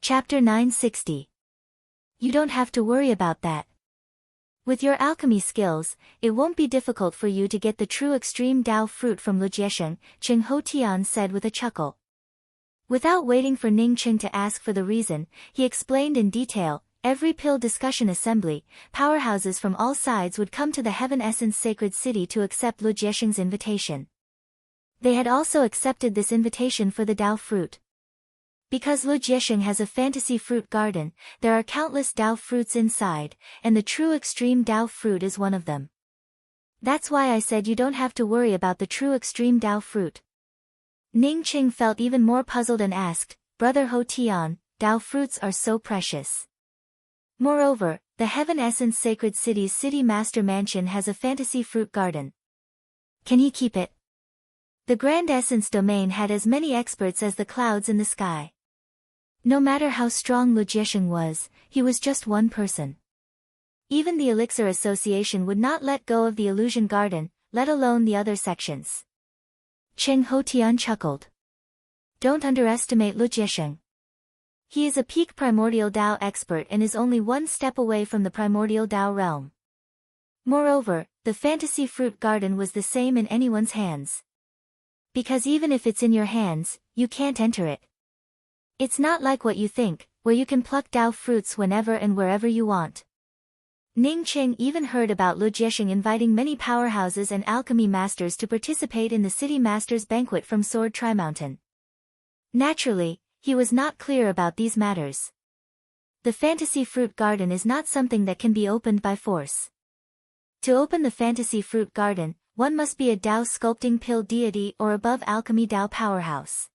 Chapter 960. You don't have to worry about that. With your alchemy skills, it won't be difficult for you to get the true extreme Dao fruit from Lujiesheng, Qing Ho Tian said with a chuckle. Without waiting for Ning Qing to ask for the reason, he explained in detail. Every pill discussion assembly, powerhouses from all sides would come to the Heaven Essence Sacred City to accept Lujiesheng's invitation. They had also accepted this invitation for the Dao fruit. Because Lujiesheng has a fantasy fruit garden, there are countless Dao fruits inside, and the true extreme Dao fruit is one of them. That's why I said you don't have to worry about the true extreme Dao fruit. Ning Qing felt even more puzzled and asked, Brother Ho Tian, Dao fruits are so precious. Moreover, the Heaven Essence Sacred City's City Master Mansion has a fantasy fruit garden. Can he keep it? The Grand Essence Domain had as many experts as the clouds in the sky. No matter how strong Lujiesheng was, he was just one person. Even the Elixir Association would not let go of the Illusion Garden, let alone the other sections. Qing Ho Tian chuckled. Don't underestimate Lujiesheng. He is a peak primordial Dao expert and is only one step away from the primordial Dao realm. Moreover, the fantasy fruit garden was the same in anyone's hands. Because even if it's in your hands, you can't enter it. It's not like what you think, where you can pluck Dao fruits whenever and wherever you want. Ning Qing even heard about Lujiesheng inviting many powerhouses and alchemy masters to participate in the City Master's banquet from Sword Tri-Mountain. Naturally, he was not clear about these matters. The fantasy fruit garden is not something that can be opened by force. To open the fantasy fruit garden, one must be a Dao sculpting pill deity or above alchemy Dao powerhouse.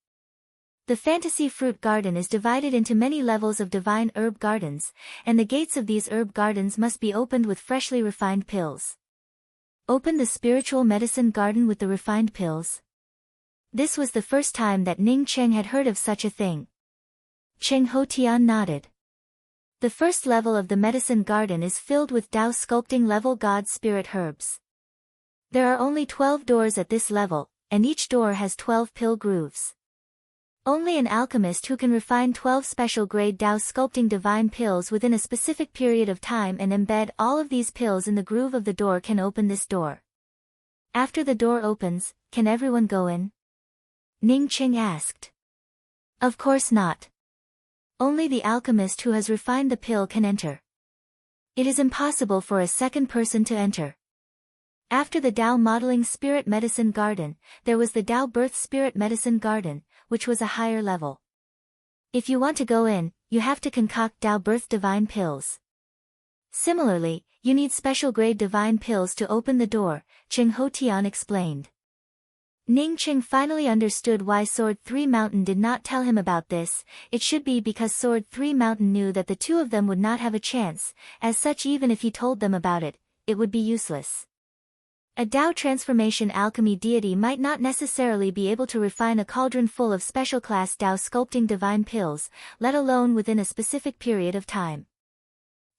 The fantasy fruit garden is divided into many levels of divine herb gardens, and the gates of these herb gardens must be opened with freshly refined pills. Open the spiritual medicine garden with the refined pills? This was the first time that Ning Qing had heard of such a thing. Qing Ho Tian nodded. The first level of the medicine garden is filled with Dao sculpting level God spirit herbs. There are only 12 doors at this level, and each door has 12 pill grooves. Only an alchemist who can refine 12 special grade Dao sculpting divine pills within a specific period of time and embed all of these pills in the groove of the door can open this door. After the door opens, can everyone go in? Ning Qing asked. Of course not. Only the alchemist who has refined the pill can enter. It is impossible for a second person to enter. After the Dao Modeling Spirit Medicine Garden, there was the Dao Birth Spirit Medicine Garden, which was a higher level. If you want to go in, you have to concoct Dao Birth Divine Pills. Similarly, you need special grade divine pills to open the door, Qing Ho Tian explained. Ning Qing finally understood why Sword 3 Mountain did not tell him about this. It should be because Sword 3 Mountain knew that the two of them would not have a chance, as such even if he told them about it, it would be useless. A Dao transformation alchemy deity might not necessarily be able to refine a cauldron full of special class Dao sculpting divine pills, let alone within a specific period of time.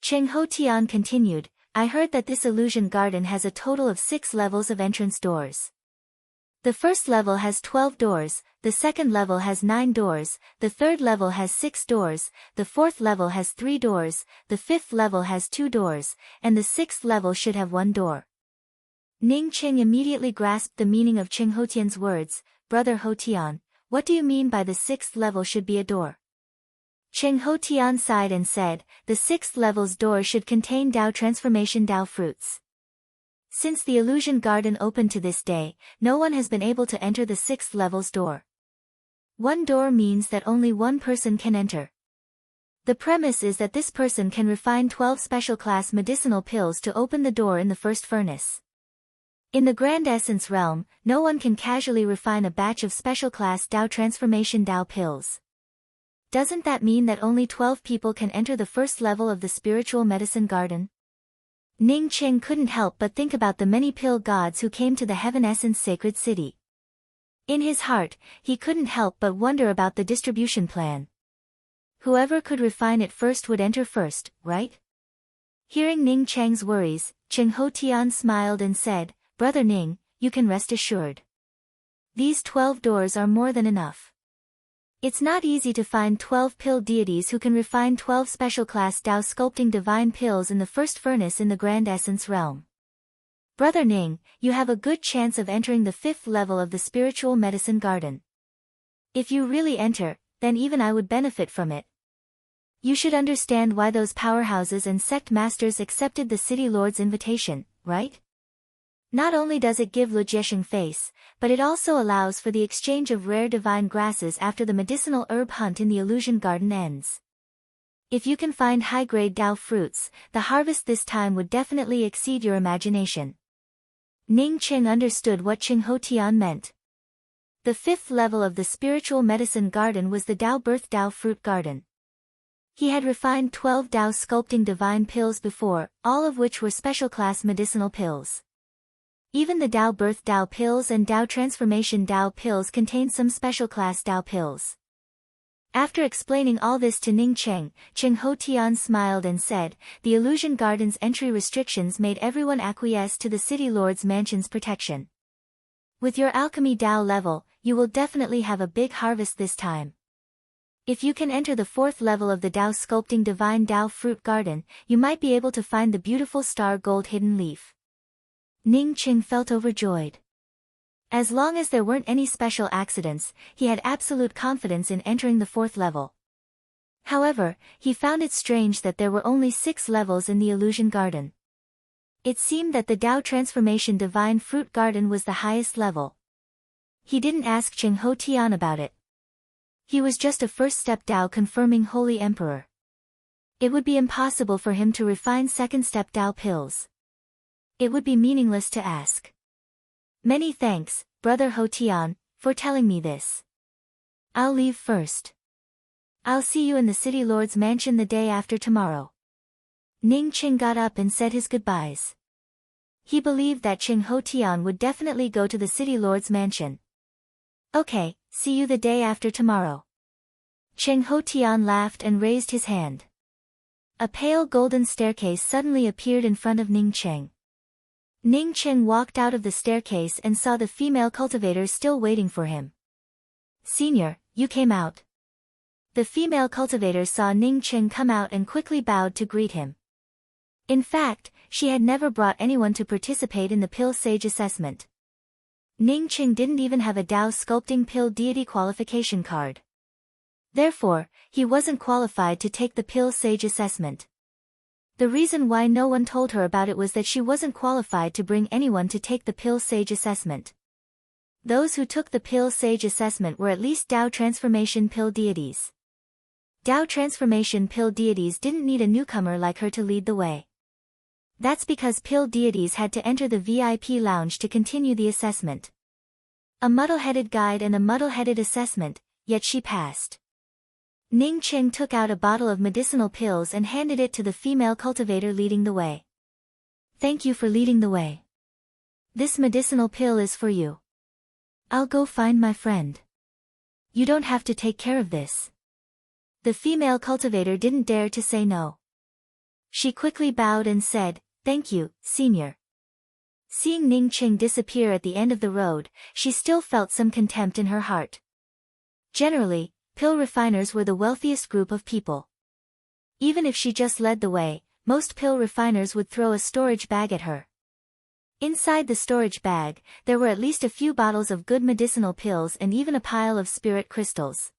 Qing Ho Tian continued, I heard that this illusion garden has a total of 6 levels of entrance doors. The first level has 12 doors, the second level has 9 doors, the third level has 6 doors, the fourth level has 3 doors, the fifth level has 2 doors, and the sixth level should have 1 door. Ning Qing immediately grasped the meaning of Qing Ho Tian's words. Brother Ho Tian, what do you mean by the 6th level should be a door? Qing Ho Tian sighed and said, the 6th level's door should contain Dao transformation Dao fruits. Since the illusion garden opened to this day, no one has been able to enter the 6th level's door. 1 door means that only one person can enter. The premise is that this person can refine 12 special class medicinal pills to open the door in the first furnace. In the Grand Essence realm, no one can casually refine a batch of special class Dao transformation Dao pills. Doesn't that mean that only 12 people can enter the first level of the spiritual medicine garden? Ning Qing couldn't help but think about the many pill gods who came to the Heaven Essence Sacred City. In his heart, he couldn't help but wonder about the distribution plan. Whoever could refine it first would enter first, right? Hearing Ning Chang's worries, Qing Ho Tian smiled and said, Brother Ning, you can rest assured. These 12 doors are more than enough. It's not easy to find 12 pill deities who can refine 12 special class Tao sculpting divine pills in the first furnace in the Grand Essence realm. Brother Ning, you have a good chance of entering the 5th level of the spiritual medicine garden. If you really enter, then even I would benefit from it. You should understand why those powerhouses and sect masters accepted the city lord's invitation, right? Not only does it give Lujiesheng face, but it also allows for the exchange of rare divine grasses after the medicinal herb hunt in the illusion garden ends. If you can find high-grade Dao fruits, the harvest this time would definitely exceed your imagination. Ning Qing understood what Qing Ho Tian meant. The 5th level of the spiritual medicine garden was the Dao Birth Dao Fruit Garden. He had refined 12 Dao sculpting divine pills before, all of which were special class medicinal pills. Even the Dao Birth Dao pills and Dao Transformation Dao pills contained some special class Dao pills. After explaining all this to Ning Cheng, Qing Ho Tian smiled and said, the illusion garden's entry restrictions made everyone acquiesce to the city lord's mansion's protection. With your alchemy Dao level, you will definitely have a big harvest this time. If you can enter the 4th level of the Dao sculpting divine Dao fruit garden, you might be able to find the beautiful star gold hidden leaf. Ning Qing felt overjoyed. As long as there weren't any special accidents, he had absolute confidence in entering the 4th level. However, he found it strange that there were only 6 levels in the illusion garden. It seemed that the Dao Transformation Divine Fruit Garden was the highest level. He didn't ask Qing Ho Tian about it. He was just a first-step Dao confirming Holy Emperor. It would be impossible for him to refine second-step Dao pills. It would be meaningless to ask. Many thanks, Brother Ho Tian, for telling me this. I'll leave first. I'll see you in the city lord's mansion the day after tomorrow. Ning Qing got up and said his goodbyes. He believed that Qing Ho Tian would definitely go to the city lord's mansion. Okay, see you the day after tomorrow. Qing Ho Tian laughed and raised his hand. A pale golden staircase suddenly appeared in front of Ning Qing. Ning Qing walked out of the staircase and saw the female cultivators still waiting for him. Senior, you came out. The female cultivator saw Ning Qing come out and quickly bowed to greet him. In fact, she had never brought anyone to participate in the Pill Sage assessment. Ning Qing didn't even have a Dao sculpting pill deity qualification card. Therefore, he wasn't qualified to take the Pill Sage assessment. The reason why no one told her about it was that she wasn't qualified to bring anyone to take the Pill Sage assessment. Those who took the Pill Sage assessment were at least Dao Transformation Pill deities. Dao Transformation Pill deities didn't need a newcomer like her to lead the way. That's because pill deities had to enter the VIP lounge to continue the assessment. A muddle-headed guide and a muddle-headed assessment, yet she passed. Ning Qing took out a bottle of medicinal pills and handed it to the female cultivator leading the way. Thank you for leading the way. This medicinal pill is for you. I'll go find my friend. You don't have to take care of this. The female cultivator didn't dare to say no. She quickly bowed and said, Thank you, Senior. Seeing Ning Qing disappear at the end of the road, she still felt some contempt in her heart. Generally, pill refiners were the wealthiest group of people. Even if she just led the way, most pill refiners would throw a storage bag at her. Inside the storage bag, there were at least a few bottles of good medicinal pills and even a pile of spirit crystals.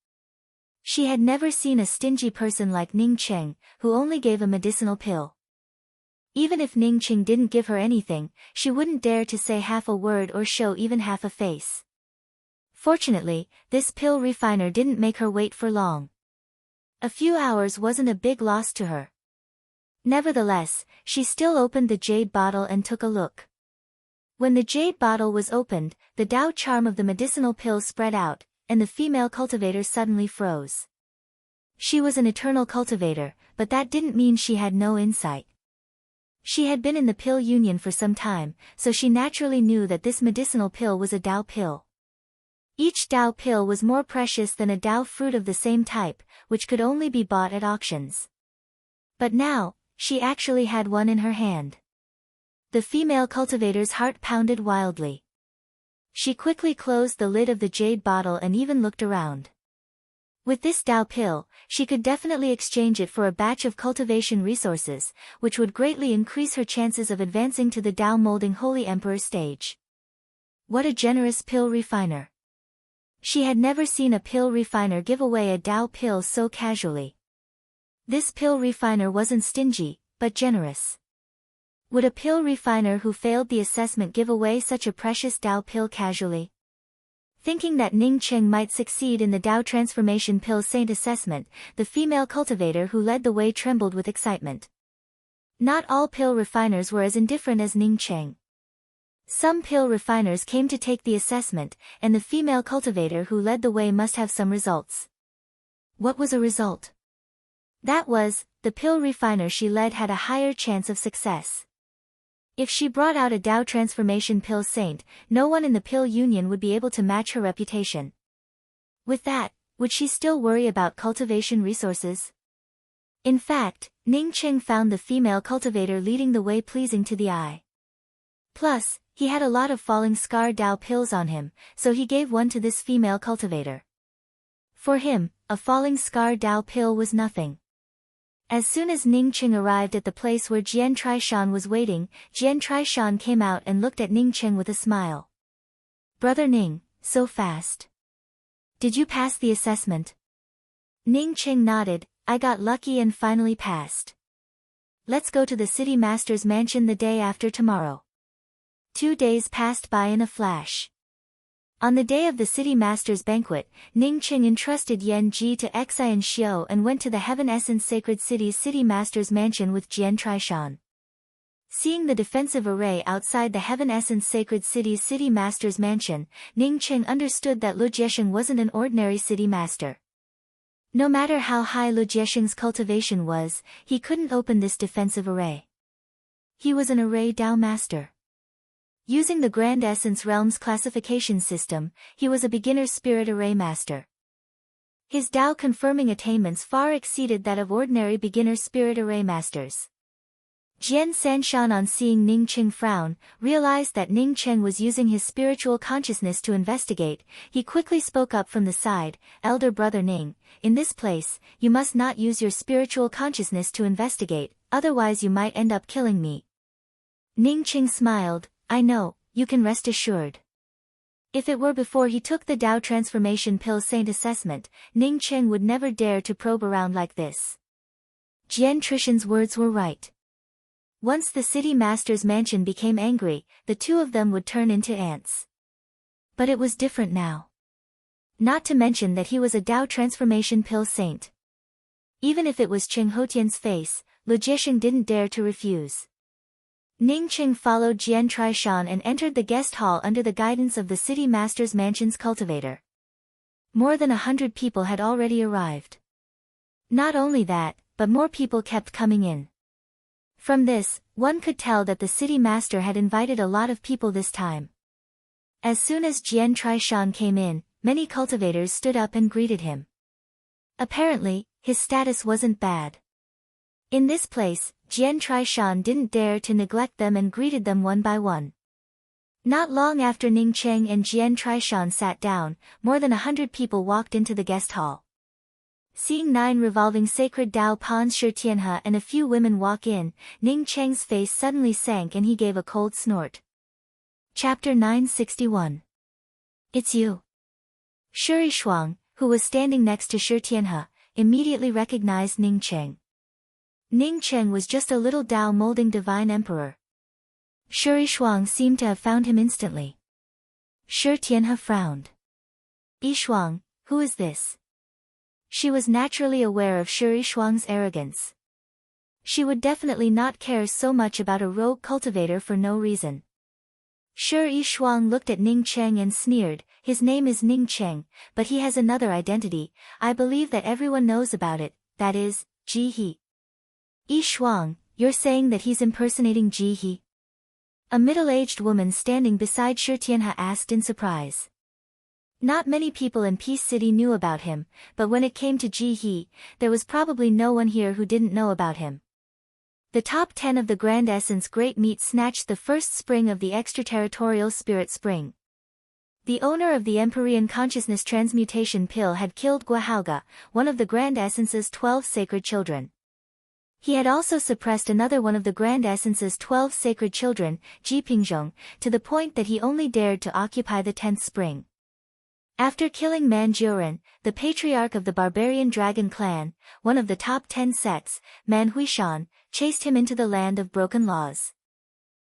She had never seen a stingy person like Ning Qing, who only gave a medicinal pill. Even if Ning Qing didn't give her anything, she wouldn't dare to say half a word or show even half a face. Fortunately, this pill refiner didn't make her wait for long. A few hours wasn't a big loss to her. Nevertheless, she still opened the jade bottle and took a look. When the jade bottle was opened, the Dao charm of the medicinal pill spread out, and the female cultivator suddenly froze. She was an eternal cultivator, but that didn't mean she had no insight. She had been in the pill union for some time, so she naturally knew that this medicinal pill was a Dao pill. Each Dao pill was more precious than a Dao fruit of the same type, which could only be bought at auctions. But now, she actually had one in her hand. The female cultivator's heart pounded wildly. She quickly closed the lid of the jade bottle and even looked around. With this Dao pill, she could definitely exchange it for a batch of cultivation resources, which would greatly increase her chances of advancing to the Dao molding Holy Emperor stage. What a generous pill refiner! She had never seen a pill refiner give away a Dao pill so casually. This pill refiner wasn't stingy, but generous. Would a pill refiner who failed the assessment give away such a precious Dao pill casually? Thinking that Ning Cheng might succeed in the Dao Transformation Pill Saint assessment, the female cultivator who led the way trembled with excitement. Not all pill refiners were as indifferent as Ning Cheng. Some pill refiners came to take the assessment, and the female cultivator who led the way must have some results. What was a result? That was, the pill refiner she led had a higher chance of success. If she brought out a Dao Transformation Pill Saint, no one in the pill union would be able to match her reputation. With that, would she still worry about cultivation resources? In fact, Ning Cheng found the female cultivator leading the way pleasing to the eye. Plus, he had a lot of falling scar Dao pills on him, so he gave one to this female cultivator. For him, a falling scar Dao pill was nothing. As soon as Ning Cheng arrived at the place where Jian Trishan was waiting, Jian Trishan came out and looked at Ning Cheng with a smile. "Brother Ning, so fast. Did you pass the assessment?" Ning Cheng nodded, "I got lucky and finally passed. Let's go to the city master's mansion the day after tomorrow." 2 days passed by in a flash. On the day of the city master's banquet, Ning Cheng entrusted Yan Ji to Xian Xiu and went to the Heaven Essence Sacred City's city master's mansion with Jian Trishan. Seeing the defensive array outside the Heaven Essence Sacred City's city master's mansion, Ning Cheng understood that Lu Jiesheng wasn't an ordinary city master. No matter how high Lu Jiesheng's cultivation was, he couldn't open this defensive array. He was an array Dao master. Using the Grand Essence Realms classification system, he was a beginner spirit array master. His Dao confirming attainments far exceeded that of ordinary beginner spirit array masters. Jian Sanshan, on seeing Ning Cheng frown, realized that Ning Cheng was using his spiritual consciousness to investigate. He quickly spoke up from the side, "Elder brother Ning, in this place, you must not use your spiritual consciousness to investigate, otherwise you might end up killing me." Ning Cheng smiled, "I know, you can rest assured." If it were before he took the Dao Transformation Pill Saint assessment, Ning Cheng would never dare to probe around like this. Jian Trishan's words were right. Once the city master's mansion became angry, the two of them would turn into ants. But it was different now. Not to mention that he was a Dao Transformation Pill Saint. Even if it was Cheng Hotian's face, Lu Jiesheng didn't dare to refuse. Ning Cheng followed Jian Trishan and entered the guest hall under the guidance of the city master's mansion's cultivator. More than 100 people had already arrived. Not only that, but more people kept coming in. From this, one could tell that the city master had invited a lot of people this time. As soon as Jian Trishan came in, many cultivators stood up and greeted him. Apparently, his status wasn't bad. In this place, Jian Trishan didn't dare to neglect them and greeted them one by one. Not long after Ning Cheng and Jian Trishan sat down, more than 100 people walked into the guest hall. Seeing 9 revolving sacred Dao Pans Shi Tianhe and a few women walk in, Ning Cheng's face suddenly sank and he gave a cold snort. Chapter 961. "It's you." Shuri Shuang, who was standing next to Shi Tianhe, immediately recognized Ning Cheng. Ning Cheng was just a little Dao molding divine emperor. Shuri Shuang seemed to have found him instantly. Shi Tianhe frowned. "Yi Shuang, who is this?" She was naturally aware of Shuri Shuang's arrogance. She would definitely not care so much about a rogue cultivator for no reason. Shuri Shuang looked at Ning Cheng and sneered, "His name is Ning Cheng, but he has another identity. I believe that everyone knows about it, that is, Ji He." "Yi Shuang, you're saying that he's impersonating Ji He?" A middle-aged woman standing beside Shi Tianhe asked in surprise. Not many people in Peace City knew about him, but when it came to Ji He, there was probably no one here who didn't know about him. The top 10 of the Grand Essence Great Meat snatched the first spring of the extraterritorial Spirit Spring. The owner of the Empyrean consciousness transmutation pill had killed Guahauga, one of the Grand Essence's 12 sacred children. He had also suppressed another one of the Grand Essence's 12 sacred children, Jipingzhong, to the point that he only dared to occupy the 10th spring. After killing Manjuran, the patriarch of the barbarian dragon clan, one of the top 10 sects, Man Huishan, chased him into the land of broken laws.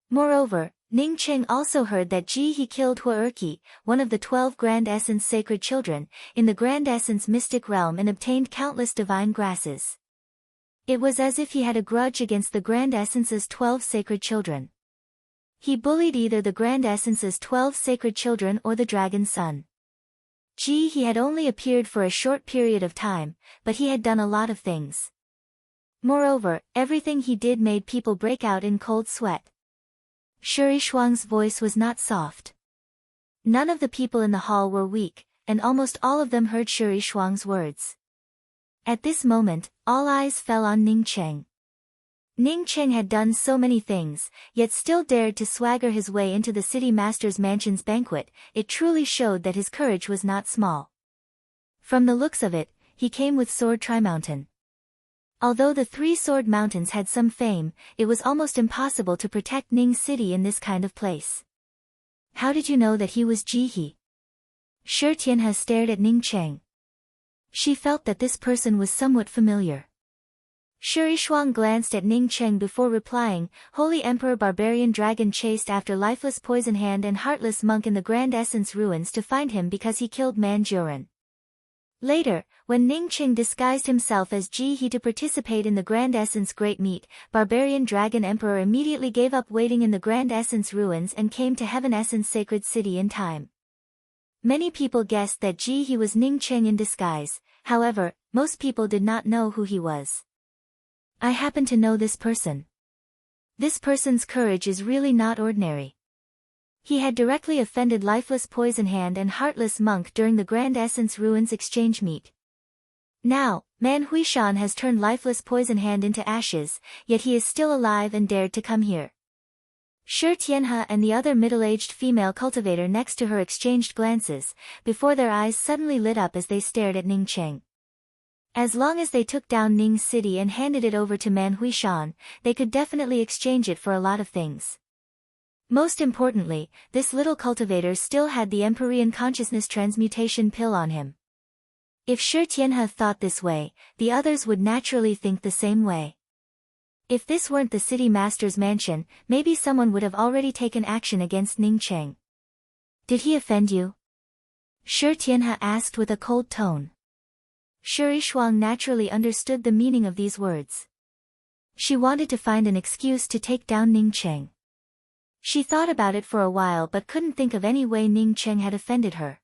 Moreover, Ning Qing also heard that Ji He killed Huarqi, one of the 12 Grand Essence sacred children, in the Grand Essence mystic realm and obtained countless divine grasses. It was as if he had a grudge against the Grand Essence's 12 sacred children. He bullied either the Grand Essence's 12 sacred children or the dragon's son. Ji He had only appeared for a short period of time, but he had done a lot of things. Moreover, everything he did made people break out in cold sweat. Shuri Shuang's voice was not soft. None of the people in the hall were weak, and almost all of them heard Shuri Shuang's words. At this moment, all eyes fell on Ning Cheng. Ning Cheng had done so many things, yet still dared to swagger his way into the city master's mansion's banquet. It truly showed that his courage was not small. From the looks of it, he came with Sword Tri-Mountain. Although the 3 sword mountains had some fame, it was almost impossible to protect Ning City in this kind of place. How did you know that he was Ji He? Shi Tianhe stared at Ning Cheng. She felt that this person was somewhat familiar. Shuri Shuang glanced at Ning Cheng before replying, Holy Emperor Barbarian Dragon chased after Lifeless Poison Hand and Heartless Monk in the Grand Essence ruins to find him because he killed Manjuran. Later, when Ning Cheng disguised himself as Ji He to participate in the Grand Essence Great Meet, Barbarian Dragon Emperor immediately gave up waiting in the Grand Essence ruins and came to Heaven Essence Sacred City in time. Many people guessed that Ji He was Ning Cheng in disguise, however, most people did not know who he was. I happen to know this person. This person's courage is really not ordinary. He had directly offended Lifeless Poison Hand and Heartless Monk during the Grand Essence Ruins exchange meet. Now, Man Huishan has turned Lifeless Poison Hand into ashes, yet he is still alive and dared to come here. Shi Tianhe and the other middle-aged female cultivator next to her exchanged glances, before their eyes suddenly lit up as they stared at Ning Cheng. As long as they took down Ning City and handed it over to Man Huishan, they could definitely exchange it for a lot of things. Most importantly, this little cultivator still had the Empyrean consciousness transmutation pill on him. If Shi Tianhe thought this way, the others would naturally think the same way. If this weren't the city master's mansion, maybe someone would have already taken action against Ning Cheng. Did he offend you? Shi Tianhe asked with a cold tone. Shuri Shuang naturally understood the meaning of these words. She wanted to find an excuse to take down Ning Cheng. She thought about it for a while but couldn't think of any way Ning Cheng had offended her.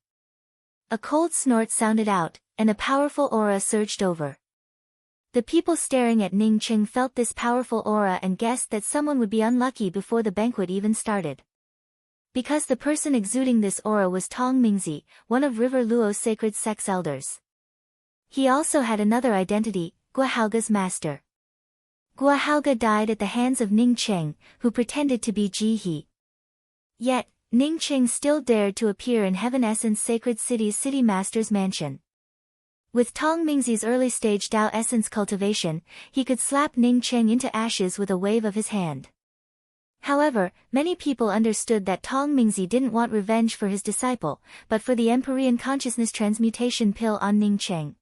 A cold snort sounded out, and a powerful aura surged over. The people staring at Ning Cheng felt this powerful aura and guessed that someone would be unlucky before the banquet even started. Because the person exuding this aura was Tong Mingzi, one of River Luo's sacred sex elders. He also had another identity, Guahauga's master. Guahauga died at the hands of Ning Cheng, who pretended to be Ji He. Yet, Ning Cheng still dared to appear in Heaven Essence Sacred City's city master's mansion. With Tong Mingzi's early-stage Dao essence cultivation, he could slap Ning Cheng into ashes with a wave of his hand. However, many people understood that Tong Mingzi didn't want revenge for his disciple, but for the Empyrean consciousness transmutation pill on Ning Cheng.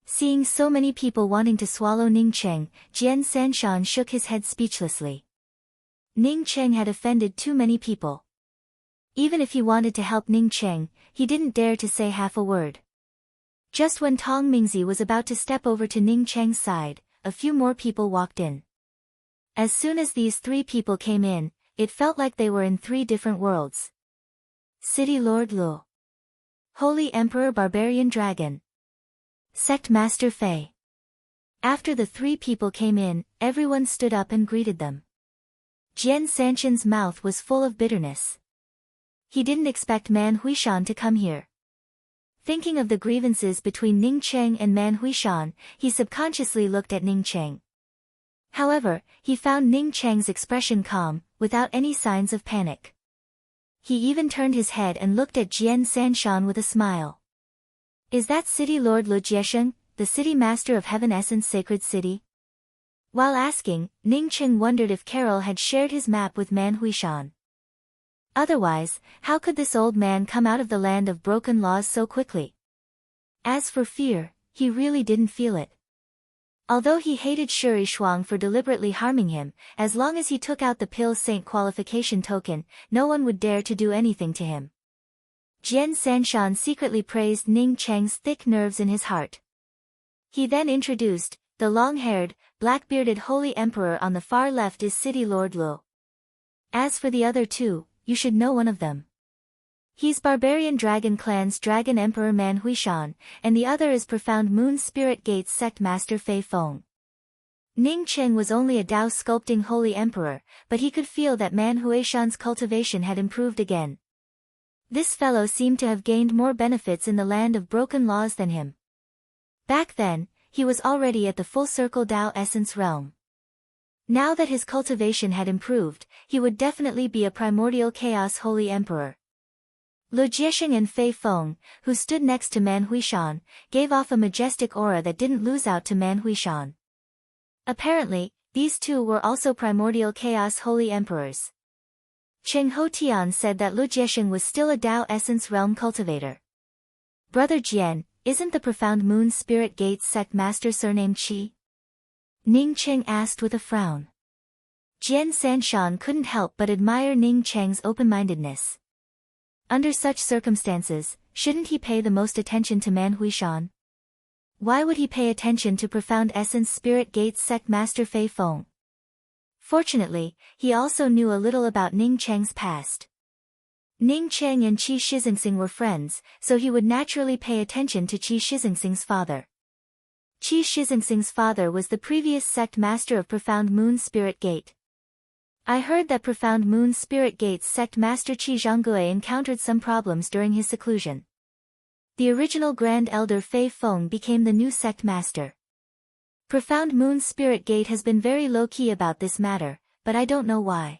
Seeing so many people wanting to swallow Ning Cheng, Jian Sanshan shook his head speechlessly. Ning Cheng had offended too many people. Even if he wanted to help Ning Cheng, he didn't dare to say half a word. Just when Tong Mingzi was about to step over to Ning Cheng's side, a few more people walked in. As soon as these 3 people came in, it felt like they were in 3 different worlds. City Lord Luo. Holy Emperor Barbarian Dragon. Sect Master Fei. After the 3 people came in, everyone stood up and greeted them. Jian Sanshan's mouth was full of bitterness. He didn't expect Man Huishan to come here. Thinking of the grievances between Ning Cheng and Man Huishan, he subconsciously looked at Ning Cheng. However, he found Ning Cheng's expression calm, without any signs of panic. He even turned his head and looked at Jian Sanshan with a smile. Is that City Lord Lu Jiesheng, the City Master of Heaven Essence Sacred City? While asking, Ning Qing wondered if Carol had shared his map with Man Huishan. Otherwise, how could this old man come out of the land of broken laws so quickly? As for fear, he really didn't feel it. Although he hated Shuri Shuang for deliberately harming him, as long as he took out the Pill Saint qualification token, no one would dare to do anything to him. Jian Sanshan secretly praised Ning Cheng's thick nerves in his heart. He then introduced, the long-haired, black-bearded Holy Emperor on the far left is City Lord Lu. As for the other two, you should know one of them. He's Barbarian Dragon Clan's Dragon Emperor Man Huishan, and the other is Profound Moon Spirit Gate's Sect Master Fei Feng. Ning Cheng was only a Dao sculpting Holy Emperor, but he could feel that Man Huishan's cultivation had improved again. This fellow seemed to have gained more benefits in the land of broken laws than him. Back then, he was already at the full circle Dao essence realm. Now that his cultivation had improved, he would definitely be a primordial chaos Holy Emperor. Lu Jiesheng and Fei Feng, who stood next to Man Huishan, gave off a majestic aura that didn't lose out to Man Huishan. Apparently, these two were also primordial chaos Holy Emperors. Cheng Hotian said that Lu Jiesheng was still a Dao essence realm cultivator. Brother Jian, isn't the Profound Moon Spirit Gate's sect master surnamed Qi? Ning Cheng asked with a frown. Jian Sanshan couldn't help but admire Ning Cheng's open-mindedness. Under such circumstances, shouldn't he pay the most attention to Man Huishan? Why would he pay attention to Profound Essence Spirit Gate's sect master Fei Feng? Fortunately, he also knew a little about Ning Cheng's past. Ning Cheng and Qi Shizingsing were friends, so he would naturally pay attention to Qi Shizingsing's father. Qi Shizingsing's father was the previous sect master of Profound Moon Spirit Gate. I heard that Profound Moon Spirit Gate's sect master Qi Zhonggue encountered some problems during his seclusion. The original Grand Elder Fei Feng became the new sect master. Profound Moon Spirit Gate has been very low-key about this matter, but I don't know why.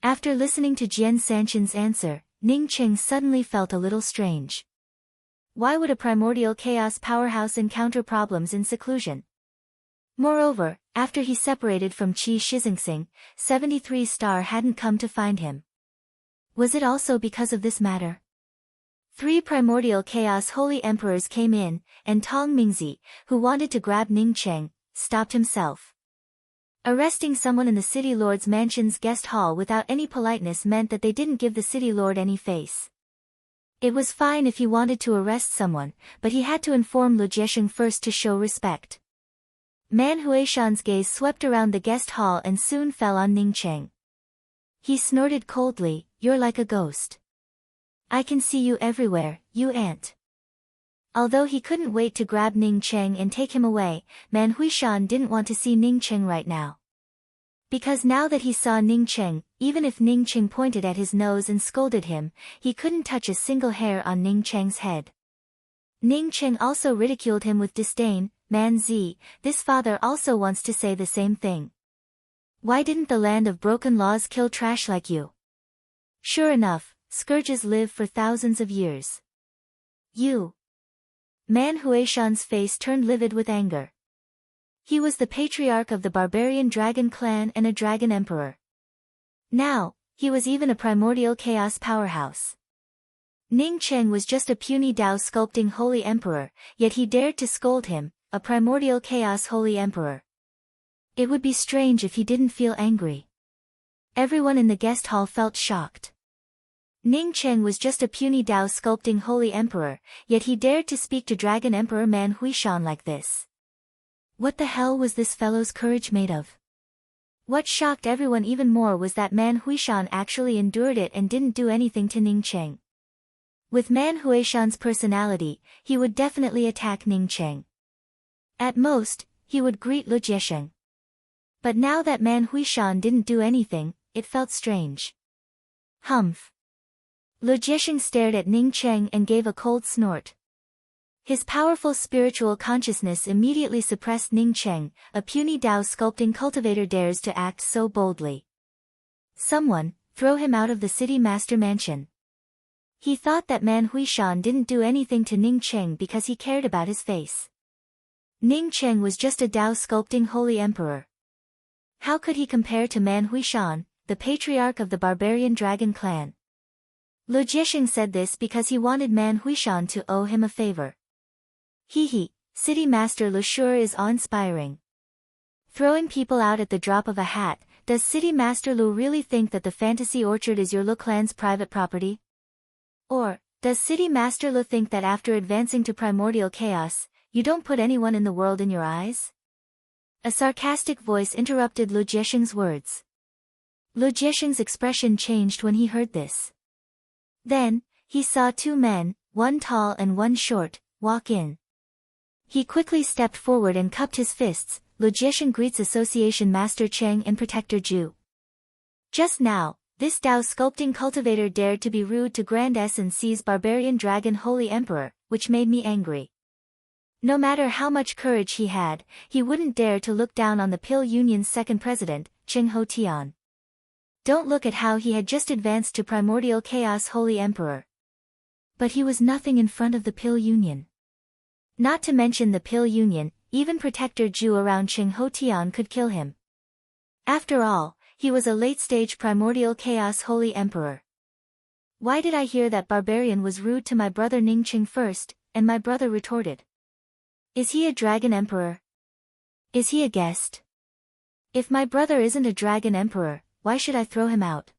After listening to Jian Sanshan's answer, Ning Cheng suddenly felt a little strange. Why would a primordial chaos powerhouse encounter problems in seclusion? Moreover, after he separated from Qi Shizingsing, 73 Star hadn't come to find him. Was it also because of this matter? 3 primordial chaos holy emperors came in, and Tong Mingzi, who wanted to grab Ning Cheng, stopped himself. Arresting someone in the City Lord's mansion's guest hall without any politeness meant that they didn't give the City Lord any face. It was fine if he wanted to arrest someone, but he had to inform Lu Jiesheng first to show respect. Man Huishan's gaze swept around the guest hall and soon fell on Ning Cheng. He snorted coldly, "You're like a ghost. I can see you everywhere, you ant." Although he couldn't wait to grab Ning Cheng and take him away, Man Huishan didn't want to see Ning Cheng right now. Because now that he saw Ning Cheng, even if Ning Cheng pointed at his nose and scolded him, he couldn't touch a single hair on Ning Cheng's head. Ning Cheng also ridiculed him with disdain. "Man Zi, this father also wants to say the same thing. Why didn't the land of broken laws kill trash like you? Sure enough, scourges live for thousands of years. You." Man Huishan's face turned livid with anger. He was the patriarch of the barbarian dragon clan and a dragon emperor. Now, he was even a primordial chaos powerhouse. Ning Cheng was just a puny Dao sculpting holy emperor, yet he dared to scold him, a primordial chaos holy emperor. It would be strange if he didn't feel angry. Everyone in the guest hall felt shocked. Ning Cheng was just a puny Dao sculpting holy emperor, yet he dared to speak to Dragon Emperor Man Huishan like this. What the hell was this fellow's courage made of? What shocked everyone even more was that Man Huishan actually endured it and didn't do anything to Ning Cheng. With Man Huishan's personality, he would definitely attack Ning Cheng. At most, he would greet Lu Jiesheng. But now that Man Huishan didn't do anything, it felt strange. Humph. Lu Jiesheng stared at Ning Cheng and gave a cold snort. His powerful spiritual consciousness immediately suppressed Ning Cheng, a puny Dao sculpting cultivator dares to act so boldly. Someone, Throw him out of the city master mansion. He thought that man Huishan didn't do anything to Ning Cheng because he cared about his face. Ning Cheng was just a Dao sculpting holy emperor. How could he compare to man Huishan, the patriarch of the barbarian dragon clan? Lu Jiexing said this because he wanted man Huishan to owe him a favor. City master Lu sure is awe-inspiring. Throwing people out at the drop of a hat, does City Master Lu really think that the fantasy orchard is your Lu clan's private property? Or, does City Master Lu think that after advancing to primordial chaos, you don't put anyone in the world in your eyes? A sarcastic voice interrupted Lu Jiexing's words. Lu Jiexing's expression changed when he heard this. Then, he saw two men, one tall and one short, walk in. He quickly stepped forward and cupped his fists. Lu Jiexing greets Association Master Cheng and Protector Zhu. Just now, this Dao sculpting cultivator dared to be rude to Grand S and C's barbarian dragon holy emperor, which made me angry. No matter how much courage he had, he wouldn't dare to look down on the Pill Union's second president, Cheng Ho Tian. Don't look at how he had just advanced to primordial chaos holy emperor. But he was nothing in front of the Pill Union. Not to mention the Pill Union, even Protector Zhu around Cheng Ho Tian could kill him. After all, he was a late-stage primordial chaos holy emperor. Why did I hear that barbarian was rude to my brother Ning Cheng first, and my brother retorted? Is he a dragon emperor? Is he a guest? If my brother isn't a dragon emperor, why should I throw him out?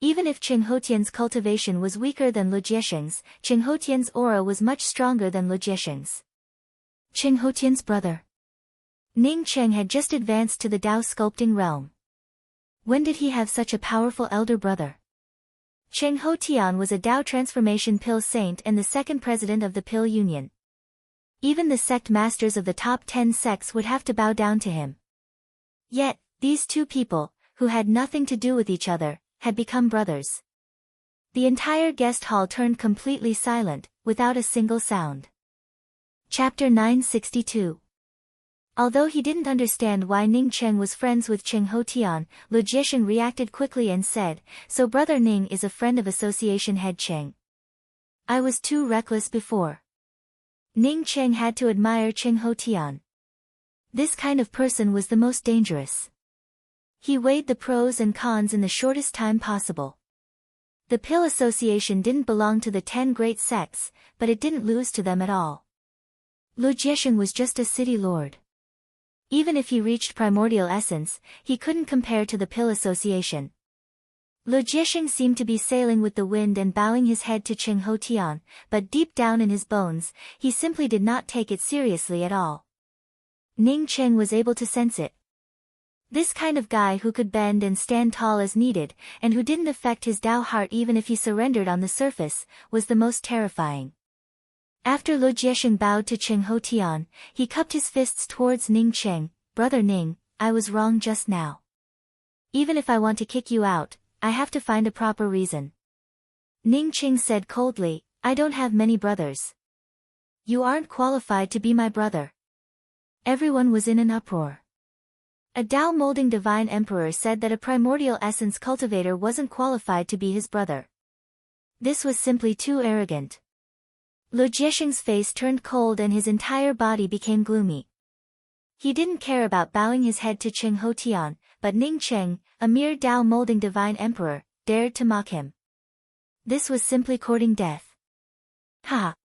Even if Cheng Ho Tian's cultivation was weaker than Lu Jiexing's, Cheng Ho Tian's aura was much stronger than Lu Jiexing's. Cheng Ho Tian's brother. Ning Cheng had just advanced to the Dao sculpting realm. When did he have such a powerful elder brother? Cheng Ho Tian was a Dao transformation pill saint and the second president of the Pill Union. Even the sect masters of the top 10 sects would have to bow down to him. Yet, these two people, who had nothing to do with each other, had become brothers. The entire guest hall turned completely silent, without a single sound. Chapter 962. Although he didn't understand why Ning Cheng was friends with Cheng Ho Tian, Lu Jiexing reacted quickly and said, "So brother Ning is a friend of Association Head Cheng. I was too reckless before." Ning Cheng had to admire Cheng Ho Tian. This kind of person was the most dangerous. He weighed the pros and cons in the shortest time possible. The Pill Association didn't belong to the 10 great sects, but it didn't lose to them at all. Lu Jiexing was just a city lord. Even if he reached primordial essence, he couldn't compare to the Pill Association. Lu Jiexing seemed to be sailing with the wind and bowing his head to Cheng Ho Tian, but deep down in his bones, he simply did not take it seriously at all. Ning Cheng was able to sense it. This kind of guy who could bend and stand tall as needed, and who didn't affect his Dao heart even if he surrendered on the surface, was the most terrifying. After Lu Jiexing bowed to Cheng Ho Tian, he cupped his fists towards Ning Cheng. "Brother Ning, I was wrong just now. Even if I want to kick you out, I have to find a proper reason." Ning Cheng said coldly, "I don't have many brothers. You aren't qualified to be my brother." Everyone was in an uproar. A Dao molding divine emperor said that a primordial essence cultivator wasn't qualified to be his brother. This was simply too arrogant. Lu Jiexing's face turned cold and his entire body became gloomy. He didn't care about bowing his head to Cheng Ho Tian, but Ning Cheng, a mere Dao molding divine emperor, dared to mock him. This was simply courting death. Ha!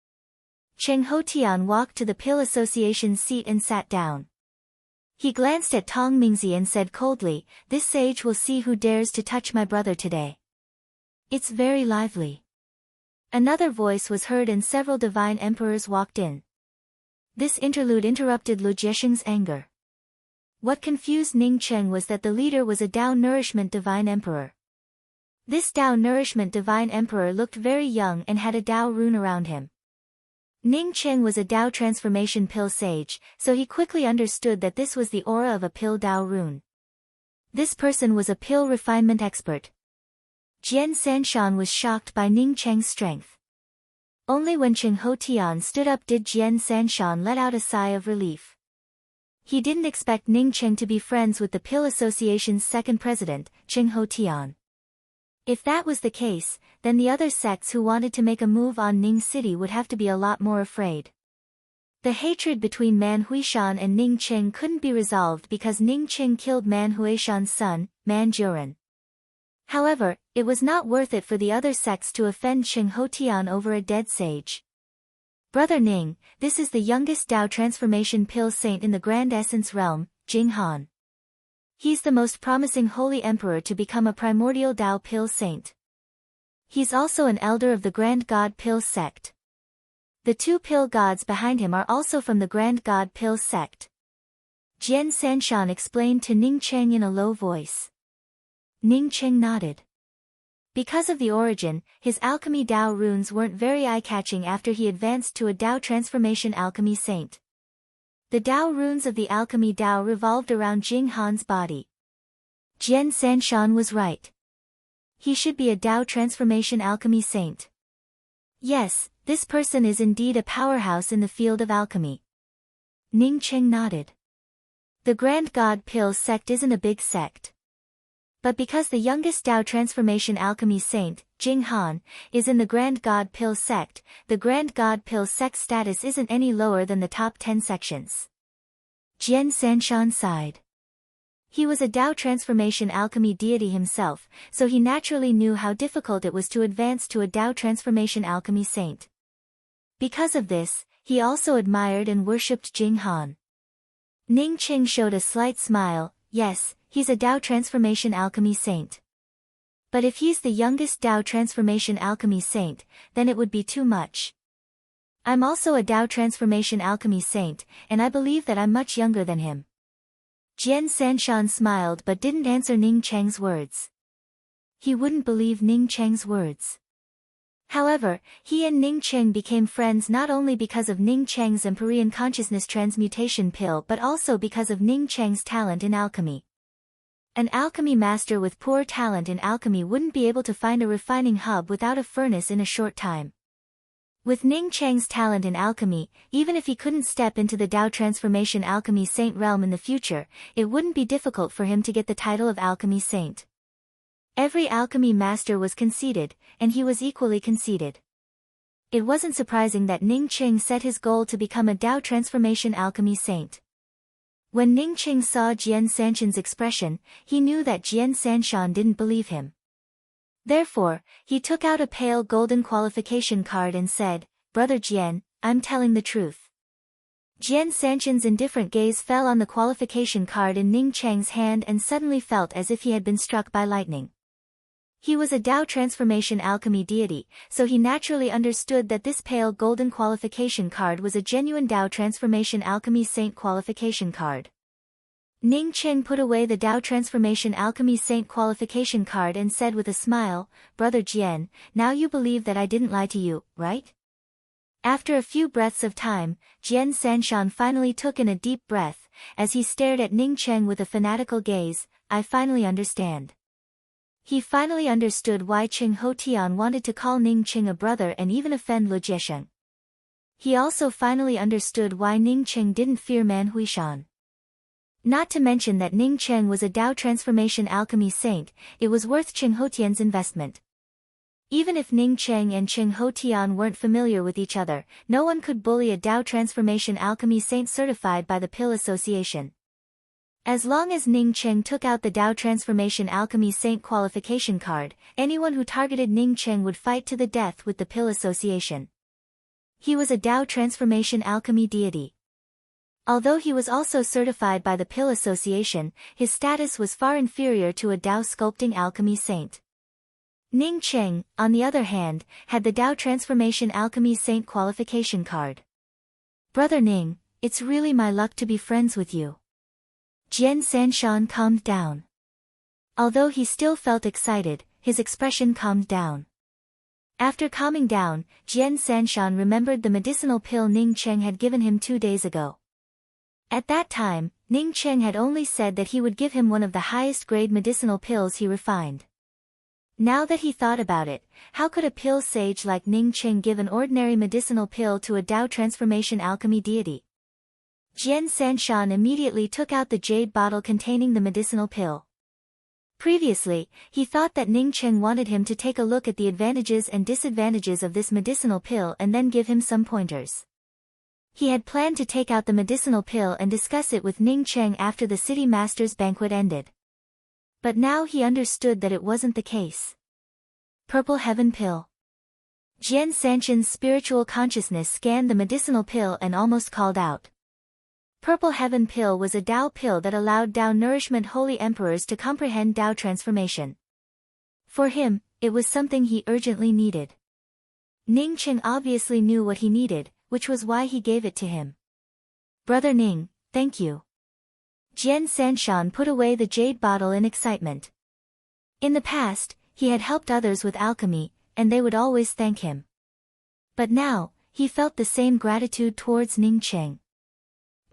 Cheng Ho Tian walked to the Pill Association's seat and sat down. He glanced at Tong Mingzi and said coldly, "This sage will see who dares to touch my brother today." It's very lively. Another voice was heard and several divine emperors walked in. This interlude interrupted Lu Jiexing's anger. What confused Ning Cheng was that the leader was a Dao Nourishment Divine Emperor. This Dao Nourishment Divine Emperor looked very young and had a Dao rune around him. Ning Cheng was a Dao Transformation Pill Sage, so he quickly understood that this was the aura of a Pill Dao rune. This person was a Pill Refinement Expert. Jian Sanshan was shocked by Ning Cheng's strength. Only when Cheng Ho Tian stood up did Jian Sanshan let out a sigh of relief. He didn't expect Ning Cheng to be friends with the Pill Association's second president, Cheng Ho Tian. If that was the case, then the other sects who wanted to make a move on Ning City would have to be a lot more afraid. The hatred between Man Huishan and Ning Qing couldn't be resolved because Ning Qing killed Man Huishan's son, Man Juren. However, it was not worth it for the other sects to offend Qing Hotian over a dead sage. Brother Ning, this is the youngest Dao transformation pill saint in the Grand Essence realm, Jing Han. He's the most promising holy emperor to become a primordial Dao pill saint. He's also an elder of the Grand God Pill sect. The two pill gods behind him are also from the Grand God Pill sect. Jian Sanshan explained to Ning Cheng in a low voice. Ning Cheng nodded. Because of the origin, his alchemy Dao runes weren't very eye-catching after he advanced to a Dao transformation alchemy saint. The Dao runes of the alchemy Dao revolved around Jing Han's body. Jian Sanshan was right. He should be a Dao transformation alchemy saint. Yes, this person is indeed a powerhouse in the field of alchemy. Ning Cheng nodded. The Grand God Pill sect isn't a big sect. But because the youngest Dao transformation alchemy saint, Jing Han, is in the Grand God Pill sect, the Grand God Pill sect status isn't any lower than the top 10 sections. Jian Sanshan sighed. He was a Dao transformation alchemy deity himself, so he naturally knew how difficult it was to advance to a Dao transformation alchemy saint. Because of this, he also admired and worshipped Jing Han. Ning Qing showed a slight smile. Yes, he's a Dao transformation alchemy saint. But if he's the youngest Dao transformation alchemy saint, then it would be too much. I'm also a Dao transformation alchemy saint, and I believe that I'm much younger than him. Jian Sanshan smiled but didn't answer Ning Cheng's words. He wouldn't believe Ning Cheng's words. However, he and Ning Cheng became friends not only because of Ning Cheng's Empyrean consciousness transmutation pill but also because of Ning Cheng's talent in alchemy. An alchemy master with poor talent in alchemy wouldn't be able to find a refining hub without a furnace in a short time. With Ning Cheng's talent in alchemy, even if he couldn't step into the Dao transformation alchemy saint realm in the future, it wouldn't be difficult for him to get the title of alchemy saint. Every alchemy master was conceited, and he was equally conceited. It wasn't surprising that Ning Cheng set his goal to become a Dao transformation alchemy saint. When Ning Cheng saw Jian Sanshan's expression, he knew that Jian Sanshan didn't believe him. Therefore, he took out a pale golden qualification card and said, "Brother Jian, I'm telling the truth." Jian Sanshan's indifferent gaze fell on the qualification card in Ning Cheng's hand and suddenly felt as if he had been struck by lightning. He was a Dao transformation alchemy deity, so he naturally understood that this pale golden qualification card was a genuine Dao transformation alchemy saint qualification card. Ning Cheng put away the Dao transformation alchemy saint qualification card and said with a smile, "Brother Jian, now you believe that I didn't lie to you, right?" After a few breaths of time, Jian Sanshan finally took in a deep breath, as he stared at Ning Cheng with a fanatical gaze. "I finally understand." He finally understood why Qing Hotian wanted to call Ning Cheng a brother and even offend Lu Jiesheng. He also finally understood why Ning Cheng didn't fear Man Huishan. Not to mention that Ning Cheng was a Dao transformation alchemy saint, it was worth Qing Hotian's investment. Even if Ning Cheng and Qing Hotian weren't familiar with each other, no one could bully a Dao transformation alchemy saint certified by the Pill Association. As long as Ning Cheng took out the Dao transformation alchemy saint qualification card, anyone who targeted Ning Cheng would fight to the death with the Pill Association. He was a Dao transformation alchemy deity. Although he was also certified by the Pill Association, his status was far inferior to a Dao sculpting alchemy saint. Ning Cheng, on the other hand, had the Dao transformation alchemy saint qualification card. "Brother Ning, it's really my luck to be friends with you." Jian Sanshan calmed down. Although he still felt excited, his expression calmed down. After calming down, Jian Sanshan remembered the medicinal pill Ning Cheng had given him 2 days ago. At that time, Ning Cheng had only said that he would give him one of the highest grade medicinal pills he refined. Now that he thought about it, how could a pill sage like Ning Cheng give an ordinary medicinal pill to a Dao transformation alchemy deity? Jian Sanshan immediately took out the jade bottle containing the medicinal pill. Previously, he thought that Ning Cheng wanted him to take a look at the advantages and disadvantages of this medicinal pill and then give him some pointers. He had planned to take out the medicinal pill and discuss it with Ning Cheng after the city master's banquet ended. But now he understood that it wasn't the case. Purple Heaven Pill. Jian Sanshan's spiritual consciousness scanned the medicinal pill and almost called out. Purple Heaven Pill was a Tao pill that allowed Tao nourishment holy emperors to comprehend Tao transformation. For him, it was something he urgently needed. Ning Cheng obviously knew what he needed, which was why he gave it to him. Brother Ning, thank you. Jian Sanshan put away the jade bottle in excitement. In the past, he had helped others with alchemy, and they would always thank him. But now, he felt the same gratitude towards Ning Cheng.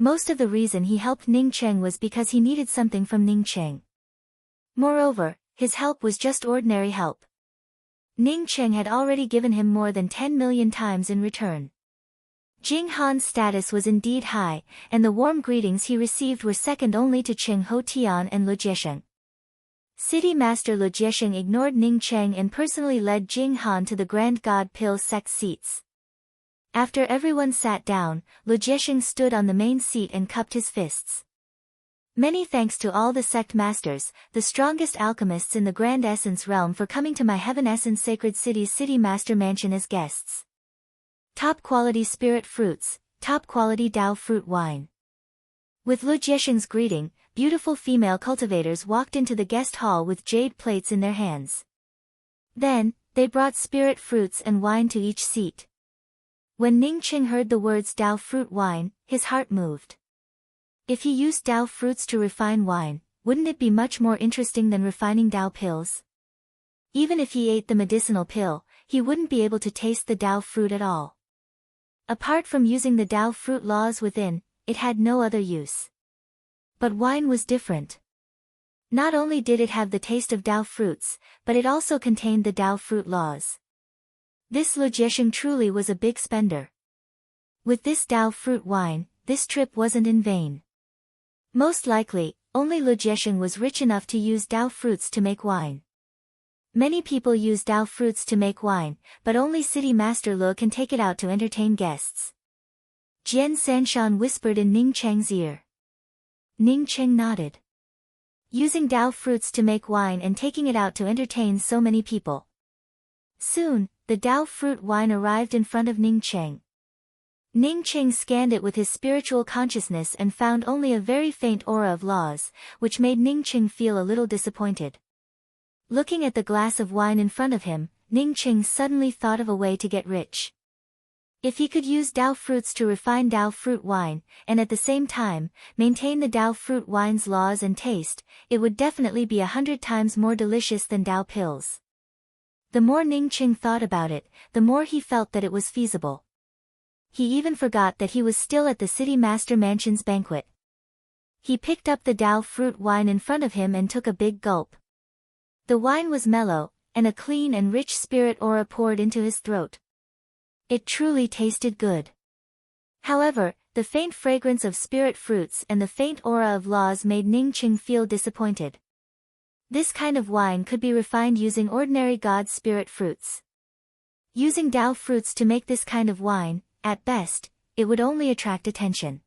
Most of the reason he helped Ning Cheng was because he needed something from Ning Cheng. Moreover, his help was just ordinary help. Ning Cheng had already given him more than 10 million times in return. Jing Han's status was indeed high, and the warm greetings he received were second only to Cheng Ho Tian and Lu Jiesheng. City Master Lu Jiesheng ignored Ning Cheng and personally led Jing Han to the Grand God Pill sect seats. After everyone sat down, Lu Jiesheng stood on the main seat and cupped his fists. Many thanks to all the sect masters, the strongest alchemists in the Grand Essence realm for coming to my Heaven Essence Sacred City's City Master Mansion as guests. Top quality spirit fruits, top quality Tao fruit wine. With Lu Jiesheng's greeting, beautiful female cultivators walked into the guest hall with jade plates in their hands. Then, they brought spirit fruits and wine to each seat. When Ning Cheng heard the words Tao fruit wine, his heart moved. If he used Tao fruits to refine wine, wouldn't it be much more interesting than refining Tao pills? Even if he ate the medicinal pill, he wouldn't be able to taste the Tao fruit at all. Apart from using the Tao fruit laws within, it had no other use. But wine was different. Not only did it have the taste of Tao fruits, but it also contained the Tao fruit laws. This Lu Jiesheng truly was a big spender. With this Tao fruit wine, this trip wasn't in vain. Most likely, only Lu Jiesheng was rich enough to use Tao fruits to make wine. Many people use Tao fruits to make wine, but only City Master Lu can take it out to entertain guests. Jian Sanshan whispered in Ning Cheng's ear. Ning Cheng nodded. Using Tao fruits to make wine and taking it out to entertain so many people. Soon, the Tao fruit wine arrived in front of Ning Cheng. Ning Cheng scanned it with his spiritual consciousness and found only a very faint aura of laws, which made Ning Cheng feel a little disappointed. Looking at the glass of wine in front of him, Ning Cheng suddenly thought of a way to get rich. If he could use Tao fruits to refine Tao fruit wine, and at the same time, maintain the Tao fruit wine's laws and taste, it would definitely be 100 times more delicious than Tao pills. The more Ning Cheng thought about it, the more he felt that it was feasible. He even forgot that he was still at the City Master Mansion's banquet. He picked up the Tao fruit wine in front of him and took a big gulp. The wine was mellow, and a clean and rich spirit aura poured into his throat. It truly tasted good. However, the faint fragrance of spirit fruits and the faint aura of laws made Ning Cheng feel disappointed. This kind of wine could be refined using ordinary God spirit fruits. Using Tao fruits to make this kind of wine, at best, it would only attract attention.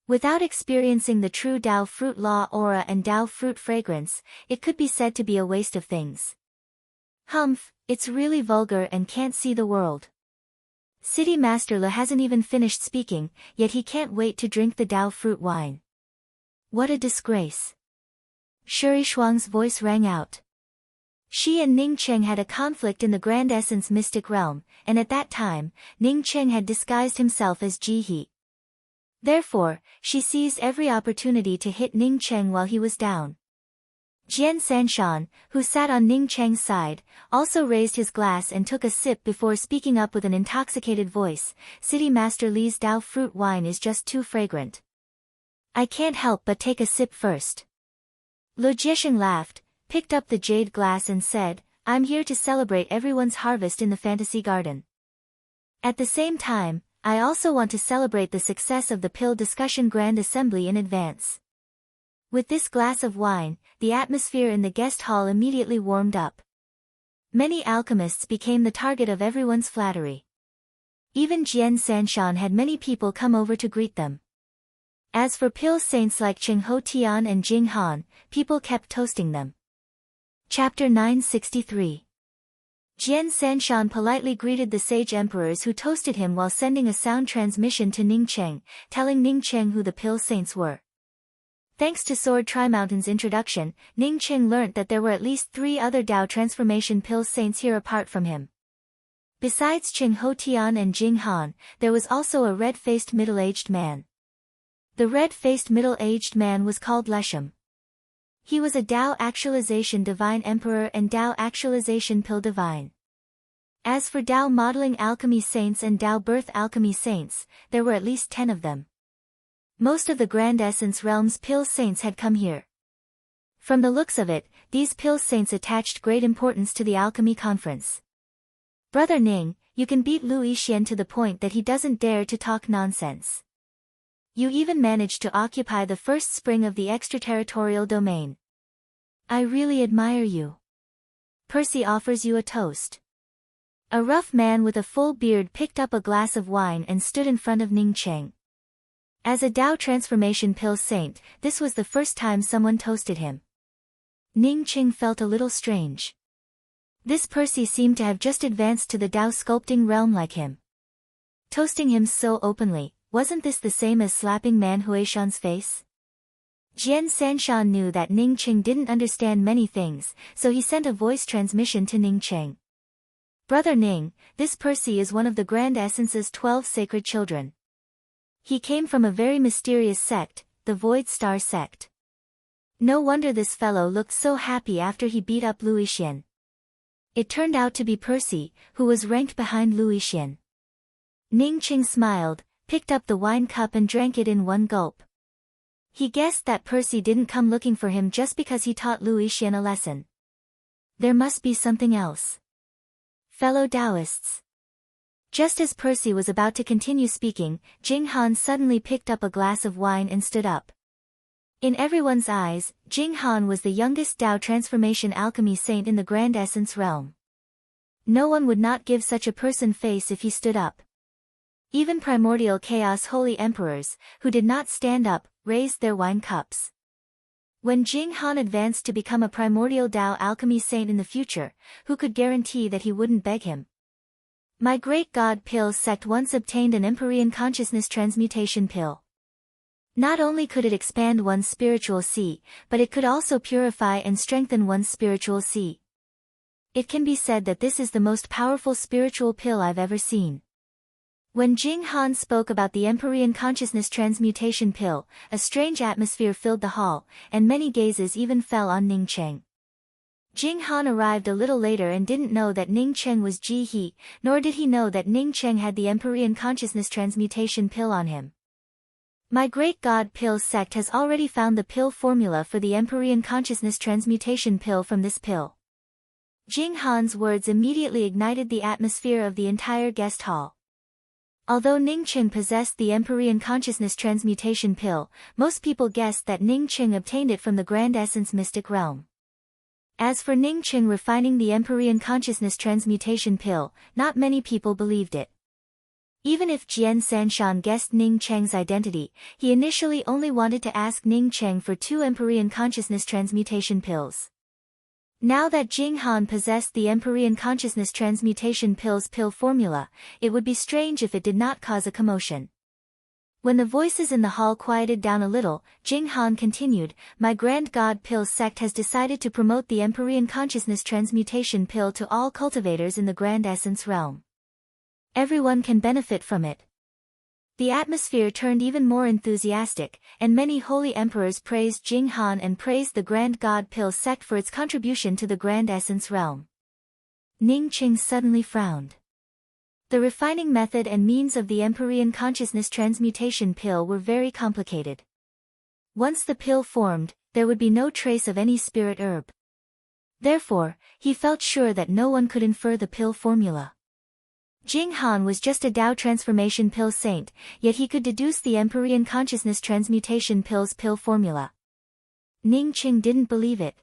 Without experiencing the true Tao fruit law aura and Tao fruit fragrance, it could be said to be a waste of things. Humph, it's really vulgar and can't see the world. City Master Lu hasn't even finished speaking, yet he can't wait to drink the Tao fruit wine. What a disgrace. Shuri Shuang's voice rang out. She and Ning Cheng had a conflict in the Grand Essence Mystic Realm, and at that time, Ning Cheng had disguised himself as Ji He. Therefore, she seized every opportunity to hit Ning Cheng while he was down. Jian Sanshan, who sat on Ning Cheng's side, also raised his glass and took a sip before speaking up with an intoxicated voice. City Master Li's Tao fruit wine is just too fragrant. I can't help but take a sip first. Lu Jiesheng laughed, picked up the jade glass and said, I'm here to celebrate everyone's harvest in the fantasy garden. At the same time, I also want to celebrate the success of the Pill Discussion Grand Assembly in advance. With this glass of wine, the atmosphere in the guest hall immediately warmed up. Many alchemists became the target of everyone's flattery. Even Jian Sanshan had many people come over to greet them. As for pill saints like Cheng Ho Tian and Jing Han, people kept toasting them. Chapter 963. Jian Sanshan politely greeted the sage emperors who toasted him while sending a sound transmission to Ning Cheng, telling Ning Cheng who the pill saints were. Thanks to Sword Tri-Mountain's introduction, Ning Cheng learnt that there were at least 3 other Dao transformation pill saints here apart from him. Besides Cheng Ho Tian and Jing Han, there was also a red-faced middle-aged man. The red-faced middle-aged man was called Leshem. He was a Dao Actualization Divine Emperor and Dao Actualization Pill Divine. As for Dao Modeling Alchemy Saints and Dao Birth Alchemy Saints, there were at least 10 of them. Most of the Grand Essence Realm's Pill Saints had come here. From the looks of it, these Pill Saints attached great importance to the alchemy conference. Brother Ning, you can beat Lu Yixian to the point that he doesn't dare to talk nonsense. You even managed to occupy the first spring of the extraterritorial domain. I really admire you. Percy offers you a toast. A rough man with a full beard picked up a glass of wine and stood in front of Ning Cheng. As a Dao transformation pill saint, this was the first time someone toasted him. Ning Cheng felt a little strange. This Percy seemed to have just advanced to the Dao sculpting realm like him. Toasting him so openly, wasn't this the same as slapping Man Huishan's face? Jian Sanshan knew that Ning Cheng didn't understand many things, so he sent a voice transmission to Ning Cheng. Brother Ning, this Percy is one of the Grand Essence's 12 sacred children. He came from a very mysterious sect, the Void Star sect. No wonder this fellow looked so happy after he beat up Lu Yixian. It turned out to be Percy, who was ranked behind Lu Yixian. Ning Cheng smiled, picked up the wine cup and drank it in one gulp. He guessed that Percy didn't come looking for him just because he taught Lu Yixian a lesson. There must be something else. Fellow Taoists. Just as Percy was about to continue speaking, Jing Han suddenly picked up a glass of wine and stood up. In everyone's eyes, Jing Han was the youngest Dao transformation alchemy saint in the Grand Essence realm. No one would not give such a person face if he stood up. Even primordial chaos holy emperors, who did not stand up, raised their wine cups. When Jing Han advanced to become a primordial Dao alchemy saint in the future, who could guarantee that he wouldn't beg him? My great god pill sect once obtained an Empyrean consciousness transmutation pill. Not only could it expand one's spiritual sea, but it could also purify and strengthen one's spiritual sea. It can be said that this is the most powerful spiritual pill I've ever seen. When Jing Han spoke about the Empyrean consciousness transmutation pill, a strange atmosphere filled the hall, and many gazes even fell on Ning Cheng. Jing Han arrived a little later and didn't know that Ning Cheng was Ji He, nor did he know that Ning Cheng had the Empyrean consciousness transmutation pill on him. My great god pill sect has already found the pill formula for the Empyrean consciousness transmutation pill from this pill. Jing Han's words immediately ignited the atmosphere of the entire guest hall. Although Ning Cheng possessed the Empyrean consciousness transmutation pill, most people guessed that Ning Cheng obtained it from the Grand Essence mystic realm. As for Ning Cheng refining the Empyrean consciousness transmutation pill, not many people believed it. Even if Jian Sanshan guessed Ning Cheng's identity, he initially only wanted to ask Ning Cheng for 2 Empyrean consciousness transmutation pills. Now that Jing Han possessed the Empyrean consciousness transmutation pill's pill formula, it would be strange if it did not cause a commotion. When the voices in the hall quieted down a little, Jing Han continued, my grand god pill sect has decided to promote the Empyrean consciousness transmutation pill to all cultivators in the Grand Essence realm. Everyone can benefit from it. The atmosphere turned even more enthusiastic, and many holy emperors praised Jing Han and praised the grand god pill sect for its contribution to the Grand Essence realm. Ning Cheng suddenly frowned. The refining method and means of the Empyrean consciousness transmutation pill were very complicated. Once the pill formed, there would be no trace of any spirit herb. Therefore, he felt sure that no one could infer the pill formula. Jing Han was just a Dao transformation pill saint, yet he could deduce the Empyrean consciousness transmutation pill's pill formula. Ning Qing didn't believe it.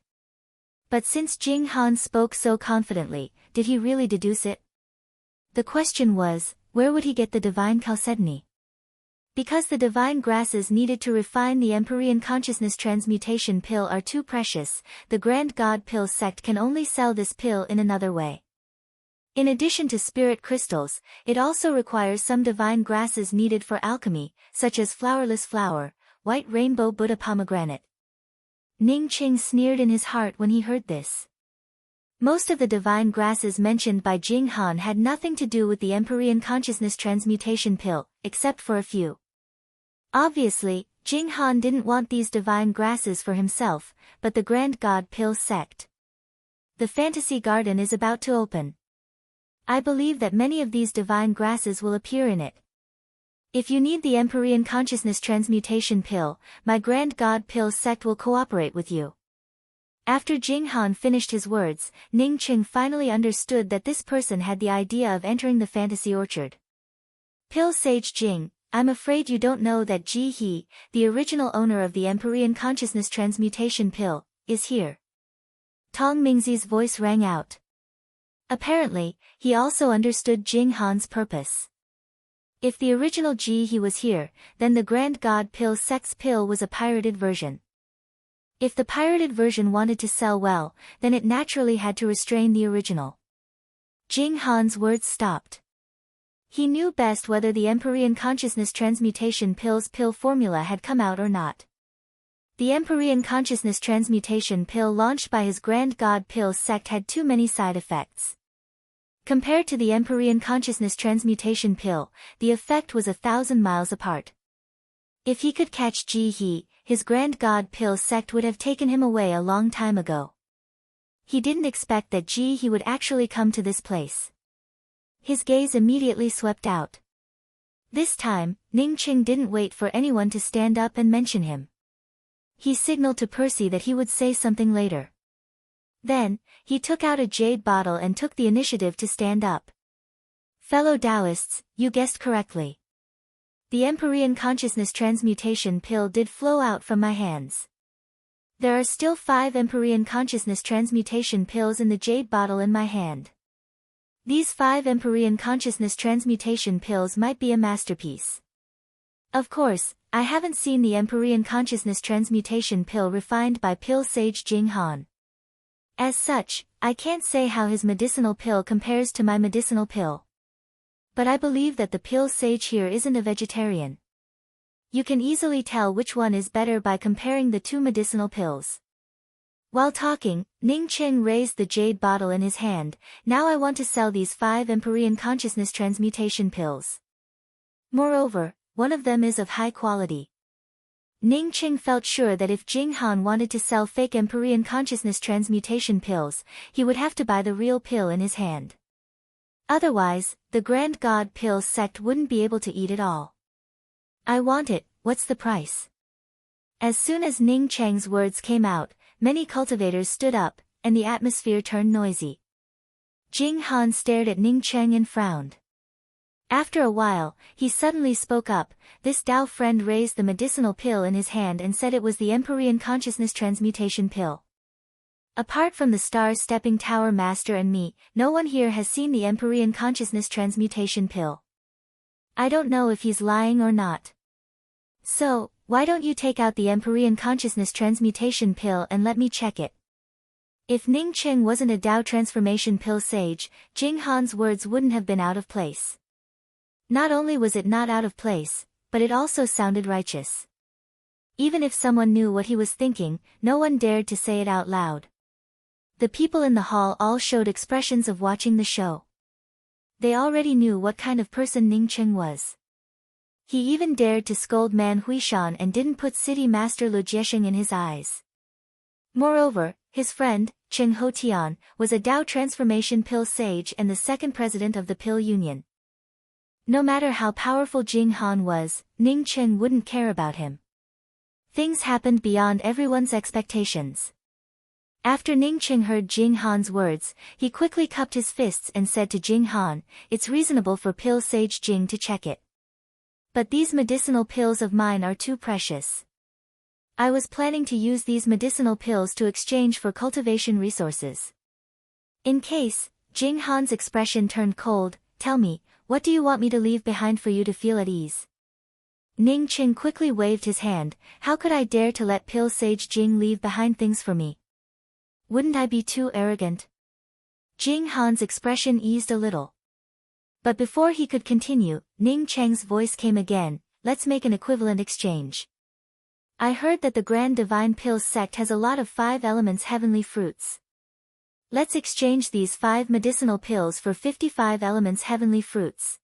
But since Jing Han spoke so confidently, did he really deduce it? The question was, where would he get the divine chalcedony? Because the divine grasses needed to refine the Empyrean consciousness transmutation pill are too precious, the Grand God Pill sect can only sell this pill in another way. In addition to spirit crystals, it also requires some divine grasses needed for alchemy, such as flowerless flower, white rainbow Buddha pomegranate. Ning Qing sneered in his heart when he heard this. Most of the divine grasses mentioned by Jing Han had nothing to do with the Empyrean consciousness transmutation pill, except for a few. Obviously, Jing Han didn't want these divine grasses for himself, but the Grand God Pill sect. The fantasy garden is about to open. I believe that many of these divine grasses will appear in it. If you need the Empyrean consciousness transmutation pill, my Grand God Pill sect will cooperate with you. After Jing Han finished his words, Ning Qing finally understood that this person had the idea of entering the fantasy orchard. Pill Sage Jing, I'm afraid you don't know that Ji He, the original owner of the Empyrean consciousness transmutation pill, is here. Tong Mingzi's voice rang out. Apparently, he also understood Jing Han's purpose. If the original Ji He was here, then the Grand God Pill sect's pill was a pirated version. If the pirated version wanted to sell well, then it naturally had to restrain the original. Jing Han's words stopped. He knew best whether the Empyrean consciousness transmutation pill's pill formula had come out or not. The Empyrean consciousness transmutation pill launched by his Grand God Pill sect had too many side effects. Compared to the Empyrean consciousness transmutation pill, the effect was 1,000 miles apart. If he could catch Ji He, his Grand God Pill sect would have taken him away a long time ago. He didn't expect that Ji He would actually come to this place. His gaze immediately swept out. This time, Ning Qing didn't wait for anyone to stand up and mention him. He signaled to Percy that he would say something later. Then, he took out a jade bottle and took the initiative to stand up. Fellow Taoists, you guessed correctly. The Empyrean consciousness transmutation pill did flow out from my hands. There are still 5 Empyrean consciousness transmutation pills in the jade bottle in my hand. These 5 Empyrean consciousness transmutation pills might be a masterpiece. Of course, I haven't seen the Empyrean consciousness transmutation pill refined by Pill Sage Jing Han. As such, I can't say how his medicinal pill compares to my medicinal pill. But I believe that the Pill Sage here isn't a vegetarian. You can easily tell which one is better by comparing the 2 medicinal pills. While talking, Ning Qing raised the jade bottle in his hand. Now I want to sell these 5 Empyrean consciousness transmutation pills. Moreover, one of them is of high quality. Ning Qing felt sure that if Jing Han wanted to sell fake Empyrean consciousness transmutation pills, he would have to buy the real pill in his hand. Otherwise, the Grand God Pill sect wouldn't be able to eat it all. I want it, what's the price? As soon as Ning Cheng's words came out, many cultivators stood up, and the atmosphere turned noisy. Jing Han stared at Ning Cheng and frowned. After a while, he suddenly spoke up. This Tao friend raised the medicinal pill in his hand and said it was the Empyrean consciousness transmutation pill. Apart from the Star-Stepping Tower Master and me, no one here has seen the Empyrean consciousness transmutation pill. I don't know if he's lying or not. So, why don't you take out the Empyrean consciousness transmutation pill and let me check it? If Ning Qing wasn't a Tao transformation pill sage, Jing Han's words wouldn't have been out of place. Not only was it not out of place, but it also sounded righteous. Even if someone knew what he was thinking, no one dared to say it out loud. The people in the hall all showed expressions of watching the show. They already knew what kind of person Ning Qing was. He even dared to scold Man Huishan and didn't put City Master Lu Jiesheng in his eyes. Moreover, his friend, Cheng Hotian, was a Tao transformation pill sage and the second president of the Pill Union. No matter how powerful Jing Han was, Ning Qing wouldn't care about him. Things happened beyond everyone's expectations. After Ning Qing heard Jing Han's words, he quickly cupped his fists and said to Jing Han, "It's reasonable for Pill Sage Jing to check it. But these medicinal pills of mine are too precious. I was planning to use these medicinal pills to exchange for cultivation resources. In case, Jing Han's expression turned cold. Tell me, what do you want me to leave behind for you to feel at ease? Ning Qing quickly waved his hand. How could I dare to let Pill Sage Jing leave behind things for me? Wouldn't I be too arrogant? Jing Han's expression eased a little. But before he could continue, Ning Cheng's voice came again. Let's make an equivalent exchange. I heard that the Grand Divine Pills sect has a lot of 5 elements heavenly fruits. Let's exchange these 5 medicinal pills for 55 elements heavenly fruits.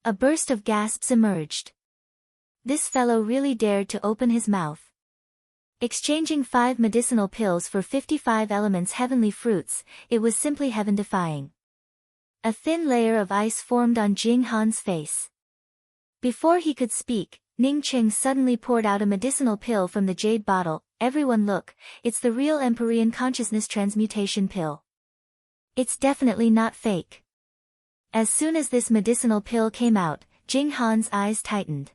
A burst of gasps emerged. This fellow really dared to open his mouth. Exchanging 5 medicinal pills for 55 elements heavenly fruits, it was simply heaven-defying. A thin layer of ice formed on Jing Han's face. Before he could speak, Ning Qing suddenly poured out a medicinal pill from the jade bottle. Everyone look, it's the real Empyrean Consciousness Transmutation Pill. It's definitely not fake. As soon as this medicinal pill came out, Jing Han's eyes tightened.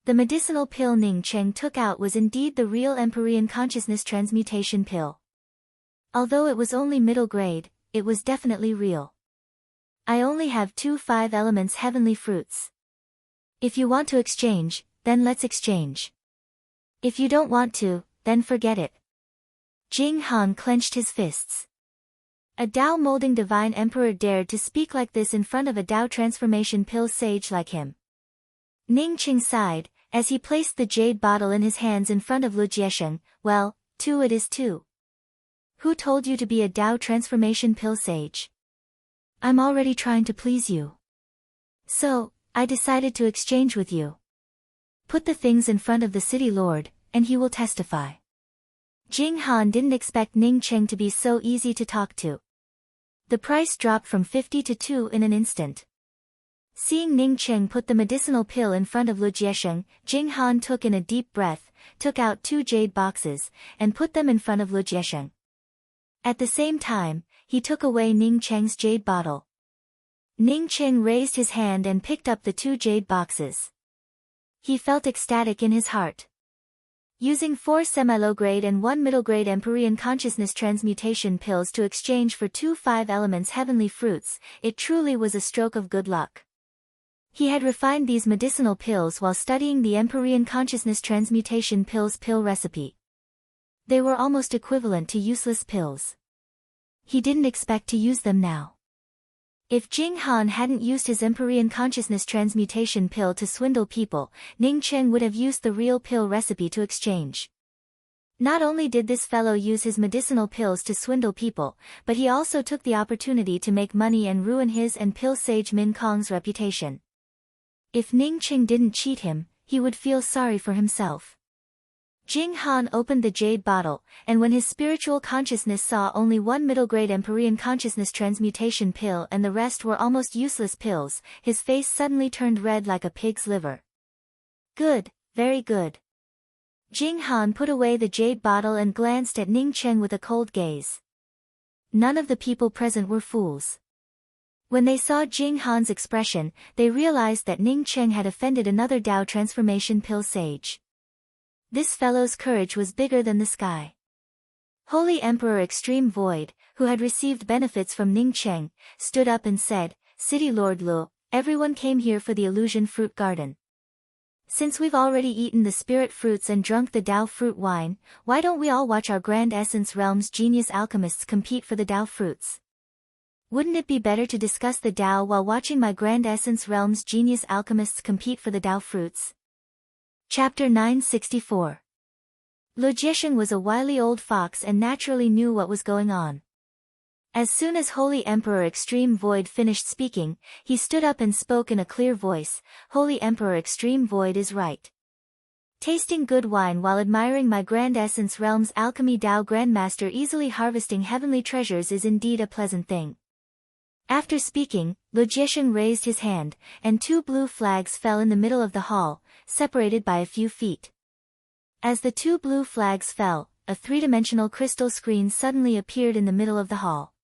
The medicinal pill Ning Qing took out was indeed the real Empyrean Consciousness Transmutation Pill. Although it was only middle grade, it was definitely real. I only have 2 5 elements heavenly fruits. If you want to exchange, then let's exchange. If you don't want to, then forget it. Jing Han clenched his fists. A Tao molding divine emperor dared to speak like this in front of a Tao transformation pill sage like him. Ning Qing sighed, as he placed the jade bottle in his hands in front of Lu Jiesheng. Well, 2 it is 2. Who told you to be a Tao transformation pill sage? I'm already trying to please you. So, I decided to exchange with you. Put the things in front of the city lord, and he will testify. Jing Han didn't expect Ning Qing to be so easy to talk to. The price dropped from 50 to 2 in an instant. Seeing Ning Qing put the medicinal pill in front of Lu Jiesheng, Jing Han took in a deep breath, took out 2 jade boxes, and put them in front of Lu Jiesheng. At the same time, he took away Ning Cheng's jade bottle. Ning Qing raised his hand and picked up the 2 jade boxes. He felt ecstatic in his heart. Using 4 semi-low-grade and 1 middle-grade Empyrean Consciousness Transmutation pills to exchange for 2 5 elements heavenly fruits, it truly was a stroke of good luck. He had refined these medicinal pills while studying the Empyrean Consciousness Transmutation pills pill recipe. They were almost equivalent to useless pills. He didn't expect to use them now. If Jing Han hadn't used his Empyrean Consciousness Transmutation pill to swindle people, Ning Qing would have used the real pill recipe to exchange. Not only did this fellow use his medicinal pills to swindle people, but he also took the opportunity to make money and ruin his and pill sage Min Kong's reputation. If Ning Qing didn't cheat him, he would feel sorry for himself. Jing Han opened the jade bottle, and when his spiritual consciousness saw only 1 middle-grade Empyrean Consciousness Transmutation pill and the rest were almost useless pills, his face suddenly turned red like a pig's liver. Good, very good. Jing Han put away the jade bottle and glanced at Ning Qing with a cold gaze. None of the people present were fools. When they saw Jing Han's expression, they realized that Ning Qing had offended another Tao transformation pill sage. This fellow's courage was bigger than the sky. Holy Emperor Extreme Void, who had received benefits from Ning Qing, stood up and said, City Lord Lu, everyone came here for the Illusion Fruit Garden. Since we've already eaten the spirit fruits and drunk the Tao fruit wine, why don't we all watch our Grand Essence Realm's genius alchemists compete for the Tao fruits? Wouldn't it be better to discuss the Tao while watching my Grand Essence Realm's genius alchemists compete for the Tao fruits? Chapter 964. Lu Jiesheng was a wily old fox and naturally knew what was going on. As soon as Holy Emperor Extreme Void finished speaking, he stood up and spoke in a clear voice, Holy Emperor Extreme Void is right. Tasting good wine while admiring my Grand Essence Realm's alchemy Tao Grandmaster easily harvesting heavenly treasures is indeed a pleasant thing. After speaking, Lu Jiesheng raised his hand, and 2 blue flags fell in the middle of the hall, separated by a few feet. As the 2 blue flags fell, a 3-dimensional crystal screen suddenly appeared in the middle of the hall.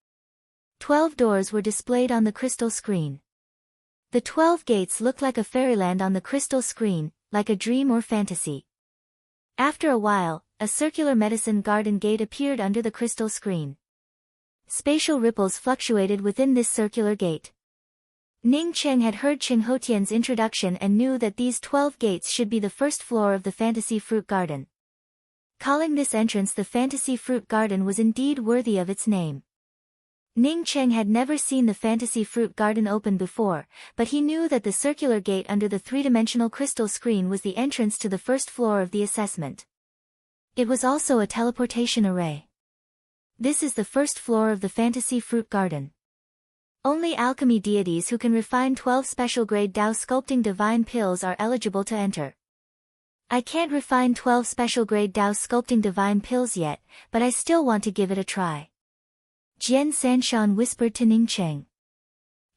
12 doors were displayed on the crystal screen. The 12 gates looked like a fairyland on the crystal screen, like a dream or fantasy. After a while, a circular medicine garden gate appeared under the crystal screen. Spatial ripples fluctuated within this circular gate. Ning Cheng had heard Qing Hotian's introduction and knew that these 12 gates should be the first floor of the fantasy fruit garden. Calling this entrance the fantasy fruit garden was indeed worthy of its name. Ning Cheng had never seen the fantasy fruit garden open before, but he knew that the circular gate under the three-dimensional crystal screen was the entrance to the first floor of the assessment. It was also a teleportation array. This is the first floor of the fantasy fruit garden. Only alchemy deities who can refine 12 special grade Dao sculpting divine pills are eligible to enter. I can't refine 12 special grade Dao sculpting divine pills yet, but I still want to give it a try. Jian Sanshan whispered to Ning Cheng.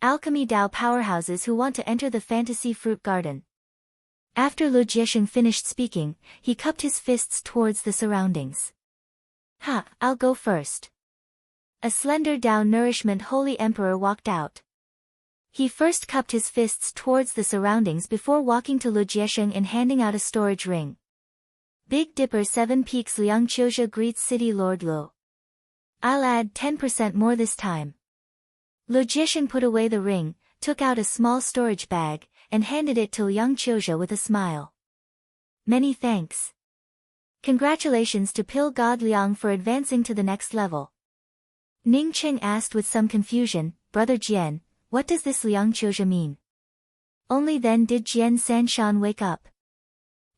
Alchemy Dao powerhouses who want to enter the fantasy fruit garden. After Lu Jiesheng finished speaking, he cupped his fists towards the surroundings. Ha, I'll go first. A slender Dao nourishment holy emperor walked out. He first cupped his fists towards the surroundings before walking to Lu Jiesheng and handing out a storage ring. Big Dipper 7 Peaks Liang Qiuzhe greets City Lord Lu. I'll add 10% more this time. Lu Jiesheng put away the ring, took out a small storage bag, and handed it to Liang Qiuzhe with a smile. Many thanks. Congratulations to Pill God Liang for advancing to the next level. Ning Cheng asked with some confusion, Brother Jian, what does this Liang Qiuzhe mean? Only then did Jian Sanshan wake up.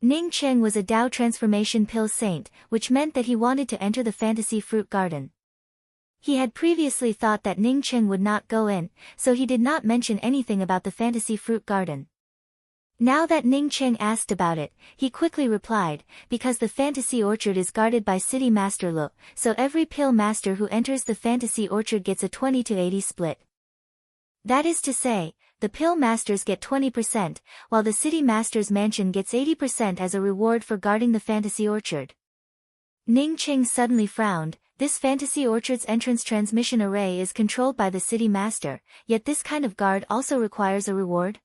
Ning Cheng was a Dao transformation pill saint, which meant that he wanted to enter the fantasy fruit garden. He had previously thought that Ning Cheng would not go in, so he did not mention anything about the fantasy fruit garden. Now that Ning Cheng asked about it, he quickly replied, because the fantasy orchard is guarded by City Master Lu, so every pill master who enters the fantasy orchard gets a 20-80 split. That is to say, the pill masters get 20%, while the city master's mansion gets 80% as a reward for guarding the fantasy orchard. Ning Cheng suddenly frowned. This fantasy orchard's entrance transmission array is controlled by the city master, yet this kind of guard also requires a reward?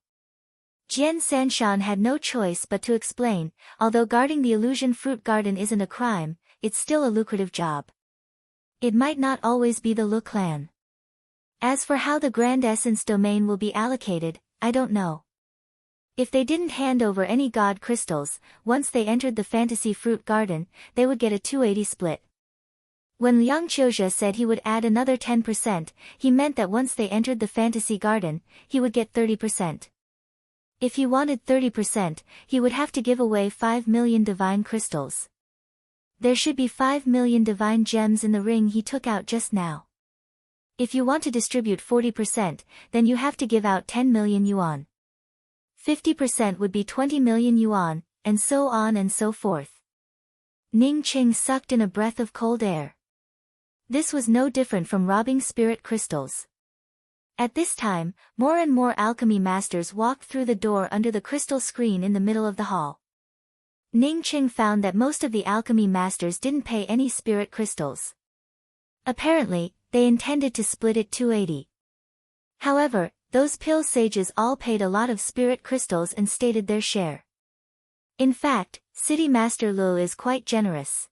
Jian Sanshan had no choice but to explain, although guarding the illusion fruit garden isn't a crime, it's still a lucrative job. It might not always be the Lu clan. As for how the Grand Essence domain will be allocated, I don't know. If they didn't hand over any god crystals, once they entered the fantasy fruit garden, they would get a 280 split. When Liang Qiuzhe said he would add another 10%, he meant that once they entered the fantasy garden, he would get 30%. If he wanted 30%, he would have to give away 5 million divine crystals. There should be 5 million divine gems in the ring he took out just now. If you want to distribute 40%, then you have to give out 10 million yuan. 50% would be 20 million yuan, and so on and so forth. Ning Cheng sucked in a breath of cold air. This was no different from robbing spirit crystals. At this time, more and more alchemy masters walked through the door under the crystal screen in the middle of the hall. Ning Cheng found that most of the alchemy masters didn't pay any spirit crystals. Apparently, they intended to split it 280. However, those pill sages all paid a lot of spirit crystals and stated their share. In fact, City Master Lu is quite generous.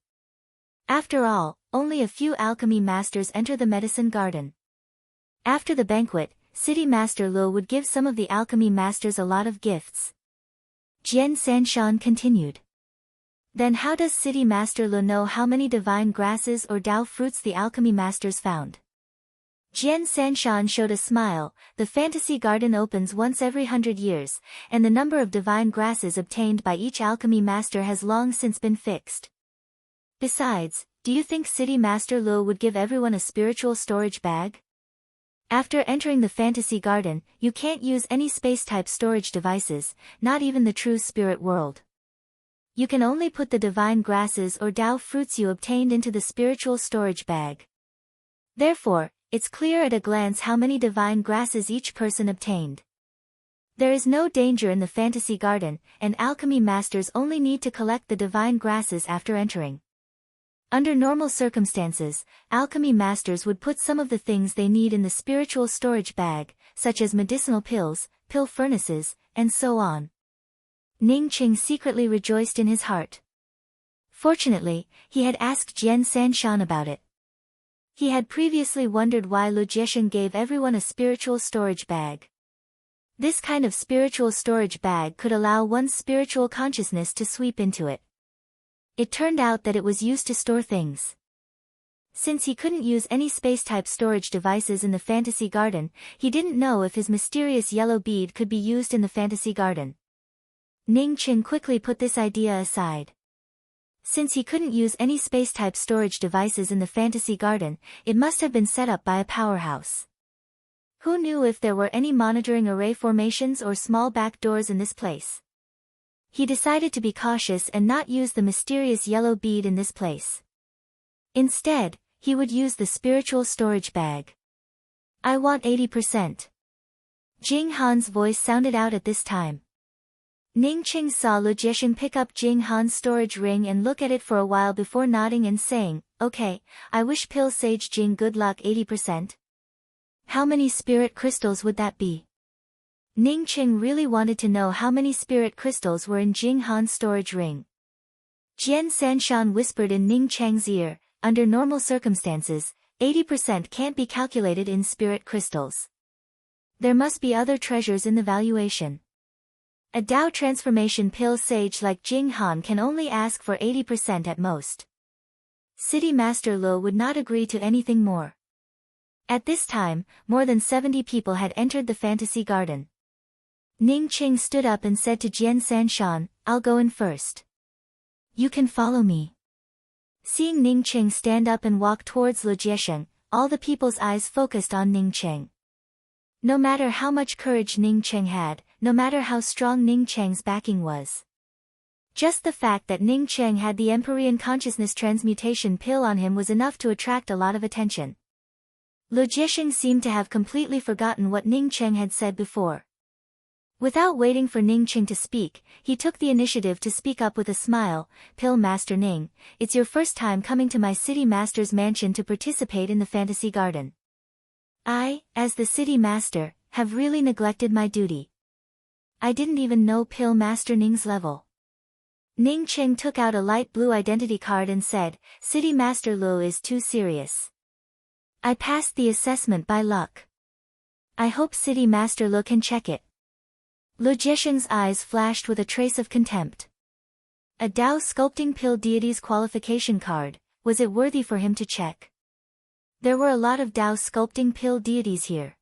After all, only a few alchemy masters enter the medicine garden. After the banquet, City Master Lu would give some of the alchemy masters a lot of gifts. Jian Sanshan continued. Then how does City Master Lu know how many divine grasses or Dao fruits the alchemy masters found? Jian Sanshan showed a smile. The fantasy garden opens once every 100 years, and the number of divine grasses obtained by each alchemy master has long since been fixed. Besides, do you think City Master Lu would give everyone a spiritual storage bag? After entering the fantasy garden, you can't use any space-type storage devices, not even the true spirit world. You can only put the divine grasses or Dao fruits you obtained into the spiritual storage bag. Therefore, it's clear at a glance how many divine grasses each person obtained. There is no danger in the fantasy garden, and alchemy masters only need to collect the divine grasses after entering. Under normal circumstances, alchemy masters would put some of the things they need in the spiritual storage bag, such as medicinal pills, pill furnaces, and so on. Ning Cheng secretly rejoiced in his heart. Fortunately, he had asked Jian Sanshan about it. He had previously wondered why Lu Jiesheng gave everyone a spiritual storage bag. This kind of spiritual storage bag could allow one's spiritual consciousness to sweep into it. It turned out that it was used to store things. Since he couldn't use any space-type storage devices in the fantasy garden, he didn't know if his mysterious yellow bead could be used in the fantasy garden. Ning Qing quickly put this idea aside. Since he couldn't use any space-type storage devices in the fantasy garden, it must have been set up by a powerhouse. Who knew if there were any monitoring array formations or small back doors in this place? He decided to be cautious and not use the mysterious yellow bead in this place. Instead, he would use the spiritual storage bag. I want 80%. Jing Han's voice sounded out at this time. Ning Qing saw Lu Jiesheng pick up Jing Han's storage ring and look at it for a while before nodding and saying, "Okay, I wish Pill Sage Jing good luck 80%. How many spirit crystals would that be?" Ning Qing really wanted to know how many spirit crystals were in Jing Han's storage ring. Jian Sanshan whispered in Ning Cheng's ear, "Under normal circumstances, 80% can't be calculated in spirit crystals. There must be other treasures in the valuation. A Dao transformation pill sage like Jing Han can only ask for 80% at most." City Master Luo would not agree to anything more. At this time, more than 70 people had entered the fantasy garden. Ning Qing stood up and said to Jian Sanshan, "I'll go in first. You can follow me." Seeing Ning Qing stand up and walk towards Lu Jiesheng, all the people's eyes focused on Ning Qing. No matter how much courage Ning Qing had, no matter how strong Ning Cheng's backing was, just the fact that Ning Qing had the Empyrean Consciousness Transmutation pill on him was enough to attract a lot of attention. Lu Jiesheng seemed to have completely forgotten what Ning Qing had said before. Without waiting for Ning Qing to speak, he took the initiative to speak up with a smile, "Pill Master Ning, it's your first time coming to my city master's mansion to participate in the fantasy garden. I, as the city master, have really neglected my duty. I didn't even know Pill Master Ning's level." Ning Qing took out a light blue identity card and said, "City Master Luo is too serious. I passed the assessment by luck. I hope City Master Luo can check it." Lu Jiesheng's eyes flashed with a trace of contempt. A Dao sculpting pill deity's qualification card, was it worthy for him to check? There were a lot of Dao sculpting pill deities here.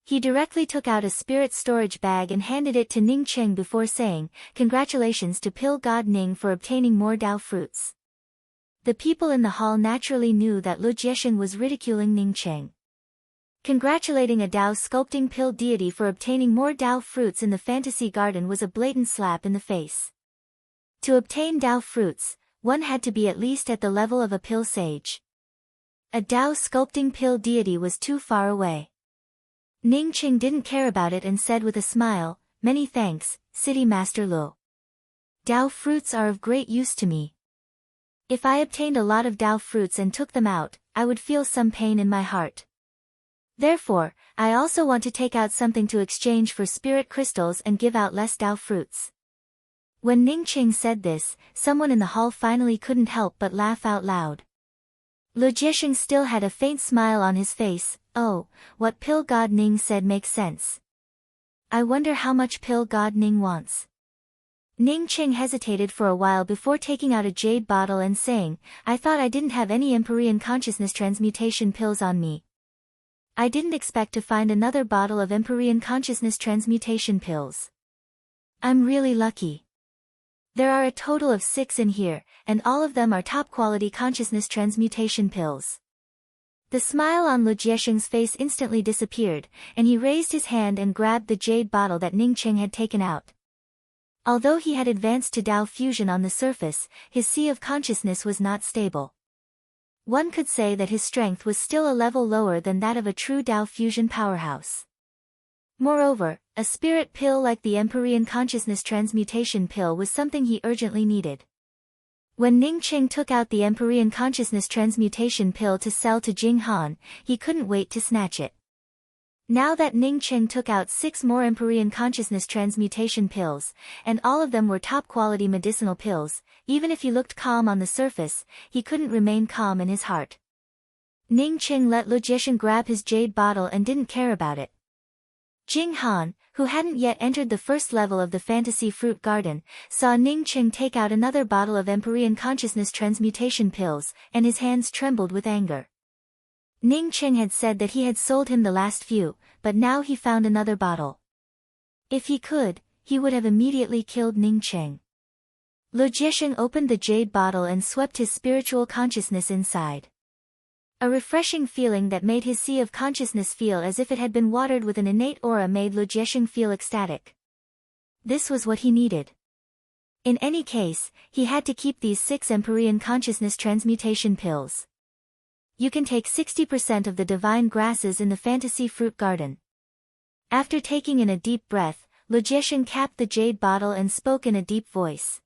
He directly took out a spirit storage bag and handed it to Ning Qing before saying, "Congratulations to Pill God Ning for obtaining more Dao fruits." The people in the hall naturally knew that Lu Jiesheng was ridiculing Ning Qing. Congratulating a Dao sculpting pill deity for obtaining more Dao fruits in the fantasy garden was a blatant slap in the face. To obtain Dao fruits, one had to be at least at the level of a pill sage. A Dao sculpting pill deity was too far away. Ning Qing didn't care about it and said with a smile, "Many thanks, City Master Luo. Dao fruits are of great use to me. If I obtained a lot of Dao fruits and took them out, I would feel some pain in my heart. Therefore, I also want to take out something to exchange for spirit crystals and give out less Dao fruits." When Ning Qing said this, someone in the hall finally couldn't help but laugh out loud. Lu Jiesheng still had a faint smile on his face. "Oh, what Pill God Ning said makes sense. I wonder how much Pill God Ning wants." Ning Qing hesitated for a while before taking out a jade bottle and saying, "I thought I didn't have any Empyrean Consciousness Transmutation pills on me. I didn't expect to find another bottle of Empyrean Consciousness Transmutation pills. I'm really lucky. There are a total of 6 in here, and all of them are top-quality consciousness transmutation pills." The smile on Lu Jiesheng's face instantly disappeared, and he raised his hand and grabbed the jade bottle that Ning Qing had taken out. Although he had advanced to Dao fusion on the surface, his sea of consciousness was not stable. One could say that his strength was still a level lower than that of a true Dao fusion powerhouse. Moreover, a spirit pill like the Empyrean Consciousness Transmutation pill was something he urgently needed. When Ning Qing took out the Empyrean Consciousness Transmutation pill to sell to Jing Han, he couldn't wait to snatch it. Now that Ning Qing took out 6 more Empyrean Consciousness Transmutation pills, and all of them were top-quality medicinal pills, even if he looked calm on the surface, he couldn't remain calm in his heart. Ning Qing let Logician grab his jade bottle and didn't care about it. Jing Han, who hadn't yet entered the first level of the fantasy fruit garden, saw Ning Qing take out another bottle of Empyrean consciousness transmutation pills, and his hands trembled with anger. Ning Qing had said that he had sold him the last few, but now he found another bottle. If he could, he would have immediately killed Ning Qing. Logician opened the jade bottle and swept his spiritual consciousness inside. A refreshing feeling that made his sea of consciousness feel as if it had been watered with an innate aura made Logician feel ecstatic. This was what he needed. In any case, he had to keep these 6 Empyrean consciousness transmutation pills. You can take 60% of the divine grasses in the fantasy fruit garden. After taking in a deep breath, Logician capped the jade bottle and spoke in a deep voice.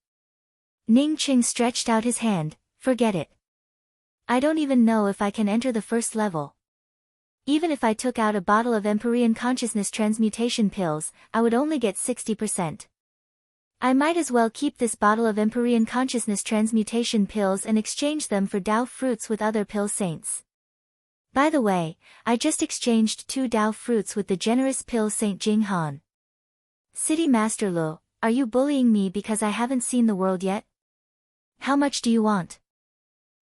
Ning Qing stretched out his hand. Forget it. I don't even know if I can enter the first level. Even if I took out a bottle of Empyrean consciousness transmutation pills, I would only get 60%. I might as well keep this bottle of Empyrean consciousness transmutation pills and exchange them for Dao fruits with other pill saints. By the way, I just exchanged 2 Dao fruits with the generous pill saint Jing Han. City Master Lu, are you bullying me because I haven't seen the world yet? How much do you want?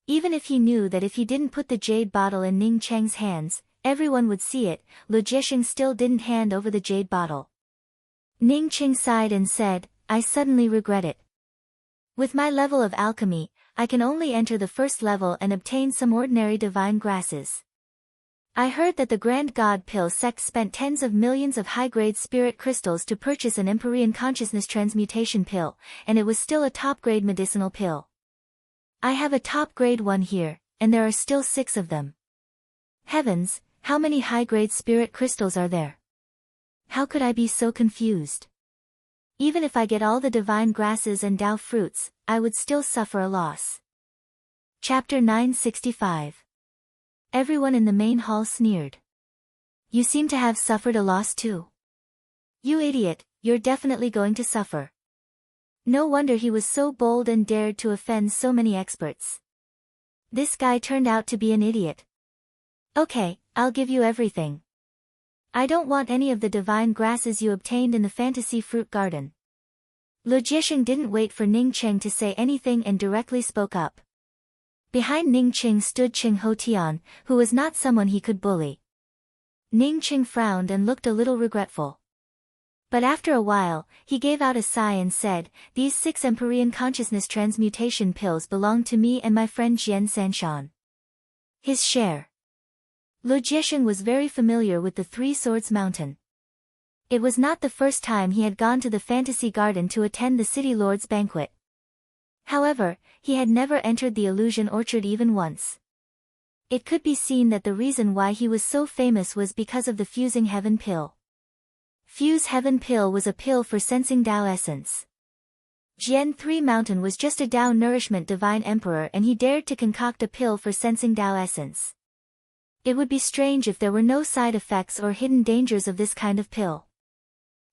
Even if he knew that if he didn't put the jade bottle in Ning Cheng's hands, everyone would see it, Logician still didn't hand over the jade bottle. Ning Cheng sighed and said, I suddenly regret it. With my level of alchemy, I can only enter the first level and obtain some ordinary divine grasses. I heard that the Grand God Pill sect spent tens of millions of high-grade spirit crystals to purchase an Empyrean consciousness transmutation pill, and it was still a top-grade medicinal pill. I have a top-grade one here, and there are still 6 of them. Heavens, how many high-grade spirit crystals are there? How could I be so confused? Even if I get all the divine grasses and Dao fruits, I would still suffer a loss. Chapter 965. Everyone in the main hall sneered. You seem to have suffered a loss too. You idiot, you're definitely going to suffer. No wonder he was so bold and dared to offend so many experts. This guy turned out to be an idiot. Okay, I'll give you everything. I don't want any of the divine grasses you obtained in the fantasy fruit garden. Logician didn't wait for Ning Cheng to say anything and directly spoke up. Behind Ning Cheng stood Ching Hotian, who was not someone he could bully. Ning Cheng frowned and looked a little regretful. But after a while, he gave out a sigh and said, These 6 Empyrean consciousness transmutation pills belong to me and my friend Jian Sanshan. His share. Logician was very familiar with the Three Swords Mountain. It was not the first time he had gone to the fantasy garden to attend the city lord's banquet. However, he had never entered the illusion orchard even once. It could be seen that the reason why he was so famous was because of the Fusing Heaven pill. Fuse Heaven pill was a pill for sensing Dao essence. Jian 3 Mountain was just a Dao nourishment divine emperor and he dared to concoct a pill for sensing Dao essence. It would be strange if there were no side effects or hidden dangers of this kind of pill.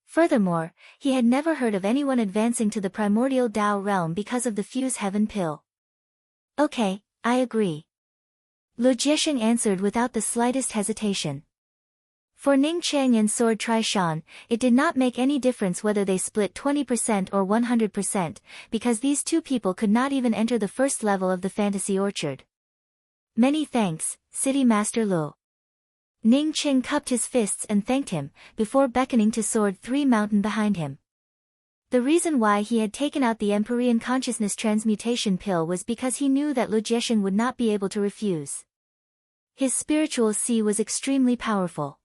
Furthermore, he had never heard of anyone advancing to the primordial Dao realm because of the Fuse Heaven pill. Okay, I agree. Logician answered without the slightest hesitation. For Ning Cheng and Sword Trishan, it did not make any difference whether they split 20% or 100%, because these 2 people could not even enter the first level of the fantasy orchard. Many thanks, City Master Lu. Ning Cheng cupped his fists and thanked him, before beckoning to Sword 3 Mountain behind him. The reason why he had taken out the Empyrean consciousness transmutation pill was because he knew that Logician would not be able to refuse. His spiritual sea was extremely powerful.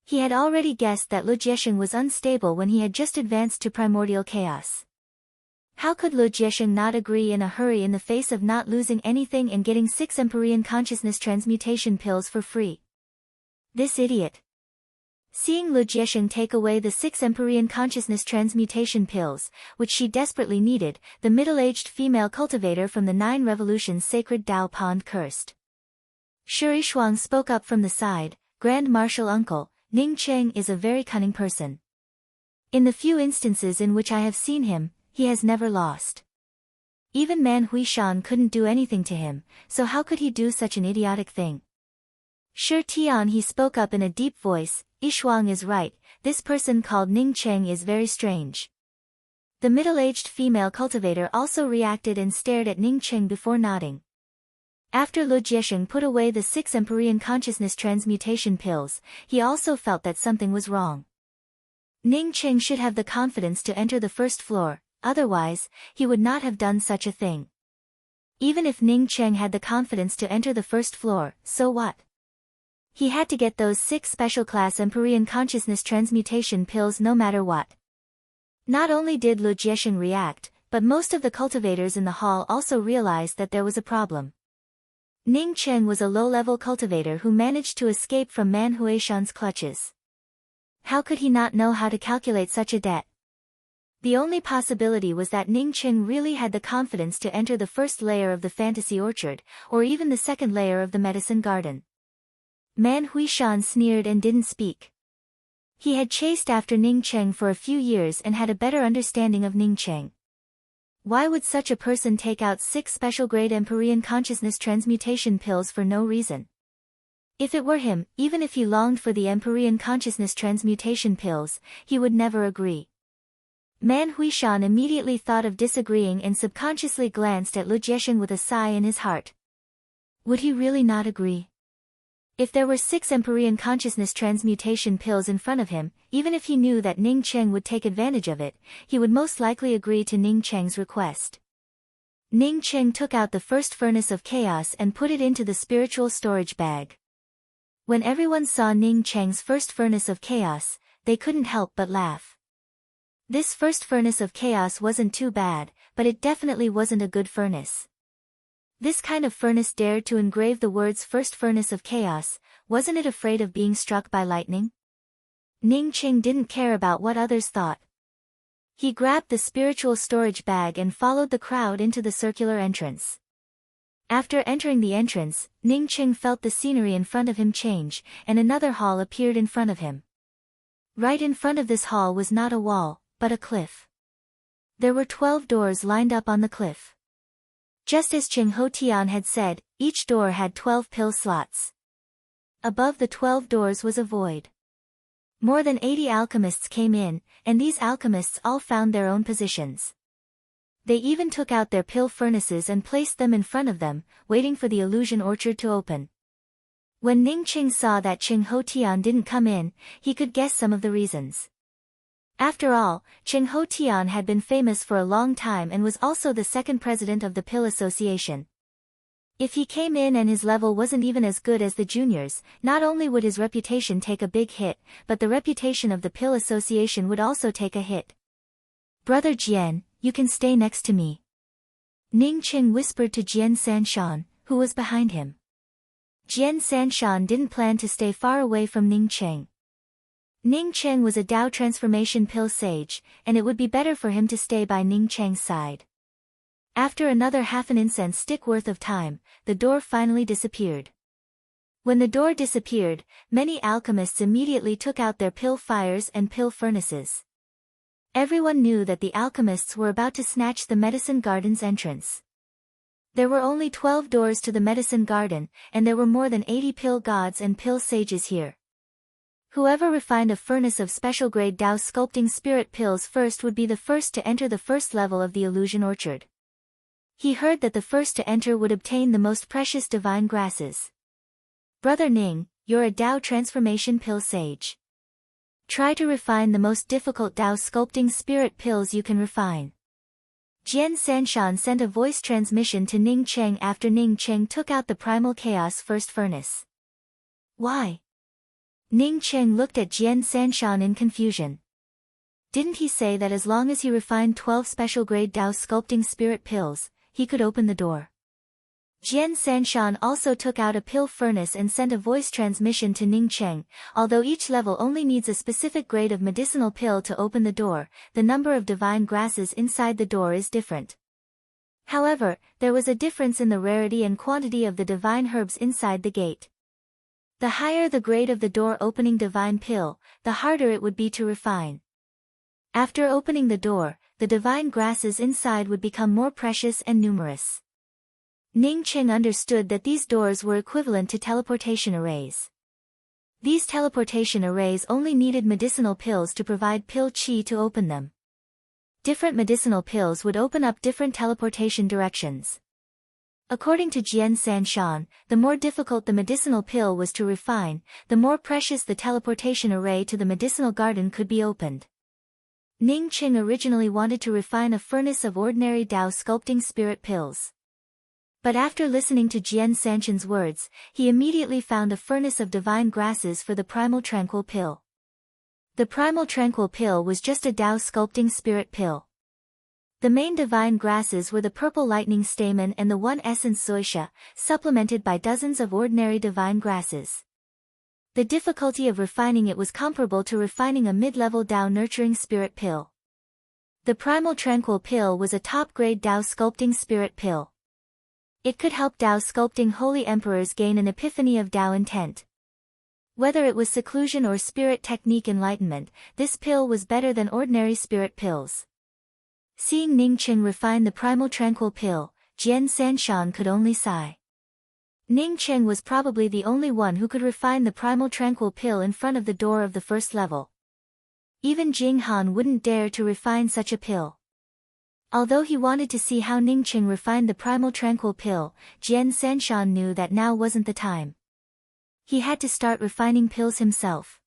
He had already guessed that Logician was unstable when he had just advanced to primordial chaos. How could Logician not agree in a hurry in the face of not losing anything and getting 6 Empyrean consciousness transmutation pills for free? This idiot. Seeing Logician take away the 6 Empyrean consciousness transmutation pills, which she desperately needed, the middle-aged female cultivator from the 9 Revolutions Sacred Dao Pond cursed. Shuri Shuang spoke up from the side, Grand Marshal Uncle, Ning Cheng is a very cunning person. In the few instances in which I have seen him, he has never lost. Even Man Huishan couldn't do anything to him, so how could he do such an idiotic thing? Sure Tian, he spoke up in a deep voice, Ishuang is right, this person called Ning Cheng is very strange. The middle-aged female cultivator also reacted and stared at Ning Cheng before nodding. After Lu Jiesheng put away the 6 Empyrean consciousness transmutation pills, he also felt that something was wrong. Ning Cheng should have the confidence to enter the first floor, otherwise, he would not have done such a thing. Even if Ning Cheng had the confidence to enter the first floor, so what? He had to get those 6 special-class Empyrean consciousness transmutation pills no matter what. Not only did Lu Jiesheng react, but most of the cultivators in the hall also realized that there was a problem. Ning Cheng was a low-level cultivator who managed to escape from Man Huishan's clutches. How could he not know how to calculate such a debt? The only possibility was that Ning Cheng really had the confidence to enter the first layer of the fantasy orchard, or even the second layer of the medicine garden. Man Huishan sneered and didn't speak. He had chased after Ning Cheng for a few years and had a better understanding of Ning Cheng. Why would such a person take out 6 special-grade Empyrean consciousness transmutation pills for no reason? If it were him, even if he longed for the Empyrean consciousness transmutation pills, he would never agree. Man Huishan immediately thought of disagreeing and subconsciously glanced at Lu Jiesheng with a sigh in his heart. Would he really not agree? If there were 6 Empyrean consciousness transmutation pills in front of him, even if he knew that Ning Cheng would take advantage of it, he would most likely agree to Ning Cheng's request. Ning Cheng took out the first furnace of chaos and put it into the spiritual storage bag. When everyone saw Ning Cheng's first furnace of chaos, they couldn't help but laugh. This first furnace of chaos wasn't too bad, but it definitely wasn't a good furnace. This kind of furnace dared to engrave the words first furnace of chaos, wasn't it afraid of being struck by lightning? Ning Cheng didn't care about what others thought. He grabbed the spiritual storage bag and followed the crowd into the circular entrance. After entering the entrance, Ning Cheng felt the scenery in front of him change, and another hall appeared in front of him. Right in front of this hall was not a wall, but a cliff. There were 12 doors lined up on the cliff. Just as Ching Ho Tian had said, each door had 12 pill slots. Above the 12 doors was a void. More than 80 alchemists came in, and these alchemists all found their own positions. They even took out their pill furnaces and placed them in front of them, waiting for the illusion orchard to open. When Ning Cheng saw that Ching Ho Tian didn't come in, he could guess some of the reasons. After all, Ching Ho Tian had been famous for a long time and was also the second president of the Pill Association. If he came in and his level wasn't even as good as the juniors, not only would his reputation take a big hit, but the reputation of the Pill Association would also take a hit. Brother Jian, you can stay next to me. Ning Cheng whispered to Jian Sanshan, who was behind him. Jian Sanshan didn't plan to stay far away from Ning Cheng. Ning Cheng was a Dao transformation pill sage, and it would be better for him to stay by Ning Cheng's side. After another half an incense stick worth of time, the door finally disappeared. When the door disappeared, many alchemists immediately took out their pill fires and pill furnaces. Everyone knew that the alchemists were about to snatch the medicine garden's entrance. There were only 12 doors to the medicine garden, and there were more than 80 pill gods and pill sages here. Whoever refined a furnace of special-grade Dao sculpting spirit pills first would be the first to enter the first level of the illusion orchard. He heard that the first to enter would obtain the most precious divine grasses. Brother Ning, you're a Dao transformation pill sage. Try to refine the most difficult Dao sculpting spirit pills you can refine. Jian Sanshan sent a voice transmission to Ning Cheng after Ning Cheng took out the primal chaos first furnace. Why? Ning Cheng looked at Jian Sanshan in confusion. Didn't he say that as long as he refined 12 special-grade Dao sculpting spirit pills, he could open the door? Jian Sanshan also took out a pill furnace and sent a voice transmission to Ning Cheng. Although each level only needs a specific grade of medicinal pill to open the door, the number of divine grasses inside the door is different. However, there was a difference in the rarity and quantity of the divine herbs inside the gate. The higher the grade of the door opening divine pill, the harder it would be to refine. After opening the door, the divine grasses inside would become more precious and numerous. Ning Qing understood that these doors were equivalent to teleportation arrays. These teleportation arrays only needed medicinal pills to provide pill qi to open them. Different medicinal pills would open up different teleportation directions. According to Jian Sanshan, the more difficult the medicinal pill was to refine, the more precious the teleportation array to the medicinal garden could be opened. Ning Qing originally wanted to refine a furnace of ordinary Tao sculpting spirit pills. But after listening to Jian Sanshan's words, he immediately found a furnace of divine grasses for the primal tranquil pill. The primal tranquil pill was just a Tao sculpting spirit pill. The main divine grasses were the purple lightning stamen and the one essence zoisha, supplemented by dozens of ordinary divine grasses. The difficulty of refining it was comparable to refining a mid-level Tao nurturing spirit pill. The primal tranquil pill was a top-grade Tao sculpting spirit pill. It could help Tao sculpting holy emperors gain an epiphany of Tao intent. Whether it was seclusion or spirit technique enlightenment, this pill was better than ordinary spirit pills. Seeing Ning Qing refine the primal tranquil pill, Jian Sanshan could only sigh. Ning Qing was probably the only one who could refine the primal tranquil pill in front of the door of the first level. Even Jing Han wouldn't dare to refine such a pill. Although he wanted to see how Ning Qing refined the primal tranquil pill, Jian Sanshan knew that now wasn't the time. He had to start refining pills himself.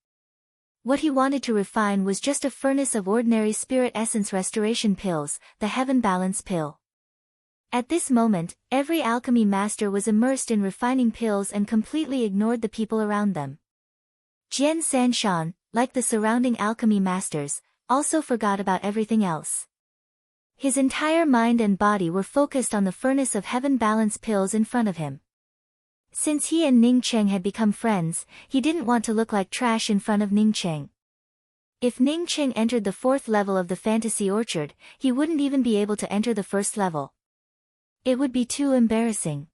What he wanted to refine was just a furnace of ordinary spirit essence restoration pills, the heaven balance pill. At this moment, every alchemy master was immersed in refining pills and completely ignored the people around them. Jian Sanshan, like the surrounding alchemy masters, also forgot about everything else. His entire mind and body were focused on the furnace of heaven balance pills in front of him. Since he and Ning Qing had become friends, he didn't want to look like trash in front of Ning Qing. If Ning Qing entered the fourth level of the fantasy orchard, he wouldn't even be able to enter the first level. It would be too embarrassing.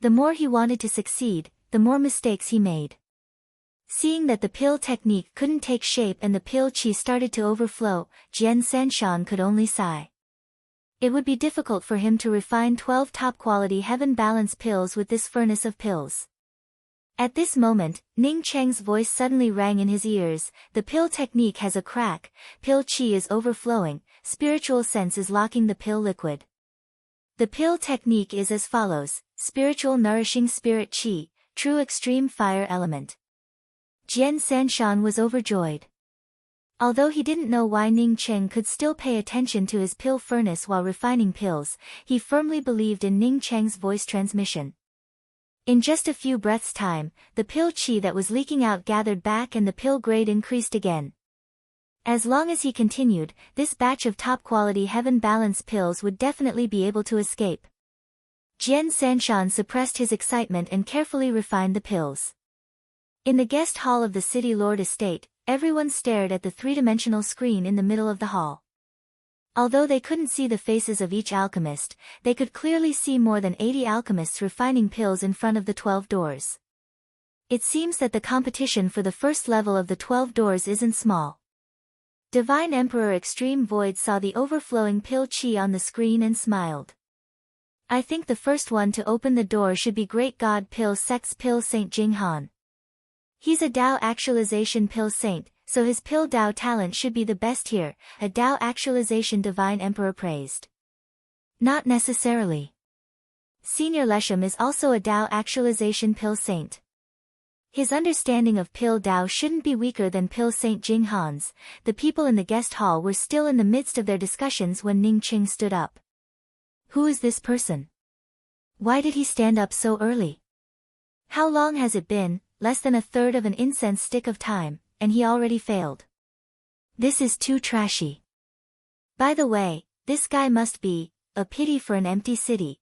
The more he wanted to succeed, the more mistakes he made. Seeing that the pill technique couldn't take shape and the pill qi started to overflow, Jian Sanshan could only sigh. It would be difficult for him to refine 12 top-quality heaven balance pills with this furnace of pills. At this moment, Ning Cheng's voice suddenly rang in his ears. The pill technique has a crack, pill qi is overflowing, spiritual sense is locking the pill liquid. The pill technique is as follows: spiritual nourishing spirit qi, true extreme fire element. Jian Sanshan was overjoyed. Although he didn't know why Ning Cheng could still pay attention to his pill furnace while refining pills, he firmly believed in Ning Cheng's voice transmission. In just a few breaths' time, the pill qi that was leaking out gathered back and the pill grade increased again. As long as he continued, this batch of top-quality heaven balance pills would definitely be able to escape. Jian Sanshan suppressed his excitement and carefully refined the pills. In the guest hall of the city lord estate, everyone stared at the three-dimensional screen in the middle of the hall. Although they couldn't see the faces of each alchemist, they could clearly see more than 80 alchemists refining pills in front of the 12 doors. It seems that the competition for the first level of the 12 doors isn't small. Divine Emperor Extreme Void saw the overflowing pill qi on the screen and smiled. I think the first one to open the door should be Great God Pill Sect's Pill Saint Jing Han. He's a Dao actualization pill saint, so his pill Dao talent should be the best here, a Dao actualization Divine Emperor praised. Not necessarily. Senior Lesham is also a Dao actualization pill saint. His understanding of pill Dao shouldn't be weaker than pill Saint Jing Han's. The people in the guest hall were still in the midst of their discussions when Ning Qing stood up. Who is this person? Why did he stand up so early? How long has it been? Less than a third of an incense stick of time, and he already failed. This is too trashy. By the way, this guy must be a pity for an empty city.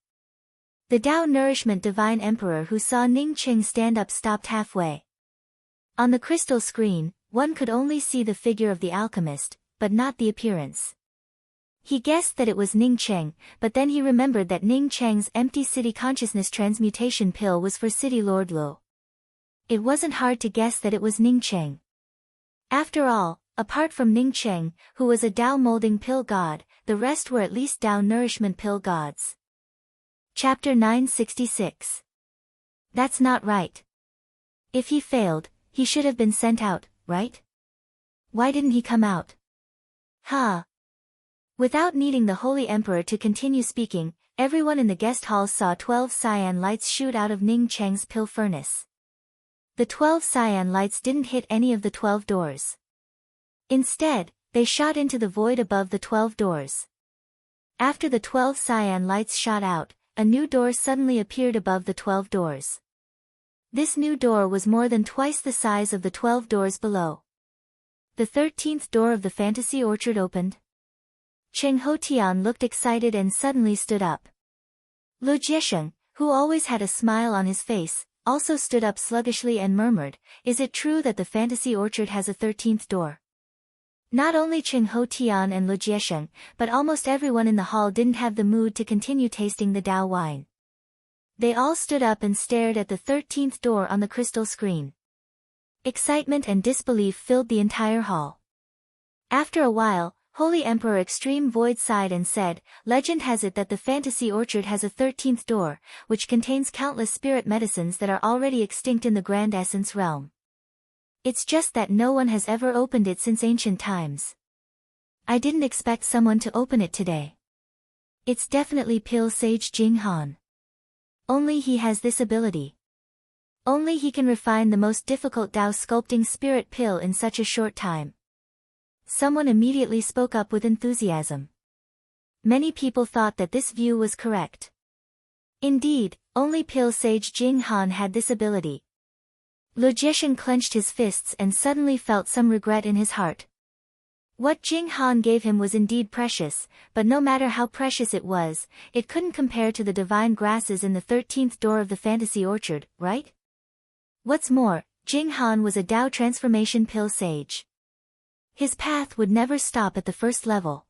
The Dao Nourishment Divine Emperor who saw Ning Qing stand up stopped halfway. On the crystal screen, one could only see the figure of the alchemist, but not the appearance. He guessed that it was Ning Qing, but then he remembered that Ning Cheng's empty city consciousness transmutation pill was for City Lord Luo. It wasn't hard to guess that it was Ning Qing. After all, apart from Ning Cheng, who was a Tao molding pill god, the rest were at least Tao nourishment pill gods. Chapter 966. That's not right. If he failed, he should have been sent out, right? Why didn't he come out? Ha! Without needing the Holy Emperor to continue speaking, everyone in the guest hall saw 12 cyan lights shoot out of Ning Cheng's pill furnace. The 12 cyan lights didn't hit any of the 12 doors. Instead, they shot into the void above the 12 doors. After the 12 cyan lights shot out, a new door suddenly appeared above the 12 doors. This new door was more than twice the size of the 12 doors below. The 13th door of the fantasy orchard opened. Cheng Hotian looked excited and suddenly stood up. Lu Jiesheng, who always had a smile on his face, also stood up sluggishly and murmured, "Is it true that the fantasy orchard has a 13th door?" Not only Cheng Hotian and Lu Jiesheng, but almost everyone in the hall didn't have the mood to continue tasting the Tao wine. They all stood up and stared at the 13th door on the crystal screen. Excitement and disbelief filled the entire hall. After a while, Holy Emperor Extreme Void sighed and said, "Legend has it that the fantasy orchard has a 13th door, which contains countless spirit medicines that are already extinct in the Grand Essence realm. It's just that no one has ever opened it since ancient times. I didn't expect someone to open it today. It's definitely Pill Sage Jing Han. Only he has this ability. Only he can refine the most difficult Tao sculpting spirit pill in such a short time." Someone immediately spoke up with enthusiasm. Many people thought that this view was correct. Indeed, only Pill Sage Jing Han had this ability. Lu Jiesheng clenched his fists and suddenly felt some regret in his heart. What Jing Han gave him was indeed precious, but no matter how precious it was, it couldn't compare to the divine grasses in the 13th door of the fantasy orchard, right? What's more, Jing Han was a Tao transformation pill sage. His path would never stop at the first level.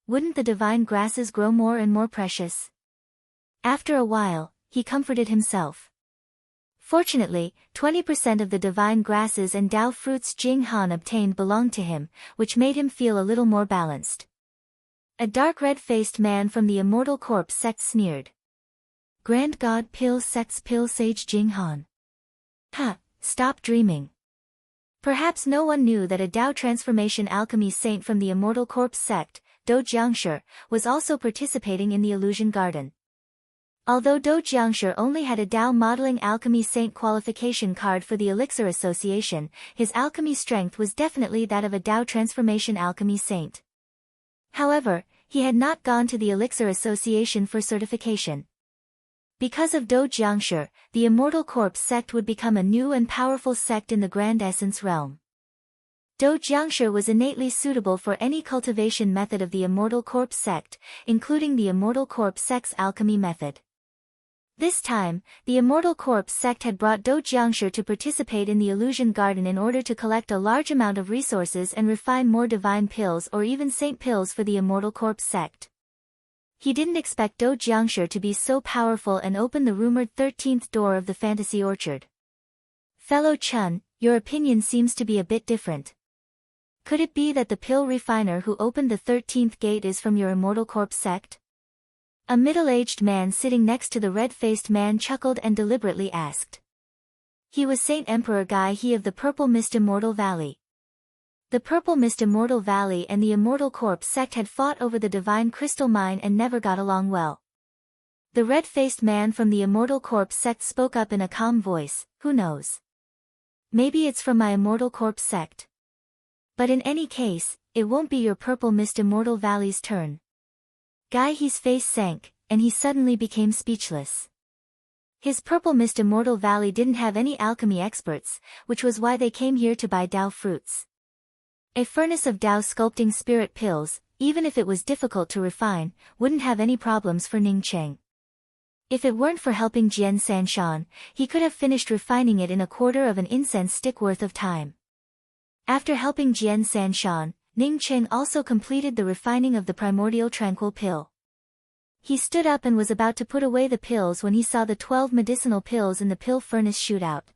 Wouldn't the divine grasses grow more and more precious? After a while, he comforted himself. Fortunately, 20% of the divine grasses and Tao fruits Jing Han obtained belonged to him, which made him feel a little more balanced. A dark red-faced man from the Immortal Corpse sect sneered. "Grand God Pill Sect's Pill Sage Jing Han. Ha, stop dreaming." Perhaps no one knew that a Tao transformation alchemy saint from the Immortal Corpse sect, Do Jiangshi, was also participating in the Illusion Garden. Although Do Jiangshi only had a Tao modeling alchemy saint qualification card for the Elixir Association, his alchemy strength was definitely that of a Tao transformation alchemy saint. However, he had not gone to the Elixir Association for certification. Because of Do Jiangshi, the Immortal Corpse sect would become a new and powerful sect in the Grand Essence realm. Do Jiangshi was innately suitable for any cultivation method of the Immortal Corpse sect, including the Immortal Corpse sect's alchemy method. This time, the Immortal Corpse sect had brought Do Jiangshi to participate in the Illusion Garden in order to collect a large amount of resources and refine more divine pills or even saint pills for the Immortal Corpse sect. He didn't expect Do Jiangshi to be so powerful and open the rumored 13th door of the fantasy orchard. "Fellow Chun, your opinion seems to be a bit different. Could it be that the pill refiner who opened the 13th gate is from your Immortal Corpse sect?" A middle-aged man sitting next to the red-faced man chuckled and deliberately asked. He was Saint Emperor Gai He of the Purple Mist Immortal Valley. The Purple Mist Immortal Valley and the Immortal Corpse sect had fought over the Divine Crystal Mine and never got along well. The red-faced man from the Immortal Corpse sect spoke up in a calm voice, "Who knows? Maybe it's from my Immortal Corpse sect. But in any case, it won't be your Purple Mist Immortal Valley's turn." Gai He's face sank, and he suddenly became speechless. His Purple Mist Immortal Valley didn't have any alchemy experts, which was why they came here to buy Tao fruits. A furnace of Tao sculpting spirit pills, even if it was difficult to refine, wouldn't have any problems for Ning Cheng. If it weren't for helping Jian Sanshan, he could have finished refining it in a quarter of an incense stick worth of time. After helping Jian Sanshan, Ning Cheng also completed the refining of the primordial tranquil pill. He stood up and was about to put away the pills when he saw the 12 medicinal pills in the pill furnace shoot out.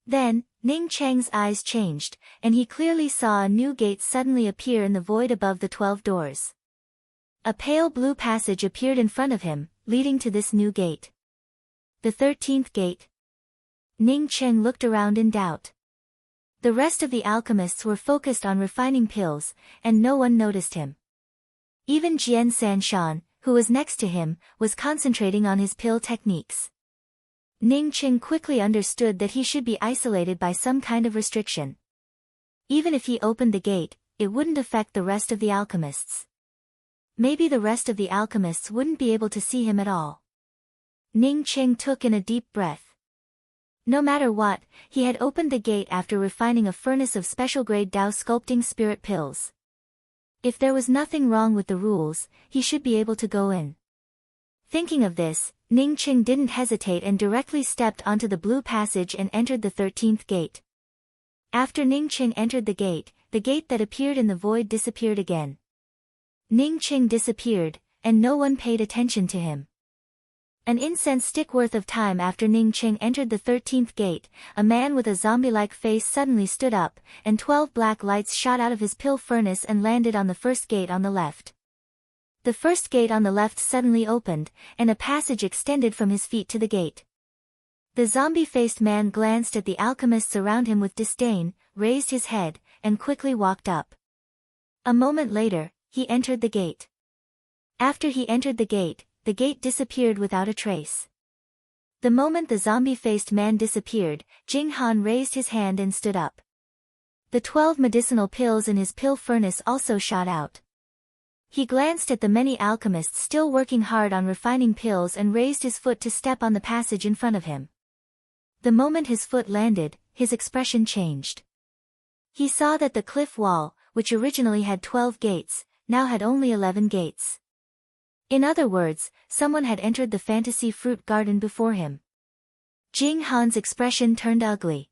Then, Ning Cheng's eyes changed, and he clearly saw a new gate suddenly appear in the void above the 12 doors. A pale blue passage appeared in front of him, leading to this new gate. The 13th gate. Ning Cheng looked around in doubt. The rest of the alchemists were focused on refining pills, and no one noticed him. Even Jian Sanshan, who was next to him, was concentrating on his pill techniques. Ning Cheng quickly understood that he should be isolated by some kind of restriction. Even if he opened the gate, it wouldn't affect the rest of the alchemists. Maybe the rest of the alchemists wouldn't be able to see him at all. Ning Cheng took in a deep breath. No matter what, he had opened the gate after refining a furnace of special-grade Dao sculpting spirit pills. If there was nothing wrong with the rules, he should be able to go in. Thinking of this, Ning Cheng didn't hesitate and directly stepped onto the blue passage and entered the 13th gate. After Ning Cheng entered the gate that appeared in the void disappeared again. Ning Cheng disappeared, and no one paid attention to him. An incense stick worth of time after Ning Cheng entered the 13th gate, a man with a zombie-like face suddenly stood up, and 12 black lights shot out of his pill furnace and landed on the first gate on the left. The first gate on the left suddenly opened, and a passage extended from his feet to the gate. The zombie-faced man glanced at the alchemists around him with disdain, raised his head, and quickly walked up. A moment later, he entered the gate. After he entered the gate disappeared without a trace. The moment the zombie-faced man disappeared, Jing Han raised his hand and stood up. The 12 medicinal pills in his pill furnace also shot out. He glanced at the many alchemists still working hard on refining pills and raised his foot to step on the passage in front of him. The moment his foot landed, his expression changed. He saw that the cliff wall, which originally had 12 gates, now had only 11 gates. In other words, someone had entered the fantasy fruit garden before him. Jing Han's expression turned ugly.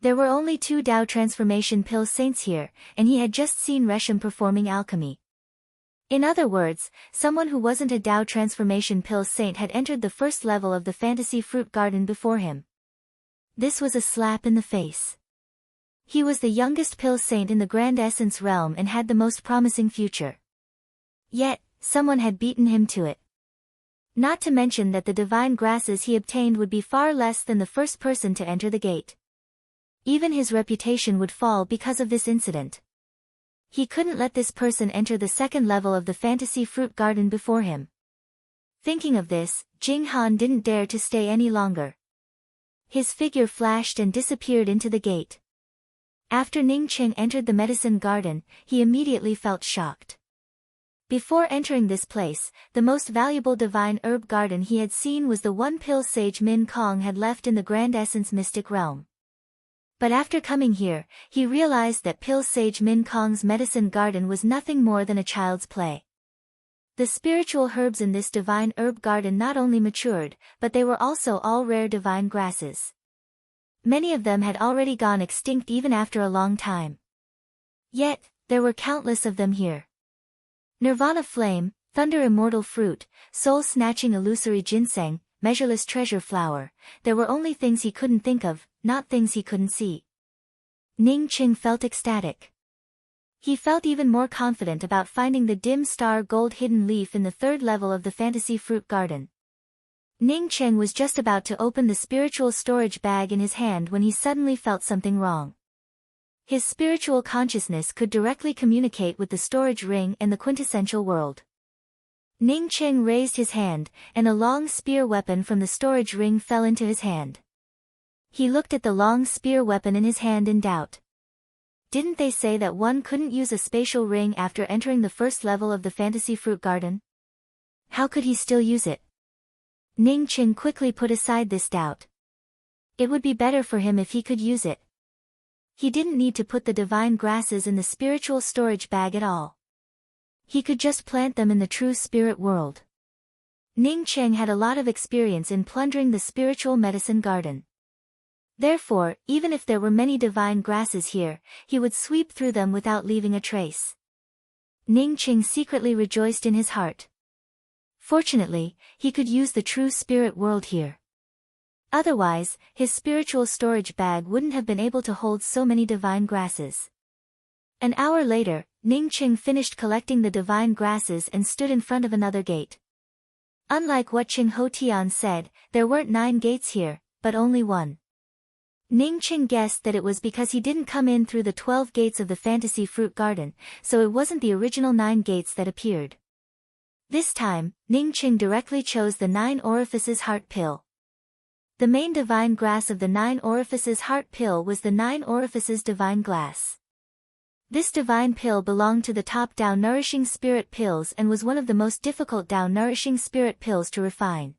There were only 2 Dao transformation pill saints here, and he had just seen Resham performing alchemy. In other words, someone who wasn't a Dao transformation pill saint had entered the first level of the fantasy fruit garden before him. This was a slap in the face. He was the youngest pill saint in the Grand Essence realm and had the most promising future. Yet, someone had beaten him to it. Not to mention that the divine grasses he obtained would be far less than the first person to enter the gate. Even his reputation would fall because of this incident. He couldn't let this person enter the second level of the fantasy fruit garden before him. Thinking of this, Jing Han didn't dare to stay any longer. His figure flashed and disappeared into the gate. After Ning Cheng entered the medicine garden, he immediately felt shocked. Before entering this place, the most valuable divine herb garden he had seen was the one pill sage Min Kong had left in the Grand Essence mystic realm. But after coming here, he realized that pill sage Min Kong's medicine garden was nothing more than a child's play. The spiritual herbs in this divine herb garden not only matured, but they were also all rare divine grasses. Many of them had already gone extinct even after a long time. Yet, there were countless of them here. Nirvana flame, thunder immortal fruit, soul-snatching illusory ginseng, measureless treasure flower, there were only things he couldn't think of, not things he couldn't see. Ning Cheng felt ecstatic. He felt even more confident about finding the dim star gold hidden leaf in the 3rd level of the fantasy fruit garden. Ning Cheng was just about to open the spiritual storage bag in his hand when he suddenly felt something wrong. His spiritual consciousness could directly communicate with the storage ring and the quintessential world. Ning Cheng raised his hand, and a long spear weapon from the storage ring fell into his hand. He looked at the long spear weapon in his hand in doubt. Didn't they say that one couldn't use a spatial ring after entering the 1st level of the fantasy fruit garden? How could he still use it? Ning Cheng quickly put aside this doubt. It would be better for him if he could use it. He didn't need to put the divine grasses in the spiritual storage bag at all. He could just plant them in the true spirit world. Ning Cheng had a lot of experience in plundering the spiritual medicine garden. Therefore, even if there were many divine grasses here, he would sweep through them without leaving a trace. Ning Cheng secretly rejoiced in his heart. Fortunately, he could use the true spirit world here. Otherwise, his spiritual storage bag wouldn't have been able to hold so many divine grasses. An hour later, Ning Qing finished collecting the divine grasses and stood in front of another gate. Unlike what Qing Hotian said, there weren't 9 gates here, but only one. Ning Qing guessed that it was because he didn't come in through the 12 gates of the fantasy fruit garden, so it wasn't the original 9 gates that appeared. This time, Ning Qing directly chose the 9 orifices heart pill. The main divine grass of the 9 orifices heart pill was the 9 orifices divine glass. This divine pill belonged to the top Tao nourishing spirit pills and was one of the most difficult Tao nourishing spirit pills to refine.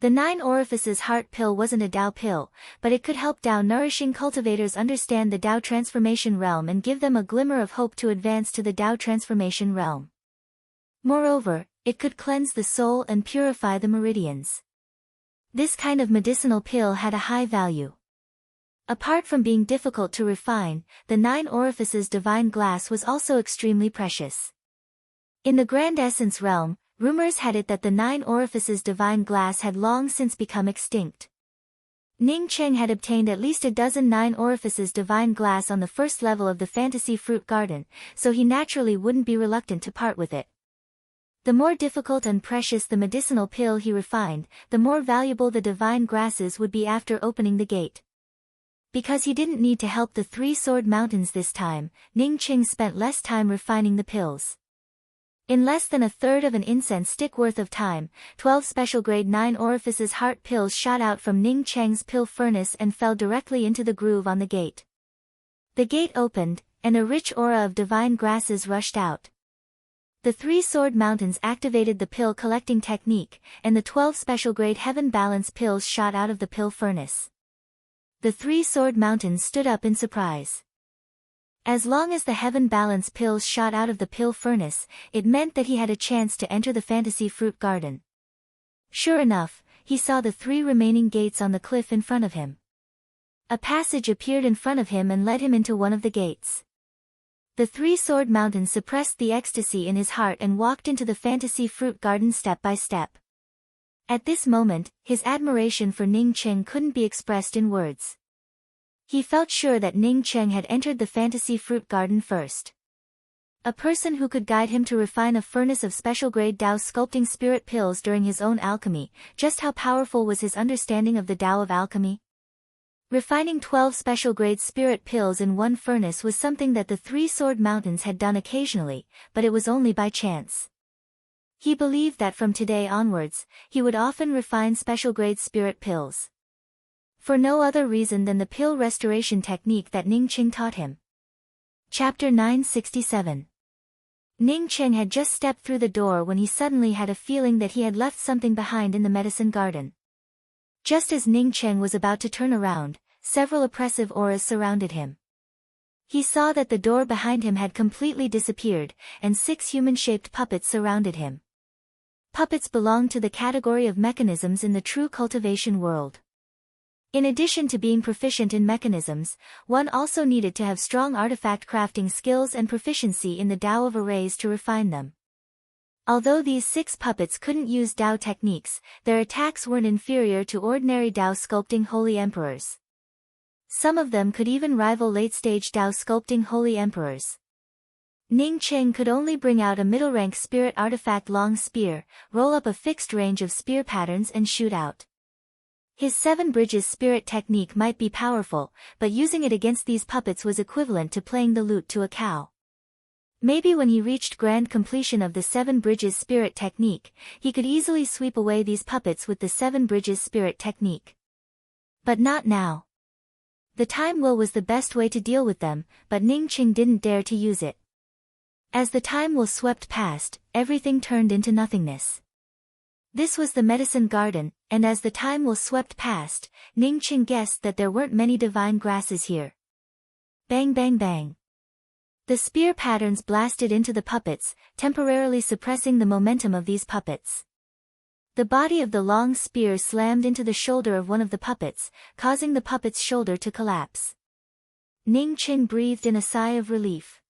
The 9 orifices heart pill wasn't a Tao pill, but it could help Tao nourishing cultivators understand the Tao transformation realm and give them a glimmer of hope to advance to the Tao transformation realm. Moreover, it could cleanse the soul and purify the meridians. This kind of medicinal pill had a high value. Apart from being difficult to refine, the 9 orifices divine glass was also extremely precious. In the Grand Essence realm, rumors had it that the 9 orifices divine glass had long since become extinct. Ning Qing had obtained at least a dozen 9 orifices divine glass on the first level of the fantasy fruit garden, so he naturally wouldn't be reluctant to part with it. The more difficult and precious the medicinal pill he refined, the more valuable the divine grasses would be after opening the gate. Because he didn't need to help the 3 sword mountains this time, Ning Qing spent less time refining the pills. In less than a third of an incense stick worth of time, 12 special grade 9 orifices heart pills shot out from Ning Cheng's pill furnace and fell directly into the groove on the gate. The gate opened, and a rich aura of divine grasses rushed out. The 3 sword mountains activated the pill collecting technique, and the 12 special grade heaven balance pills shot out of the pill furnace. The 3 sword mountains stood up in surprise. As long as the heaven balance pills shot out of the pill furnace, it meant that he had a chance to enter the fantasy fruit garden. Sure enough, he saw the 3 remaining gates on the cliff in front of him. A passage appeared in front of him and led him into one of the gates. The 3 sword mountains suppressed the ecstasy in his heart and walked into the fantasy fruit garden step by step. At this moment, his admiration for Ning Qing couldn't be expressed in words. He felt sure that Ning Qing had entered the fantasy fruit garden first. A person who could guide him to refine a furnace of special grade Tao sculpting spirit pills during his own alchemy. Just how powerful was his understanding of the Tao of alchemy? Refining 12 special grade spirit pills in one furnace was something that the 3 sword mountains had done occasionally, but it was only by chance. He believed that from today onwards, he would often refine special grade spirit pills. For no other reason than the pill restoration technique that Ning Qing taught him. Chapter 967. Ning Qing had just stepped through the door when he suddenly had a feeling that he had left something behind in the medicine garden. Just as Ning Qing was about to turn around, several oppressive auras surrounded him. He saw that the door behind him had completely disappeared, and 6 human-shaped puppets surrounded him. Puppets belong to the category of mechanisms in the true cultivation world. In addition to being proficient in mechanisms, one also needed to have strong artifact crafting skills and proficiency in the Tao of arrays to refine them. Although these 6 puppets couldn't use Tao techniques, their attacks weren't inferior to ordinary Tao sculpting holy emperors. Some of them could even rival late-stage Tao sculpting holy emperors. Ning Qing could only bring out a middle-rank spirit artifact long spear, roll up a fixed range of spear patterns and shoot out. His 7 bridges spirit technique might be powerful, but using it against these puppets was equivalent to playing the lute to a cow. Maybe when he reached grand completion of the 7 bridges spirit technique, he could easily sweep away these puppets with the 7 bridges spirit technique. But not now. The time will was the best way to deal with them, but Ning Qing didn't dare to use it. As the time will swept past, everything turned into nothingness. This was the medicine garden, and as the time will swept past, Ning Qing guessed that there weren't many divine grasses here. Bang bang bang. The spear patterns blasted into the puppets, temporarily suppressing the momentum of these puppets. The body of the long spear slammed into the shoulder of one of the puppets, causing the puppet's shoulder to collapse. Ning Qing breathed in a sigh of relief.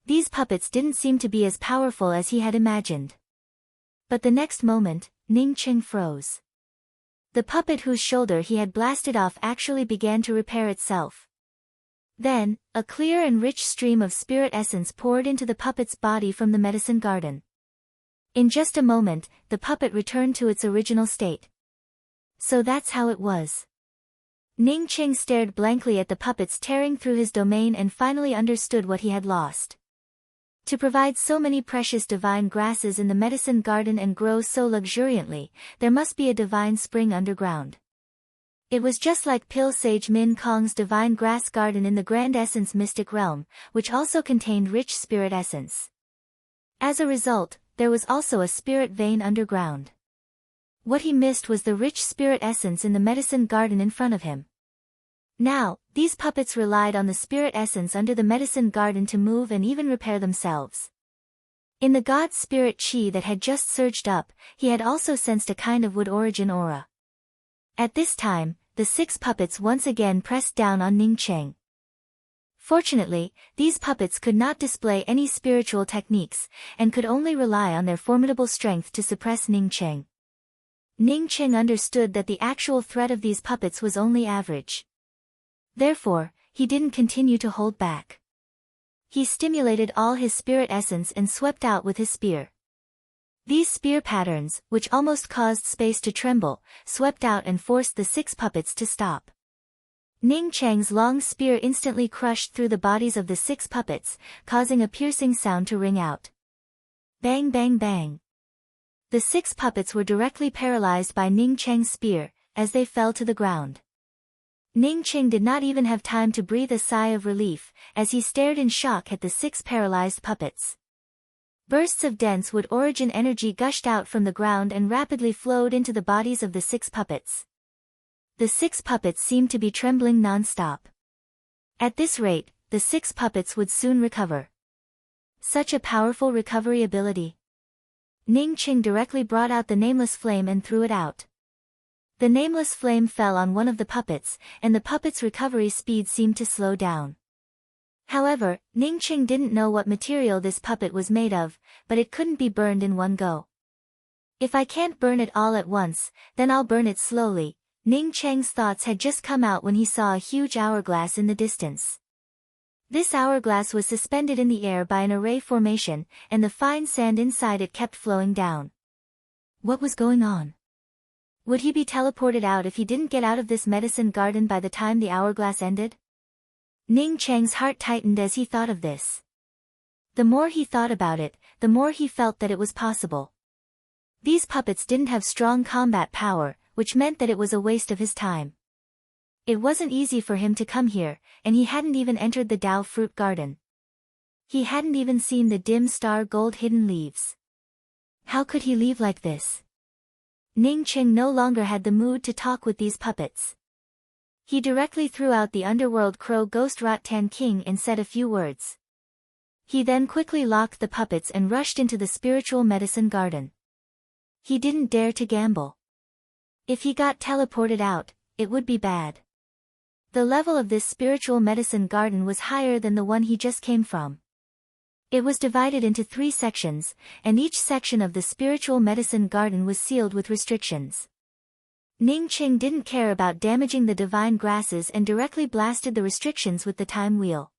These puppets didn't seem to be as powerful as he had imagined. But the next moment, Ning Qing froze. The puppet whose shoulder he had blasted off actually began to repair itself. Then, a clear and rich stream of spirit essence poured into the puppet's body from the medicine garden. In just a moment, the puppet returned to its original state. So that's how it was. Ning Qing stared blankly at the puppets tearing through his domain and finally understood what he had lost. To provide so many precious divine grasses in the medicine garden and grow so luxuriantly, there must be a divine spring underground. It was just like Pil Sage Min Kong's divine grass garden in the Grand Essence mystic realm, which also contained rich spirit essence. As a result, there was also a spirit vein underground. What he missed was the rich spirit essence in the medicine garden in front of him. Now, these puppets relied on the spirit essence under the medicine garden to move and even repair themselves. In the god spirit chi that had just surged up, he had also sensed a kind of wood origin aura. At this time, the 6 puppets once again pressed down on Ning Qing. Fortunately, these puppets could not display any spiritual techniques, and could only rely on their formidable strength to suppress Ning Qing. Ning Qing understood that the actual threat of these puppets was only average. Therefore, he didn't continue to hold back. He stimulated all his spirit essence and swept out with his spear. These spear patterns, which almost caused space to tremble, swept out and forced the 6 puppets to stop. Ning Cheng's long spear instantly crushed through the bodies of the 6 puppets, causing a piercing sound to ring out. Bang bang bang. The 6 puppets were directly paralyzed by Ning Cheng's spear, as they fell to the ground. Ning Qing did not even have time to breathe a sigh of relief, as he stared in shock at the 6 paralyzed puppets. Bursts of dense wood origin energy gushed out from the ground and rapidly flowed into the bodies of the 6 puppets. The 6 puppets seemed to be trembling non-stop. At this rate, the 6 puppets would soon recover. Such a powerful recovery ability. Ning Qing directly brought out the nameless flame and threw it out. The nameless flame fell on one of the puppets, and the puppet's recovery speed seemed to slow down. However, Ning Qing didn't know what material this puppet was made of, but it couldn't be burned in one go. If I can't burn it all at once, then I'll burn it slowly. Ning Cheng's thoughts had just come out when he saw a huge hourglass in the distance. This hourglass was suspended in the air by an array formation, and the fine sand inside it kept flowing down. What was going on? Would he be teleported out if he didn't get out of this medicine garden by the time the hourglass ended? Ning Cheng's heart tightened as he thought of this. The more he thought about it, the more he felt that it was possible. These puppets didn't have strong combat power, which meant that it was a waste of his time. It wasn't easy for him to come here, and he hadn't even entered the Dao fruit garden. He hadn't even seen the dim star gold hidden leaves. How could he leave like this? Ning Qing no longer had the mood to talk with these puppets. He directly threw out the underworld crow ghost Rot Tan King and said a few words. He then quickly locked the puppets and rushed into the spiritual medicine garden. He didn't dare to gamble. If he got teleported out, it would be bad. The level of this spiritual medicine garden was higher than the one he just came from. It was divided into 3 sections, and each section of the spiritual medicine garden was sealed with restrictions. Ning Qing didn't care about damaging the divine grasses and directly blasted the restrictions with the time wheel.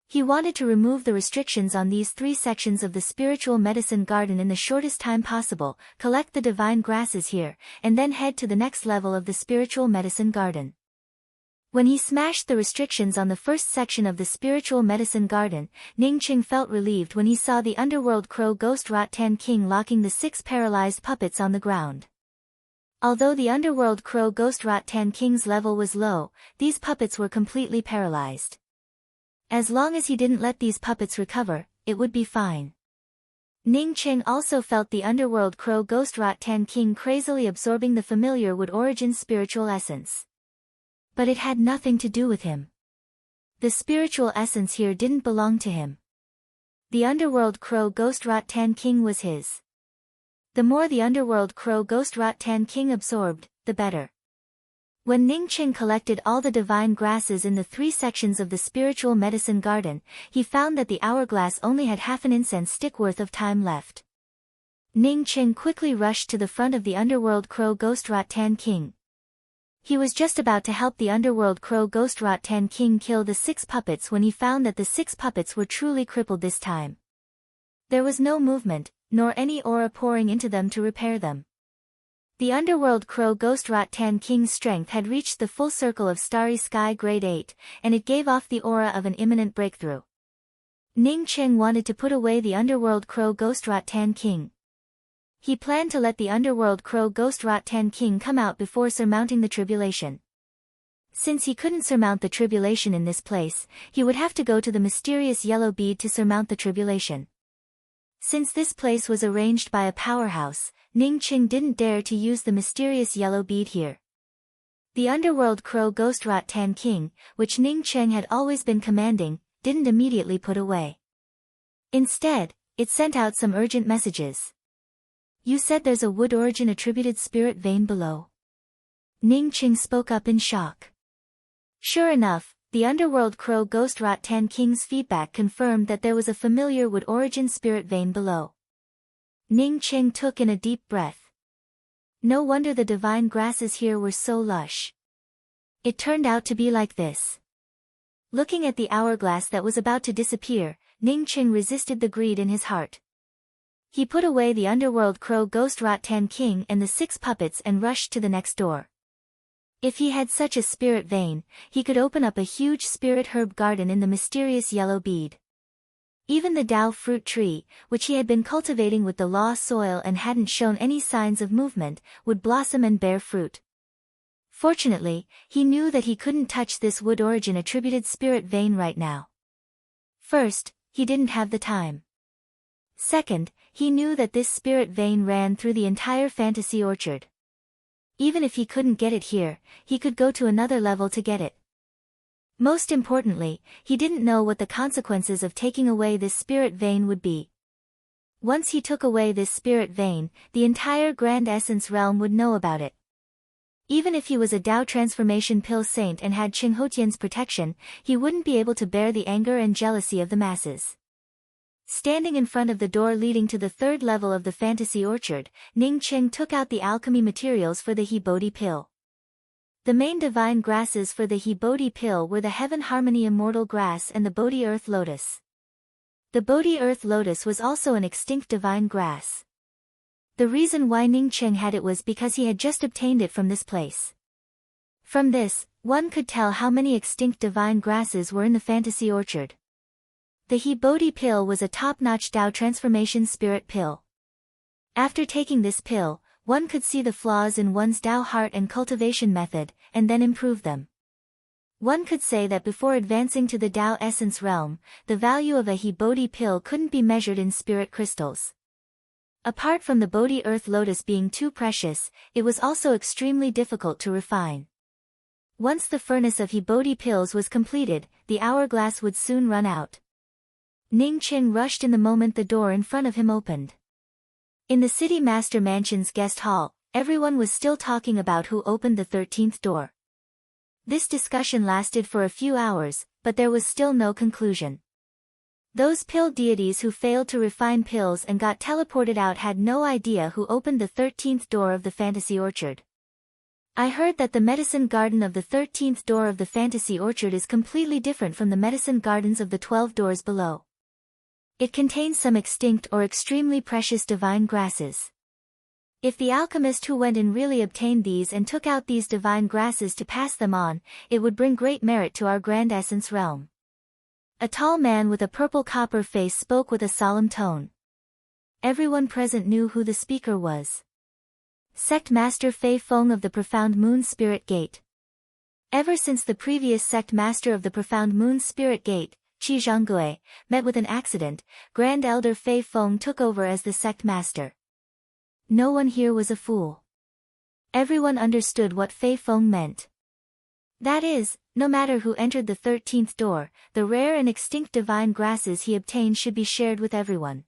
He wanted to remove the restrictions on these 3 sections of the spiritual medicine garden in the shortest time possible, collect the divine grasses here, and then head to the next level of the spiritual medicine garden. When he smashed the restrictions on the first section of the spiritual medicine garden, Ning Qing felt relieved when he saw the underworld crow ghost Rot Tan King locking the 6 paralyzed puppets on the ground. Although the underworld crow ghost Rot Tan King's level was low, these puppets were completely paralyzed. As long as he didn't let these puppets recover, it would be fine. Ning Qing also felt the underworld crow ghost Rot Tan King crazily absorbing the familiar wood origin spiritual essence. But it had nothing to do with him. The spiritual essence here didn't belong to him. The underworld crow ghost Rot Tan King was his. The more the underworld crow ghost Rot Tan King absorbed, the better. When Ning Qing collected all the divine grasses in the 3 sections of the spiritual medicine garden, he found that the hourglass only had half an incense stick worth of time left. Ning Qing quickly rushed to the front of the underworld crow ghost Rot-Tan King. He was just about to help the underworld crow ghost Rot-Tan King kill the 6 puppets when he found that the 6 puppets were truly crippled this time. There was no movement, nor any aura pouring into them to repair them. The underworld crow ghost Rot-Tan King's strength had reached the full circle of Starry Sky Grade 8, and it gave off the aura of an imminent breakthrough. Ning Qing wanted to put away the underworld crow ghost Rot-Tan King. He planned to let the underworld crow ghost Rot-Tan King come out before surmounting the tribulation. Since he couldn't surmount the tribulation in this place, he would have to go to the mysterious yellow bead to surmount the tribulation. Since this place was arranged by a powerhouse, Ning Qing didn't dare to use the mysterious yellow bead here. The underworld crow ghost Rot-Tan King, which Ning Qing had always been commanding, didn't immediately put away. Instead, it sent out some urgent messages. You said there's a wood origin attributed spirit vein below. Ning Qing spoke up in shock. Sure enough, the underworld crow ghost Rot-Tan King's feedback confirmed that there was a familiar wood origin spirit vein below. Ning Qing took in a deep breath. No wonder the divine grasses here were so lush. It turned out to be like this. Looking at the hourglass that was about to disappear, Ning Qing resisted the greed in his heart. He put away the underworld crow ghost Rot-Tan King and the 6 puppets and rushed to the next door. If he had such a spirit vein, he could open up a huge spirit herb garden in the mysterious yellow bead. Even the Dao fruit tree, which he had been cultivating with the law soil and hadn't shown any signs of movement, would blossom and bear fruit. Fortunately, he knew that he couldn't touch this wood origin attributed spirit vein right now. First, he didn't have the time. Second, he knew that this spirit vein ran through the entire fantasy orchard. Even if he couldn't get it here, he could go to another level to get it. Most importantly, he didn't know what the consequences of taking away this spirit vein would be. Once he took away this spirit vein, the entire Grand Essence realm would know about it. Even if he was a Dao transformation pill saint and had Qing Hotian's protection, he wouldn't be able to bear the anger and jealousy of the masses. Standing in front of the door leading to the 3rd level of the fantasy orchard, Ning Qing took out the alchemy materials for the He Bodhi pill. The main divine grasses for the He Bodhi pill were the Heaven Harmony Immortal Grass and the Bodhi Earth Lotus. The Bodhi Earth Lotus was also an extinct divine grass. The reason why Ning Qing had it was because he had just obtained it from this place. From this, one could tell how many extinct divine grasses were in the fantasy orchard. The He Bodhi pill was a top-notch Dao transformation spirit pill. After taking this pill, one could see the flaws in one's Dao heart and cultivation method, and then improve them. One could say that before advancing to the Dao essence realm, the value of a He Bodhi pill couldn't be measured in spirit crystals. Apart from the Bodhi Earth Lotus being too precious, it was also extremely difficult to refine. Once the furnace of He Bodhi pills was completed, the hourglass would soon run out. Ning Qing rushed in the moment the door in front of him opened. In the City Master Mansion's guest hall, everyone was still talking about who opened the 13th door. This discussion lasted for a few hours, but there was still no conclusion. Those pill deities who failed to refine pills and got teleported out had no idea who opened the 13th door of the fantasy orchard. I heard that the medicine garden of the 13th door of the fantasy orchard is completely different from the medicine gardens of the 12 doors below. It contains some extinct or extremely precious divine grasses. If the alchemist who went in really obtained these and took out these divine grasses to pass them on, it would bring great merit to our Grand Essence realm. A tall man with a purple copper face spoke with a solemn tone. Everyone present knew who the speaker was. Sect Master Fei Feng of the Profound Moon Spirit Gate. Ever since the previous Sect Master of the Profound Moon Spirit Gate, Qi Zhonggui, met with an accident, Grand Elder Fei Feng took over as the Sect Master. No one here was a fool. Everyone understood what Fei Feng meant. That is, no matter who entered the 13th door, the rare and extinct divine grasses he obtained should be shared with everyone.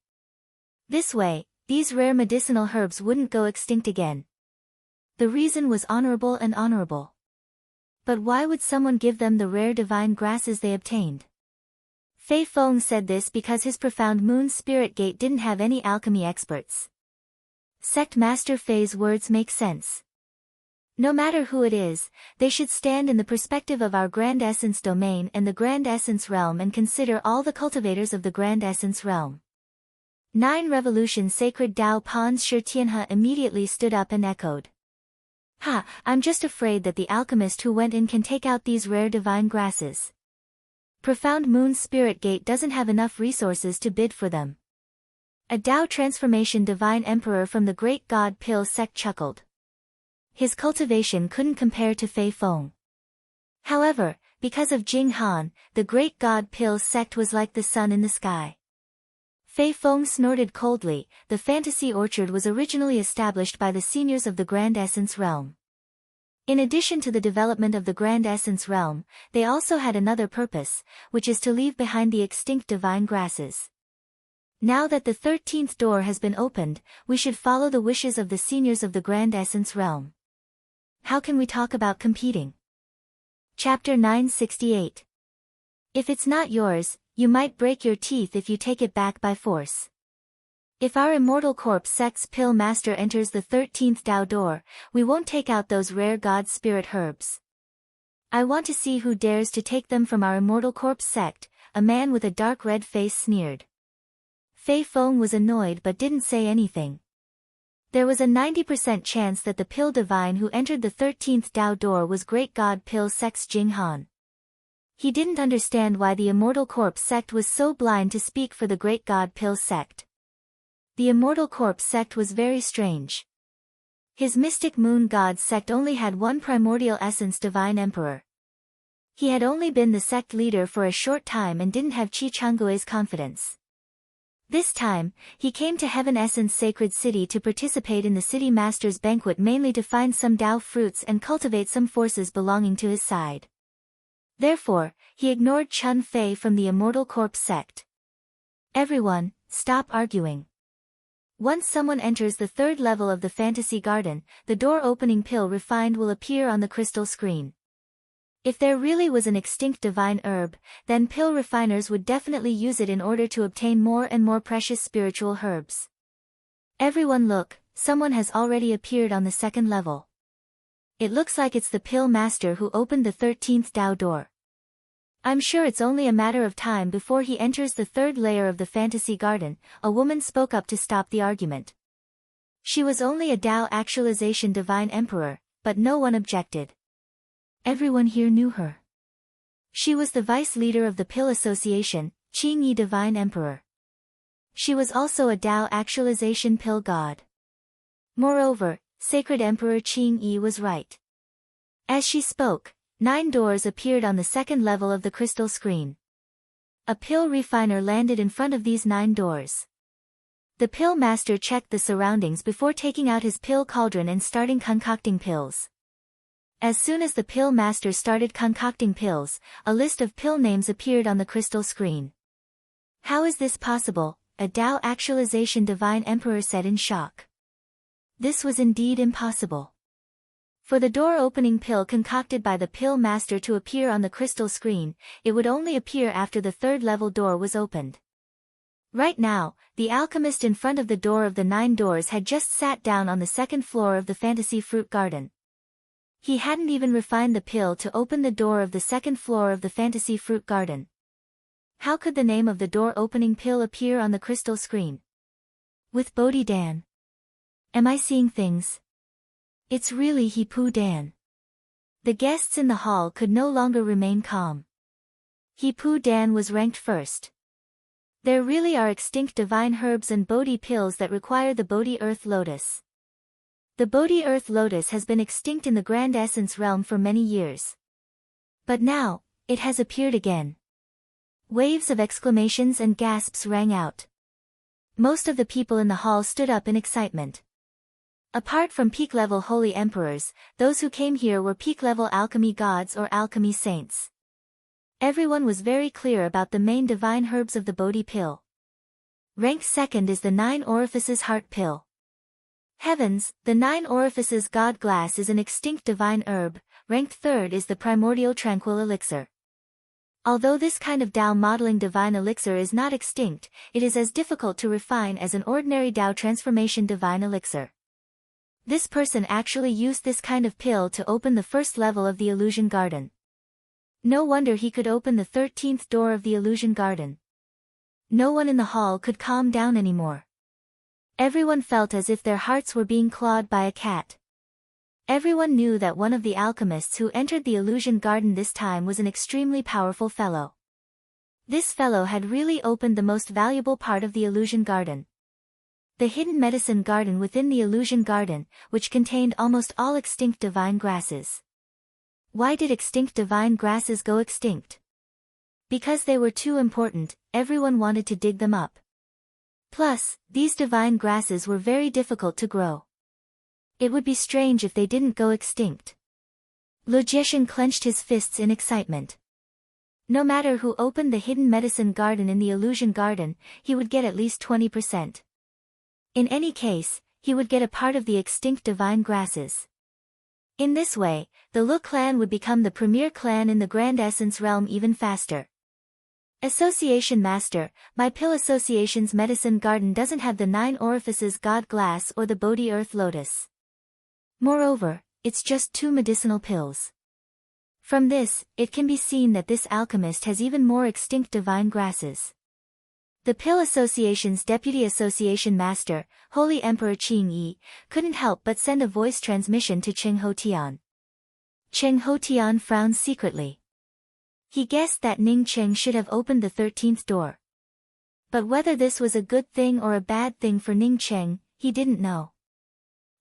This way, these rare medicinal herbs wouldn't go extinct again. The reason was honorable and honorable. But why would someone give them the rare divine grasses they obtained? Fei Feng said this because his Profound Moon Spirit Gate didn't have any alchemy experts. Sect Master Fei's words make sense. No matter who it is, they should stand in the perspective of our Grand Essence domain and the Grand Essence realm and consider all the cultivators of the Grand Essence realm. 9 Revolution Sacred Dao Pons Shi Tianhe immediately stood up and echoed. Ha, I'm just afraid that the alchemist who went in can take out these rare divine grasses. Profound Moon's Spirit Gate doesn't have enough resources to bid for them. A Dao Transformation Divine Emperor from the Great God Pill sect chuckled. His cultivation couldn't compare to Fei Feng. However, because of Jing Han, the Great God Pill sect was like the sun in the sky. Fei Feng snorted coldly. The fantasy orchard was originally established by the seniors of the Grand Essence realm. In addition to the development of the Grand Essence realm, they also had another purpose, which is to leave behind the extinct divine grasses. Now that the 13th door has been opened, we should follow the wishes of the seniors of the Grand Essence realm. How can we talk about competing? Chapter 968. If it's not yours, you might break your teeth if you take it back by force. If our Immortal Corpse sect's Pill Master enters the 13th Dao door, we won't take out those rare God Spirit herbs. I want to see who dares to take them from our Immortal Corpse sect, a man with a dark red face sneered. Fei Feng was annoyed but didn't say anything. There was a 90% chance that the Pill Divine who entered the 13th Dao door was Great God Pill sect's Jing Han. He didn't understand why the Immortal Corpse sect was so blind to speak for the Great God Pill sect. The Immortal Corpse sect was very strange. His Mystic Moon God sect only had one primordial essence Divine Emperor. He had only been the sect leader for a short time and didn't have Qi Changgui's confidence. This time, he came to Heaven Essence Sacred City to participate in the City Master's banquet mainly to find some Dao fruits and cultivate some forces belonging to his side. Therefore, he ignored Chun Fei from the Immortal Corpse sect. Everyone, stop arguing. Once someone enters the 3rd level of the Fantasy Garden, the door-opening pill refined will appear on the crystal screen. If there really was an extinct divine herb, then pill refiners would definitely use it in order to obtain more and more precious spiritual herbs. Everyone look, someone has already appeared on the 2nd level. It looks like it's the Pill Master who opened the 13th Dao door. I'm sure it's only a matter of time before he enters the 3rd layer of the Fantasy Garden, a woman spoke up to stop the argument. She was only a Dao Actualization Divine Emperor, but no one objected. Everyone here knew her. She was the vice leader of the Pill Association, Qing Yi Divine Emperor. She was also a Dao Actualization Pill God. Moreover, Sacred Emperor Qing Yi was right. As she spoke, 9 doors appeared on the 2nd level of the crystal screen. A pill refiner landed in front of these 9 doors. The Pill Master checked the surroundings before taking out his pill cauldron and starting concocting pills. As soon as the Pill Master started concocting pills, a list of pill names appeared on the crystal screen. How is this possible? A Dao Actualization Divine Emperor said in shock. This was indeed impossible. For the door-opening pill concocted by the Pill Master to appear on the crystal screen, it would only appear after the 3rd level door was opened. Right now, the alchemist in front of the door of the 9 doors had just sat down on the 2nd floor of the Fantasy Fruit Garden. He hadn't even refined the pill to open the door of the 2nd floor of the Fantasy Fruit Garden. How could the name of the door-opening pill appear on the crystal screen? With Bodhi Dan. Am I seeing things? It's really He Pu Dan. The guests in the hall could no longer remain calm. He Pu Dan was ranked first. There really are extinct divine herbs and Bodhi pills that require the Bodhi Earth Lotus. The Bodhi Earth Lotus has been extinct in the Grand Essence realm for many years. But now, it has appeared again. Waves of exclamations and gasps rang out. Most of the people in the hall stood up in excitement. Apart from peak-level holy emperors, those who came here were peak-level alchemy gods or alchemy saints. Everyone was very clear about the main divine herbs of the Bodhi pill. Ranked 2nd is the 9 Orifices Heart pill. Heavens, the 9 Orifices God Glass is an extinct divine herb. Ranked 3rd is the Primordial Tranquil Elixir. Although this kind of Dao modeling divine elixir is not extinct, it is as difficult to refine as an ordinary Dao transformation divine elixir. This person actually used this kind of pill to open the first level of the illusion garden. No wonder he could open the 13th door of the illusion garden. No one in the hall could calm down anymore. Everyone felt as if their hearts were being clawed by a cat. Everyone knew that one of the alchemists who entered the illusion garden this time was an extremely powerful fellow. This fellow had really opened the most valuable part of the illusion garden. The hidden medicine garden within the illusion garden, which contained almost all extinct divine grasses. Why did extinct divine grasses go extinct? Because they were too important, everyone wanted to dig them up. Plus, these divine grasses were very difficult to grow. It would be strange if they didn't go extinct. Lu Jieshan clenched his fists in excitement. No matter who opened the hidden medicine garden in the illusion garden, he would get at least 20%. In any case, he would get a part of the extinct divine grasses. In this way, the Lu clan would become the premier clan in the Grand Essence realm even faster. Association Master, my pill association's medicine garden doesn't have the 9 orifices God glass or the Bodhi earth lotus. Moreover, it's just 2 medicinal pills. From this, it can be seen that this alchemist has even more extinct divine grasses. The Pill Association's Deputy Association Master, Holy Emperor Qing Yi, couldn't help but send a voice transmission to Cheng Hotian. Cheng Hotian frowned secretly. He guessed that Ning Cheng should have opened the 13th door. But whether this was a good thing or a bad thing for Ning Cheng, he didn't know.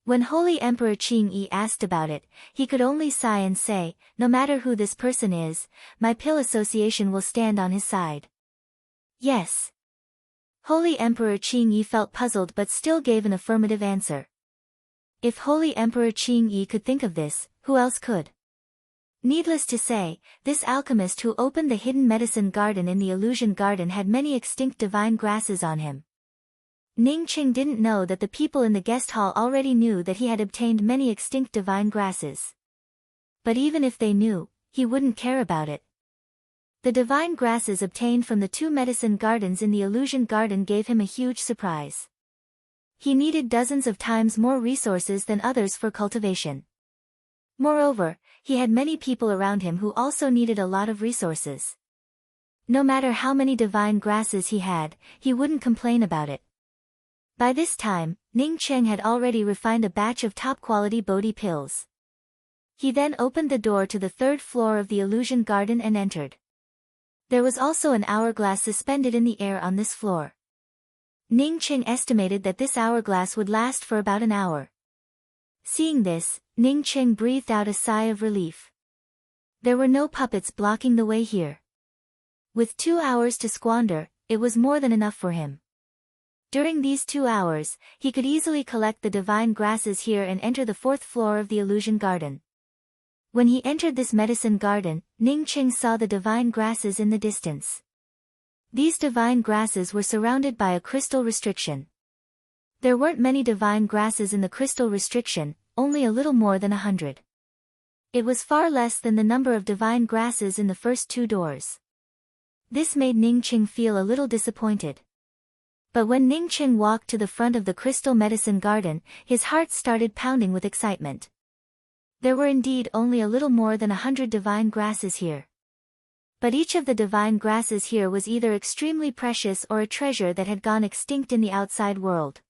When Holy Emperor Qing Yi asked about it, he could only sigh and say, no matter who this person is, my Pill Association will stand on his side. Yes. Holy Emperor Qing Yi felt puzzled but still gave an affirmative answer. If Holy Emperor Qing Yi could think of this, who else could? Needless to say, this alchemist who opened the hidden medicine garden in the illusion garden had many extinct divine grasses on him. Ning Qing didn't know that the people in the guest hall already knew that he had obtained many extinct divine grasses. But even if they knew, he wouldn't care about it. The divine grasses obtained from the 2 medicine gardens in the illusion garden gave him a huge surprise. He needed dozens of times more resources than others for cultivation. Moreover, he had many people around him who also needed a lot of resources. No matter how many divine grasses he had, he wouldn't complain about it. By this time, Ning Cheng had already refined a batch of top-quality Bodhi pills. He then opened the door to the 3rd floor of the illusion garden and entered. There was also an hourglass suspended in the air on this floor. Ning Cheng estimated that this hourglass would last for about an hour. Seeing this, Ning Cheng breathed out a sigh of relief. There were no puppets blocking the way here. With 2 hours to squander, it was more than enough for him. During these 2 hours, he could easily collect the divine grasses here and enter the 4th floor of the illusion garden. When he entered this medicine garden, Ning Cheng saw the divine grasses in the distance. These divine grasses were surrounded by a crystal restriction. There weren't many divine grasses in the crystal restriction, only a little more than 100. It was far less than the number of divine grasses in the first 2 doors. This made Ning Cheng feel a little disappointed. But when Ning Cheng walked to the front of the crystal medicine garden, his heart started pounding with excitement. There were indeed only a little more than 100 divine grasses here. But each of the divine grasses here was either extremely precious or a treasure that had gone extinct in the outside world.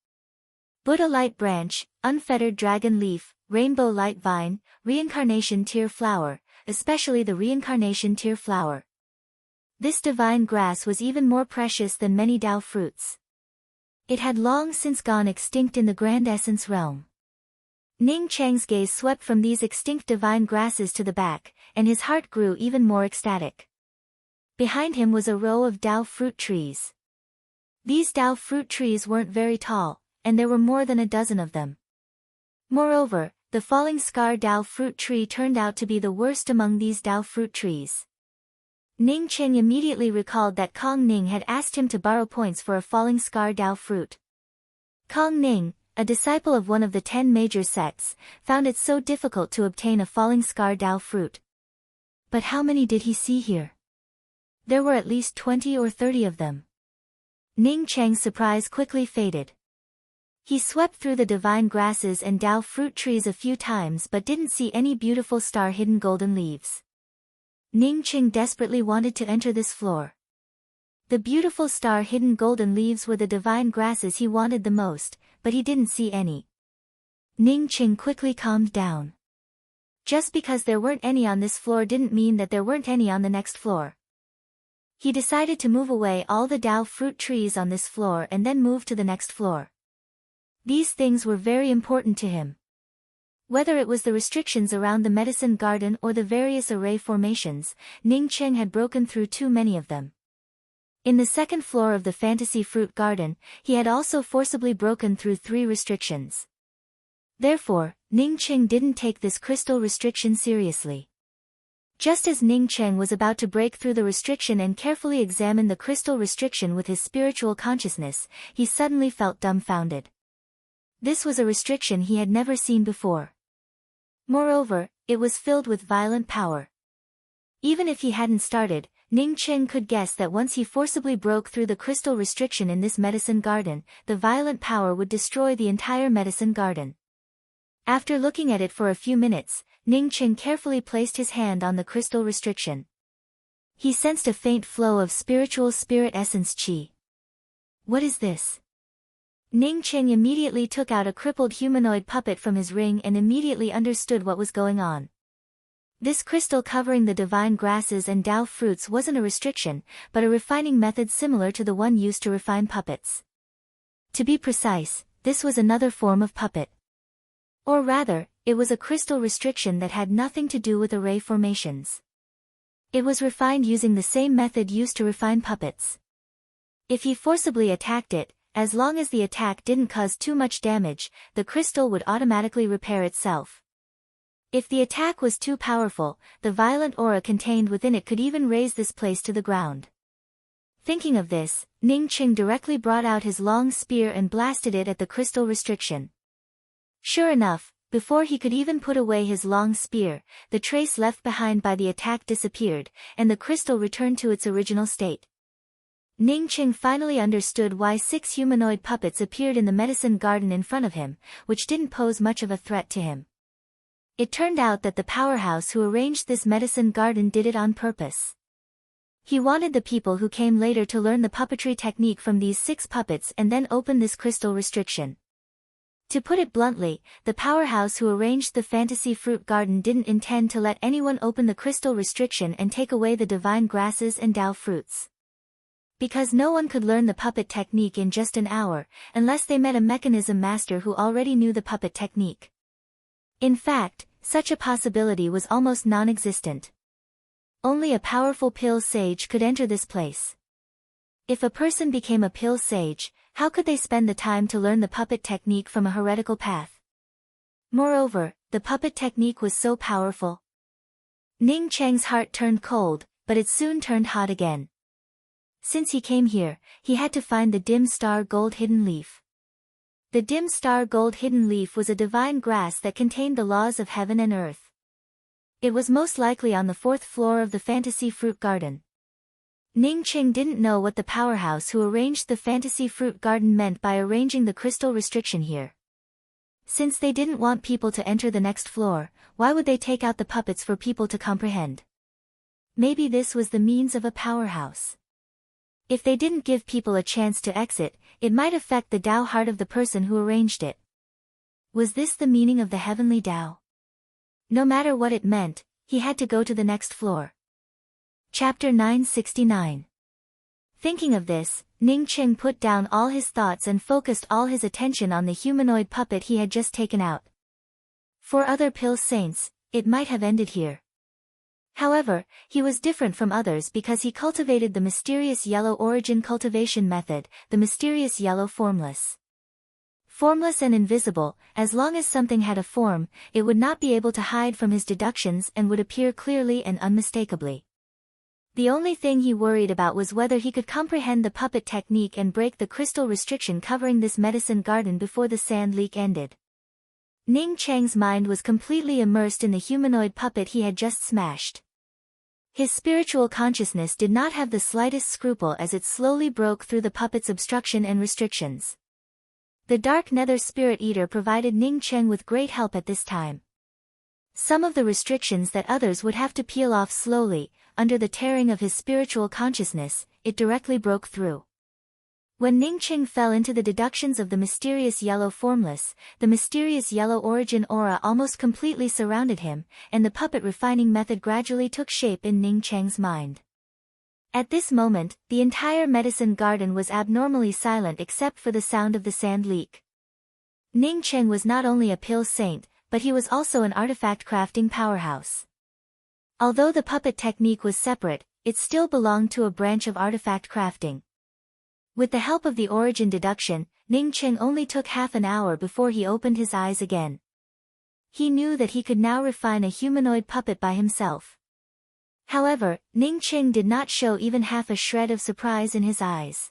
Buddha light branch, unfettered dragon leaf, rainbow light vine, reincarnation tear flower, especially the reincarnation tear flower. This divine grass was even more precious than many Tao fruits. It had long since gone extinct in the Grand Essence realm. Ning Cheng's gaze swept from these extinct divine grasses to the back, and his heart grew even more ecstatic. Behind him was a row of Tao fruit trees. These Tao fruit trees weren't very tall, and there were more than a dozen of them. Moreover, the falling scar Tao fruit tree turned out to be the worst among these Tao fruit trees. Ning Cheng immediately recalled that Kong Ning had asked him to borrow points for a falling scar Tao fruit. Kong Ning, a disciple of one of the 10 major sects, found it so difficult to obtain a falling scar Tao fruit. But how many did he see here? There were at least 20 or 30 of them. Ning Cheng's surprise quickly faded. He swept through the divine grasses and Tao fruit trees a few times but didn't see any beautiful star-hidden golden leaves. Ning Qing desperately wanted to enter this floor. The beautiful star-hidden golden leaves were the divine grasses he wanted the most, but he didn't see any. Ning Qing quickly calmed down. Just because there weren't any on this floor didn't mean that there weren't any on the next floor. He decided to move away all the Tao fruit trees on this floor and then move to the next floor. These things were very important to him. Whether it was the restrictions around the medicine garden or the various array formations, Ning Qing had broken through too many of them. In the second floor of the fantasy fruit garden, he had also forcibly broken through 3 restrictions. Therefore, Ning Qing didn't take this crystal restriction seriously. Just as Ning Qing was about to break through the restriction and carefully examine the crystal restriction with his spiritual consciousness, he suddenly felt dumbfounded. This was a restriction he had never seen before. Moreover, it was filled with violent power. Even if he hadn't started, Ning Qing could guess that once he forcibly broke through the crystal restriction in this medicine garden, the violent power would destroy the entire medicine garden. After looking at it for a few minutes, Ning Qing carefully placed his hand on the crystal restriction. He sensed a faint flow of spiritual spirit essence qi. What is this? Ning Qing immediately took out a crippled humanoid puppet from his ring and immediately understood what was going on. This crystal covering the divine grasses and Tao fruits wasn't a restriction, but a refining method similar to the one used to refine puppets. To be precise, this was another form of puppet. Or rather, it was a crystal restriction that had nothing to do with array formations. It was refined using the same method used to refine puppets. If he forcibly attacked it, as long as the attack didn't cause too much damage, the crystal would automatically repair itself. If the attack was too powerful, the violent aura contained within it could even raise this place to the ground. Thinking of this, Ning Qing directly brought out his long spear and blasted it at the crystal restriction. Sure enough, before he could even put away his long spear, the trace left behind by the attack disappeared, and the crystal returned to its original state. Ning Qing finally understood why 6 humanoid puppets appeared in the medicine garden in front of him, which didn't pose much of a threat to him. It turned out that the powerhouse who arranged this medicine garden did it on purpose. He wanted the people who came later to learn the puppetry technique from these 6 puppets and then open this crystal restriction. To put it bluntly, the powerhouse who arranged the fantasy fruit garden didn't intend to let anyone open the crystal restriction and take away the divine grasses and Tao fruits. Because no one could learn the puppet technique in just an hour, unless they met a mechanism master who already knew the puppet technique. In fact, such a possibility was almost non-existent. Only a powerful pill sage could enter this place. If a person became a pill sage, how could they spend the time to learn the puppet technique from a heretical path? Moreover, the puppet technique was so powerful. Ning Cheng's heart turned cold, but it soon turned hot again. Since he came here, he had to find the dim star gold hidden leaf. The dim star gold hidden leaf was a divine grass that contained the laws of heaven and earth. It was most likely on the 4th floor of the fantasy fruit garden. Ning Qing didn't know what the powerhouse who arranged the fantasy fruit garden meant by arranging the crystal restriction here. Since they didn't want people to enter the next floor, why would they take out the puppets for people to comprehend? Maybe this was the means of a powerhouse. If they didn't give people a chance to exit, it might affect the Tao heart of the person who arranged it. Was this the meaning of the heavenly Tao? No matter what it meant, he had to go to the next floor. Chapter 969. Thinking of this, Ning Qing put down all his thoughts and focused all his attention on the humanoid puppet he had just taken out. For other pill saints, it might have ended here. However, he was different from others because he cultivated the mysterious yellow origin cultivation method, the mysterious yellow formless. Formless and invisible, as long as something had a form, it would not be able to hide from his deductions and would appear clearly and unmistakably. The only thing he worried about was whether he could comprehend the puppet technique and break the crystal restriction covering this medicine garden before the sand leak ended. Ning Cheng's mind was completely immersed in the humanoid puppet he had just smashed. His spiritual consciousness did not have the slightest scruple as it slowly broke through the puppet's obstruction and restrictions. The Dark Nether Spirit Eater provided Ning Cheng with great help at this time. Some of the restrictions that others would have to peel off slowly, under the tearing of his spiritual consciousness, it directly broke through. When Ning Cheng fell into the deductions of the mysterious yellow formless, the mysterious yellow origin aura almost completely surrounded him, and the puppet refining method gradually took shape in Ning Cheng's mind. At this moment, the entire medicine garden was abnormally silent except for the sound of the sand leak. Ning Cheng was not only a pill saint, but he was also an artifact crafting powerhouse. Although the puppet technique was separate, it still belonged to a branch of artifact crafting. With the help of the origin deduction, Ning Cheng only took half an hour before he opened his eyes again. He knew that he could now refine a humanoid puppet by himself. However, Ning Cheng did not show even half a shred of surprise in his eyes.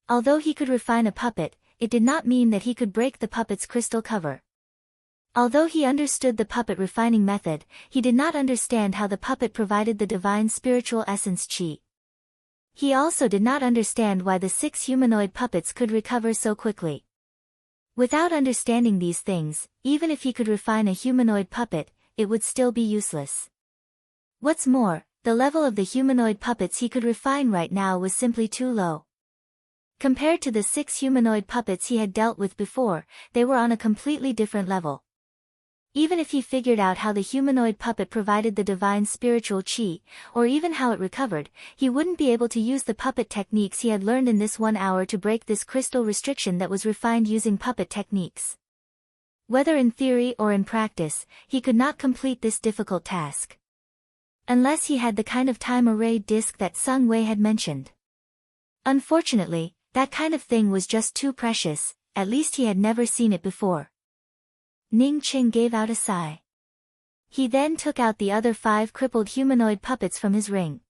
Although he could refine a puppet, it did not mean that he could break the puppet's crystal cover. Although he understood the puppet refining method, he did not understand how the puppet provided the divine spiritual essence chi. He also did not understand why the 6 humanoid puppets could recover so quickly. Without understanding these things, even if he could refine a humanoid puppet, it would still be useless. What's more, the level of the humanoid puppets he could refine right now was simply too low. Compared to the 6 humanoid puppets he had dealt with before, they were on a completely different level. Even if he figured out how the humanoid puppet provided the divine spiritual chi, or even how it recovered, he wouldn't be able to use the puppet techniques he had learned in this 1 hour to break this crystal restriction that was refined using puppet techniques. Whether in theory or in practice, he could not complete this difficult task. Unless he had the kind of time array disk that Sung Wei had mentioned. Unfortunately, that kind of thing was just too precious, at least he had never seen it before. Ning Cheng gave out a sigh. He then took out the other 5 crippled humanoid puppets from his ring.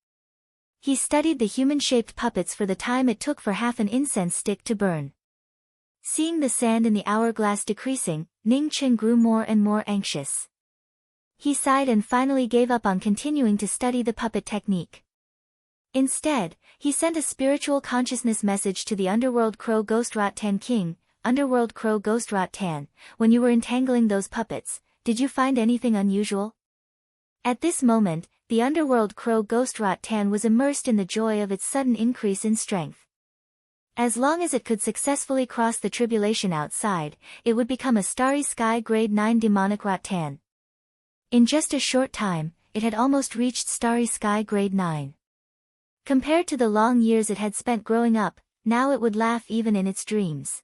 He studied the human-shaped puppets for the time it took for half an incense stick to burn. Seeing the sand in the hourglass decreasing, Ning Cheng grew more and more anxious. He sighed and finally gave up on continuing to study the puppet technique. Instead, he sent a spiritual consciousness message to the Underworld Crow Ghost Rot Tan King. Underworld Crow Ghost Rot Tan, when you were entangling those puppets, did you find anything unusual? At this moment, the Underworld Crow Ghost Rot Tan was immersed in the joy of its sudden increase in strength. As long as it could successfully cross the tribulation outside, it would become a Starry Sky Grade 9 demonic Rot Tan. In just a short time, it had almost reached Starry Sky Grade 9. Compared to the long years it had spent growing up, now it would laugh even in its dreams.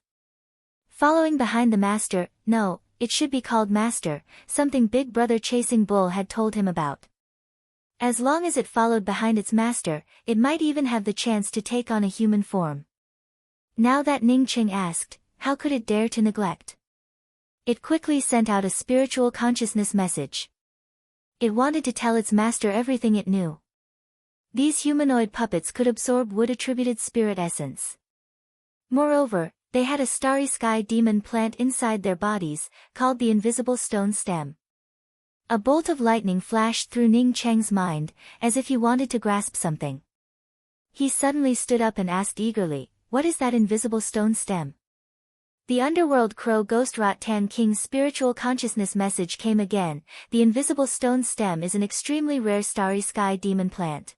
Following behind the master, no, it should be called master, something Big Brother Chasing Bull had told him about. As long as it followed behind its master, it might even have the chance to take on a human form. Now that Ning Cheng asked, how could it dare to neglect? It quickly sent out a spiritual consciousness message. It wanted to tell its master everything it knew. These humanoid puppets could absorb wood-attributed spirit essence. Moreover, they had a starry sky demon plant inside their bodies, called the Invisible Stone Stem. A bolt of lightning flashed through Ning Cheng's mind, as if he wanted to grasp something. He suddenly stood up and asked eagerly, what is that invisible stone stem? The Underworld Crow Ghost Rot Tan King's spiritual consciousness message came again. The Invisible Stone Stem is an extremely rare starry sky demon plant.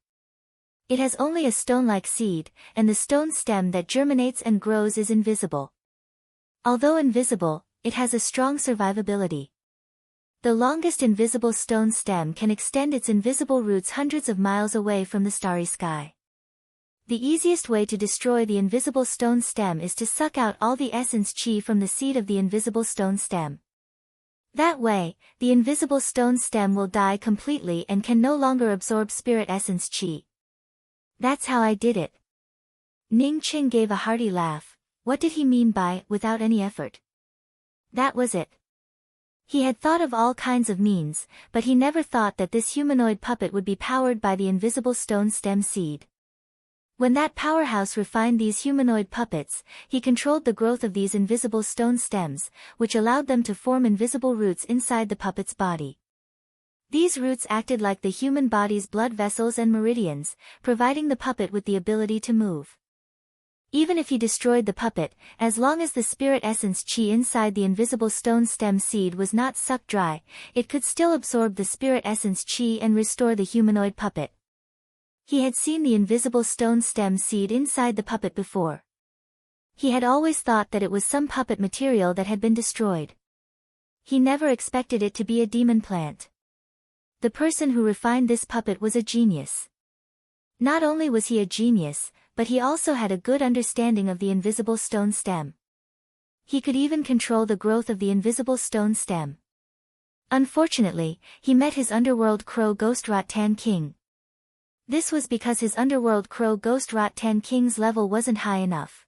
It has only a stone-like seed, and the stone stem that germinates and grows is invisible. Although invisible, it has a strong survivability. The longest invisible stone stem can extend its invisible roots hundreds of miles away from the starry sky. The easiest way to destroy the invisible stone stem is to suck out all the essence chi from the seed of the invisible stone stem. That way, the invisible stone stem will die completely and can no longer absorb spirit essence chi. That's how I did it. Ning Cheng gave a hearty laugh. What did he mean by, without any effort? That was it. He had thought of all kinds of means, but he never thought that this humanoid puppet would be powered by the invisible stone stem seed. When that powerhouse refined these humanoid puppets, he controlled the growth of these invisible stone stems, which allowed them to form invisible roots inside the puppet's body. These roots acted like the human body's blood vessels and meridians, providing the puppet with the ability to move. Even if he destroyed the puppet, as long as the spirit essence chi inside the invisible stone stem seed was not sucked dry, it could still absorb the spirit essence chi and restore the humanoid puppet. He had seen the invisible stone stem seed inside the puppet before. He had always thought that it was some puppet material that had been destroyed. He never expected it to be a demon plant. The person who refined this puppet was a genius. Not only was he a genius, but he also had a good understanding of the invisible stone stem. He could even control the growth of the invisible stone stem. Unfortunately, he met his underworld crow ghost Rot Tan King. This was because his underworld crow ghost Rot Tan King's level wasn't high enough.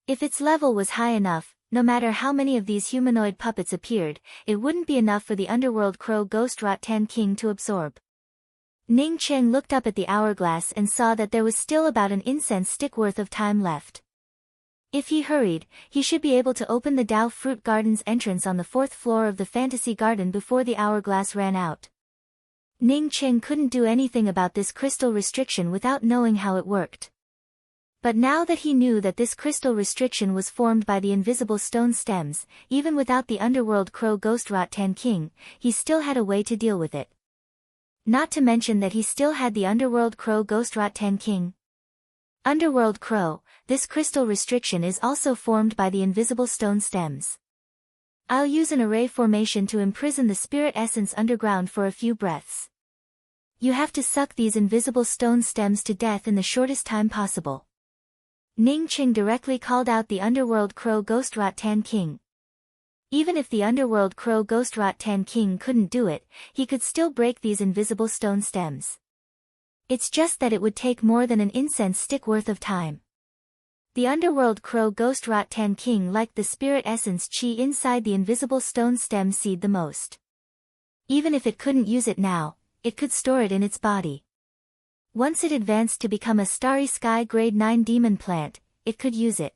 If its level was high enough, no matter how many of these humanoid puppets appeared, it wouldn't be enough for the underworld crow ghost Rot Tan King to absorb. Ning Cheng looked up at the hourglass and saw that there was still about an incense stick worth of time left. If he hurried, he should be able to open the Dao Fruit Garden's entrance on the 4th floor of the Fantasy Garden before the hourglass ran out. Ning Cheng couldn't do anything about this crystal restriction without knowing how it worked. But now that he knew that this crystal restriction was formed by the invisible stone stems, even without the underworld crow ghost Rot Tan King, he still had a way to deal with it. Not to mention that he still had the underworld crow ghost Rot Tan King. Underworld crow, this crystal restriction is also formed by the invisible stone stems. I'll use an array formation to imprison the spirit essence underground for a few breaths. You have to suck these invisible stone stems to death in the shortest time possible. Ning Cheng directly called out the underworld crow ghost Rot Tan King. Even if the underworld crow ghost Rot Tan King couldn't do it, he could still break these invisible stone stems. It's just that it would take more than an incense stick worth of time. The underworld crow ghost Rot Tan King liked the spirit essence chi inside the invisible stone stem seed the most. Even if it couldn't use it now, it could store it in its body. Once it advanced to become a starry sky grade 9 demon plant, it could use it.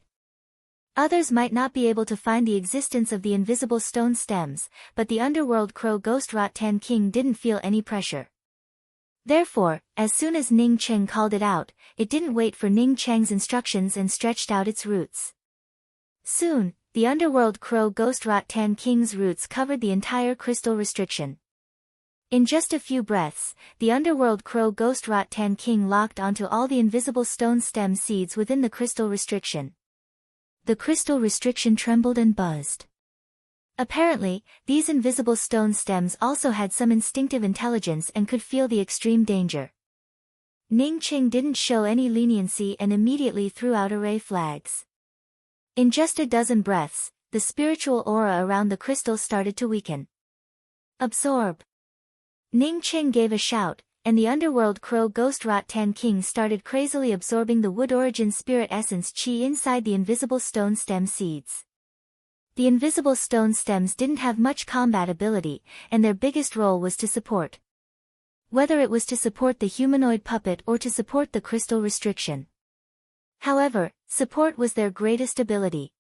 Others might not be able to find the existence of the invisible stone stems, but the underworld crow ghost Rot Tan King didn't feel any pressure. Therefore, as soon as Ning Cheng called it out, it didn't wait for Ning Cheng's instructions and stretched out its roots. Soon, the underworld crow ghost Rot Tan King's roots covered the entire crystal restriction. In just a few breaths, the underworld crow ghost Rot Tan King locked onto all the invisible stone stem seeds within the crystal restriction. The crystal restriction trembled and buzzed. Apparently, these invisible stone stems also had some instinctive intelligence and could feel the extreme danger. Ning Cheng didn't show any leniency and immediately threw out array flags. In just a dozen breaths, the spiritual aura around the crystal started to weaken. Absorb! Ning Cheng gave a shout, and the underworld crow ghost Rot Tan King started crazily absorbing the wood origin spirit essence chi inside the invisible stone stem seeds. The invisible stone stems didn't have much combat ability, and their biggest role was to support. Whether it was to support the humanoid puppet or to support the crystal restriction. However, support was their greatest ability.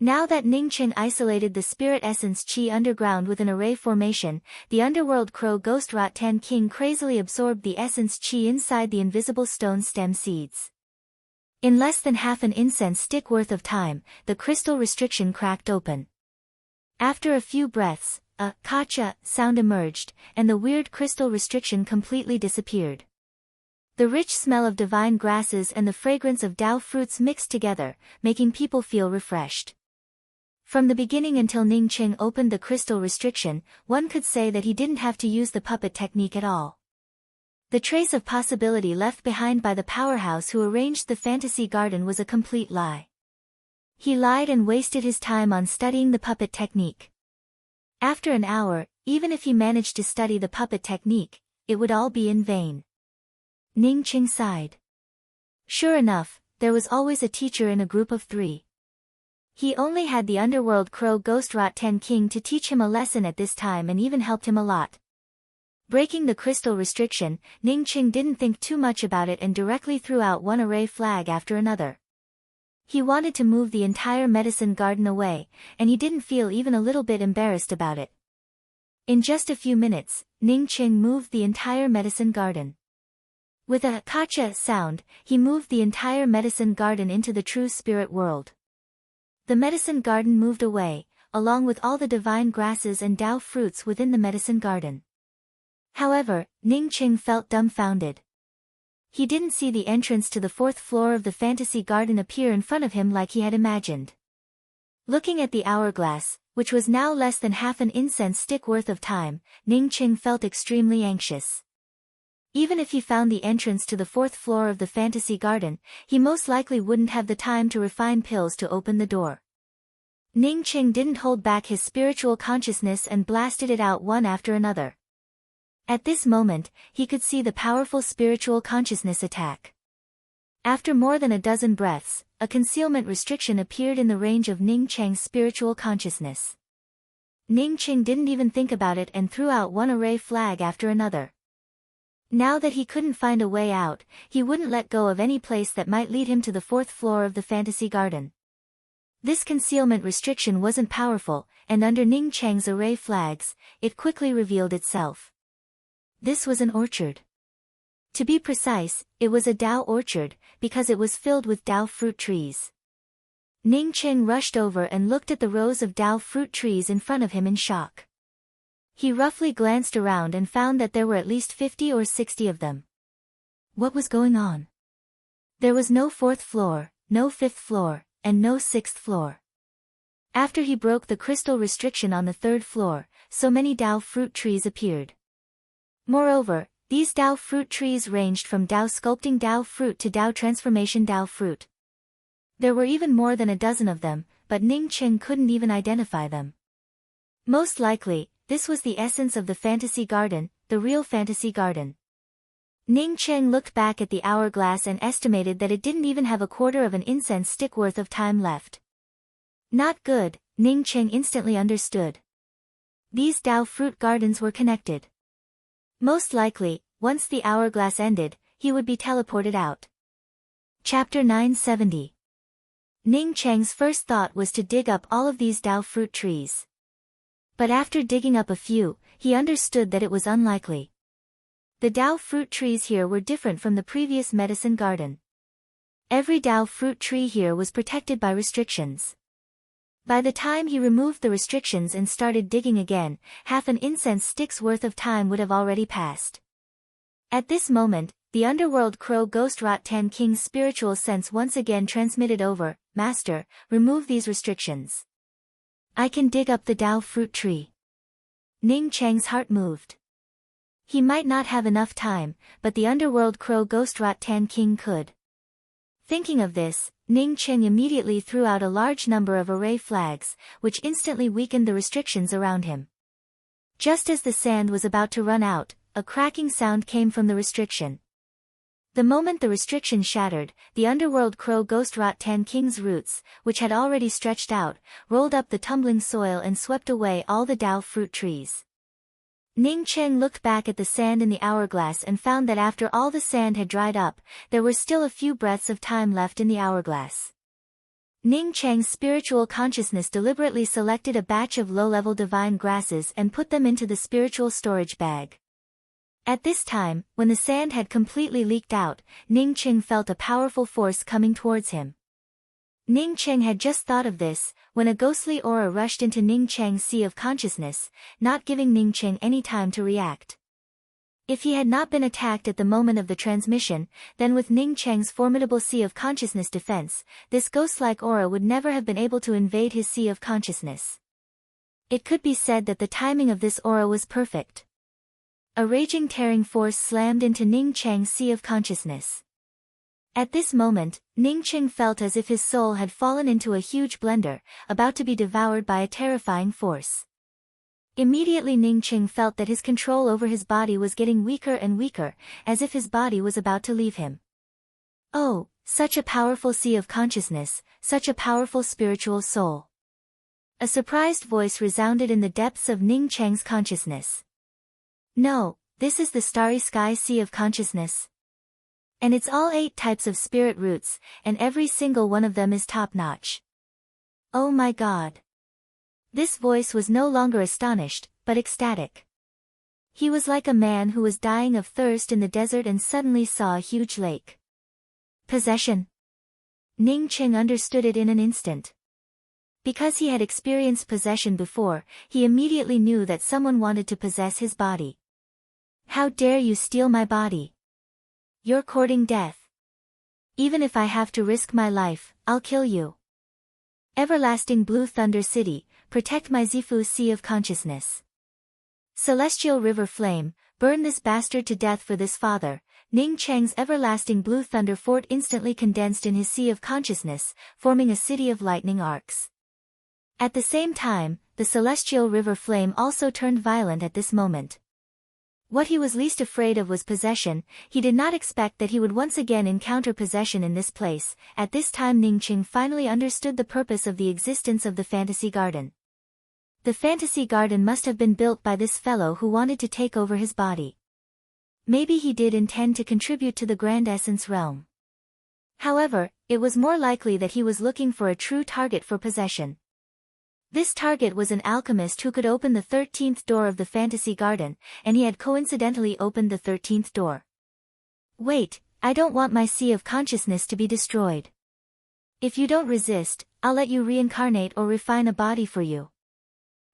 Now that Ning Cheng isolated the spirit essence chi underground with an array formation, the underworld crow ghost Rot Tan King crazily absorbed the essence chi inside the invisible stone stem seeds. In less than half an incense stick worth of time, the crystal restriction cracked open. After a few breaths, a kacha sound emerged, and the weird crystal restriction completely disappeared. The rich smell of divine grasses and the fragrance of Dao fruits mixed together, making people feel refreshed. From the beginning until Ning Cheng opened the crystal restriction, one could say that he didn't have to use the puppet technique at all. The trace of possibility left behind by the powerhouse who arranged the fantasy garden was a complete lie. He lied and wasted his time on studying the puppet technique. After an hour, even if he managed to study the puppet technique, it would all be in vain. Ning Cheng sighed. Sure enough, there was always a teacher in a group of 3. He only had the underworld crow ghost Rot Tan King to teach him a lesson at this time and even helped him a lot. Breaking the crystal restriction, Ning Cheng didn't think too much about it and directly threw out one array flag after another. He wanted to move the entire medicine garden away, and he didn't feel even a little bit embarrassed about it. In just a few minutes, Ning Cheng moved the entire medicine garden. With a kacha sound, he moved the entire medicine garden into the true spirit world. The medicine garden moved away, along with all the divine grasses and Tao fruits within the medicine garden. However, Ning Qing felt dumbfounded. He didn't see the entrance to the fourth floor of the fantasy garden appear in front of him like he had imagined. Looking at the hourglass, which was now less than half an incense stick worth of time, Ning Qing felt extremely anxious. Even if he found the entrance to the fourth floor of the fantasy garden, he most likely wouldn't have the time to refine pills to open the door. Ning Qing didn't hold back his spiritual consciousness and blasted it out one after another. At this moment, he could see the powerful spiritual consciousness attack. After more than a dozen breaths, a concealment restriction appeared in the range of Ning Qing's spiritual consciousness. Ning Qing didn't even think about it and threw out one array flag after another. Now that he couldn't find a way out, he wouldn't let go of any place that might lead him to the fourth floor of the fantasy garden. This concealment restriction wasn't powerful, and under Ning Cheng's array flags, it quickly revealed itself. This was an orchard. To be precise, it was a Tao orchard, because it was filled with Tao fruit trees. Ning Cheng rushed over and looked at the rows of Tao fruit trees in front of him in shock. He roughly glanced around and found that there were at least 50 or 60 of them. What was going on? There was no fourth floor, no fifth floor, and no sixth floor. After he broke the crystal restriction on the third floor, so many Tao fruit trees appeared. Moreover, these Tao fruit trees ranged from Tao sculpting Tao fruit to Tao transformation Tao fruit. There were even more than a dozen of them, but Ning Cheng couldn't even identify them. Most likely, this was the essence of the fantasy garden, the real fantasy garden. Ning Cheng looked back at the hourglass and estimated that it didn't even have a quarter of an incense stick worth of time left. Not good, Ning Cheng instantly understood. These Tao fruit gardens were connected. Most likely, once the hourglass ended, he would be teleported out. Chapter 970. Ning Cheng's first thought was to dig up all of these Tao fruit trees. But after digging up a few, he understood that it was unlikely. The Tao fruit trees here were different from the previous medicine garden. Every Tao fruit tree here was protected by restrictions. By the time he removed the restrictions and started digging again, half an incense stick's worth of time would have already passed. At this moment, the underworld crow ghost Rot Tan King's spiritual sense once again transmitted over, "Master, remove these restrictions. I can dig up the Tao fruit tree." Ning Cheng's heart moved. He might not have enough time, but the underworld crow ghost Rot Tan King could. Thinking of this, Ning Cheng immediately threw out a large number of array flags, which instantly weakened the restrictions around him. Just as the sand was about to run out, a cracking sound came from the restriction. The moment the restriction shattered, the underworld crow ghost Rot Tan King's roots, which had already stretched out, rolled up the tumbling soil and swept away all the Tao fruit trees. Ning Cheng looked back at the sand in the hourglass and found that after all the sand had dried up, there were still a few breaths of time left in the hourglass. Ning Cheng's spiritual consciousness deliberately selected a batch of low-level divine grasses and put them into the spiritual storage bag. At this time, when the sand had completely leaked out, Ning Cheng felt a powerful force coming towards him. Ning Cheng had just thought of this, when a ghostly aura rushed into Ning Cheng's sea of consciousness, not giving Ning Cheng any time to react. If he had not been attacked at the moment of the transmission, then with Ning Cheng's formidable sea of consciousness defense, this ghost-like aura would never have been able to invade his sea of consciousness. It could be said that the timing of this aura was perfect. A raging tearing force slammed into Ning Cheng's sea of consciousness. At this moment, Ning Cheng felt as if his soul had fallen into a huge blender, about to be devoured by a terrifying force. Immediately Ning Cheng felt that his control over his body was getting weaker and weaker, as if his body was about to leave him. Oh, such a powerful sea of consciousness, such a powerful spiritual soul. A surprised voice resounded in the depths of Ning Cheng's consciousness. No, this is the starry sky sea of consciousness. And it's all 8 types of spirit roots, and every single one of them is top-notch. Oh my God. This voice was no longer astonished, but ecstatic. He was like a man who was dying of thirst in the desert and suddenly saw a huge lake. Possession. Ning Cheng understood it in an instant. Because he had experienced possession before, he immediately knew that someone wanted to possess his body. How dare you steal my body? You're courting death. Even if I have to risk my life, I'll kill you. Everlasting Blue Thunder City, protect my Zifu Sea of Consciousness. Celestial River Flame, burn this bastard to death for this father. Ning Cheng's everlasting Blue Thunder Fort instantly condensed in his Sea of Consciousness, forming a city of lightning arcs. At the same time, the Celestial River Flame also turned violent at this moment. What he was least afraid of was possession. He did not expect that he would once again encounter possession in this place. At this time Ning Cheng finally understood the purpose of the existence of the fantasy garden. The fantasy garden must have been built by this fellow who wanted to take over his body. Maybe he did intend to contribute to the Grand Essence realm. However, it was more likely that he was looking for a true target for possession. This target was an alchemist who could open the 13th door of the fantasy garden, and he had coincidentally opened the 13th door. Wait, I don't want my Sea of Consciousness to be destroyed. If you don't resist, I'll let you reincarnate or refine a body for you.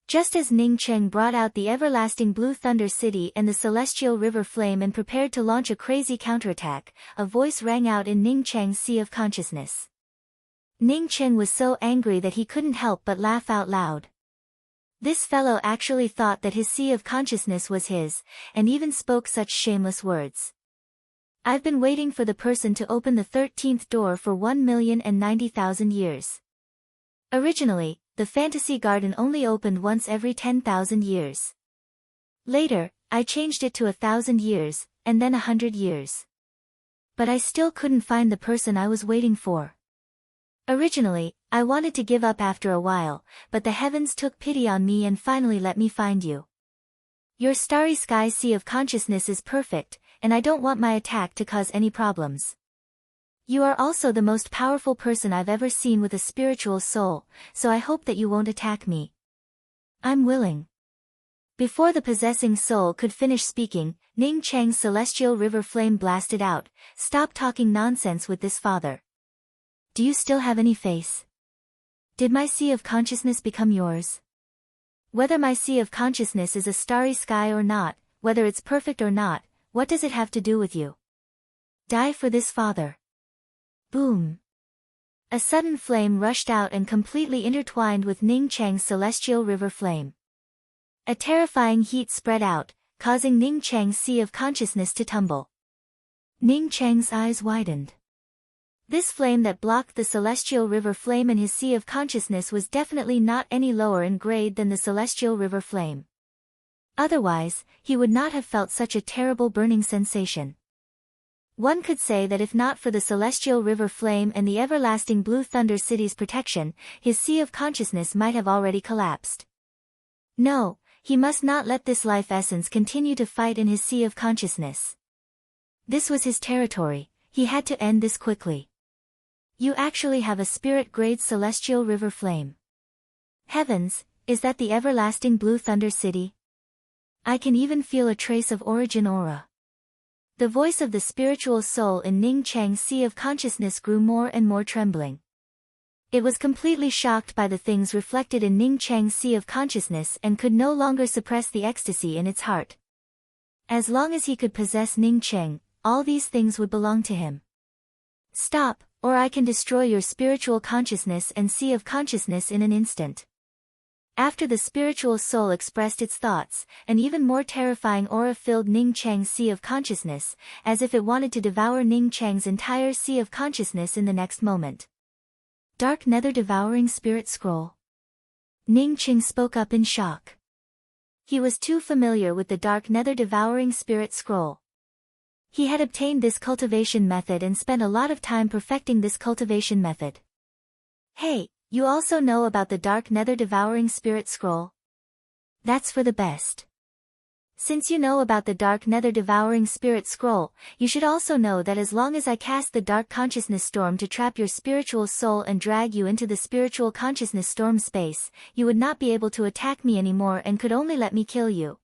Just as Ning Cheng brought out the everlasting Blue Thunder City and the Celestial River Flame and prepared to launch a crazy counterattack, a voice rang out in Ning Cheng's Sea of Consciousness. Ning Cheng was so angry that he couldn't help but laugh out loud. This fellow actually thought that his Sea of Consciousness was his, and even spoke such shameless words. I've been waiting for the person to open the 13th door for 1,090,000 years. Originally, the fantasy garden only opened once every 10,000 years. Later, I changed it to 1,000 years, and then 100 years. But I still couldn't find the person I was waiting for. Originally, I wanted to give up after a while, but the heavens took pity on me and finally let me find you. Your starry sky Sea of Consciousness is perfect, and I don't want my attack to cause any problems. You are also the most powerful person I've ever seen with a spiritual soul, so I hope that you won't attack me. I'm willing. Before the possessing soul could finish speaking, Ning Cheng's Celestial River Flame blasted out, "Stop talking nonsense with this father. Do you still have any face? Did my Sea of Consciousness become yours? Whether my Sea of Consciousness is a starry sky or not, whether it's perfect or not, what does it have to do with you? Die for this father." Boom! A sudden flame rushed out and completely intertwined with Ning Cheng's Celestial River Flame. A terrifying heat spread out, causing Ning Cheng's Sea of Consciousness to tumble. Ning Cheng's eyes widened. This flame that blocked the Celestial River Flame in his Sea of Consciousness was definitely not any lower in grade than the Celestial River Flame. Otherwise, he would not have felt such a terrible burning sensation. One could say that if not for the Celestial River Flame and the everlasting Blue Thunder City's protection, his Sea of Consciousness might have already collapsed. No, he must not let this life essence continue to fight in his Sea of Consciousness. This was his territory, he had to end this quickly. You actually have a spirit-grade Celestial River Flame. Heavens, is that the everlasting Blue Thunder City? I can even feel a trace of origin aura. The voice of the spiritual soul in Ning Cheng's Sea of Consciousness grew more and more trembling. It was completely shocked by the things reflected in Ning Cheng's Sea of Consciousness and could no longer suppress the ecstasy in its heart. As long as he could possess Ning Cheng, all these things would belong to him. Stop, or I can destroy your spiritual consciousness and Sea of Consciousness in an instant. After the spiritual soul expressed its thoughts, an even more terrifying aura filled Ning Cheng's Sea of Consciousness, as if it wanted to devour Ning Cheng's entire Sea of Consciousness in the next moment. Dark Nether Devouring Spirit Scroll. Ning Cheng spoke up in shock. He was too familiar with the Dark Nether Devouring Spirit Scroll. He had obtained this cultivation method and spent a lot of time perfecting this cultivation method. Hey, you also know about the Dark Nether Devouring Spirit Scroll? That's for the best. Since you know about the Dark Nether Devouring Spirit Scroll, you should also know that as long as I cast the Dark Consciousness Storm to trap your spiritual soul and drag you into the Spiritual Consciousness Storm space, you would not be able to attack me anymore and could only let me kill you.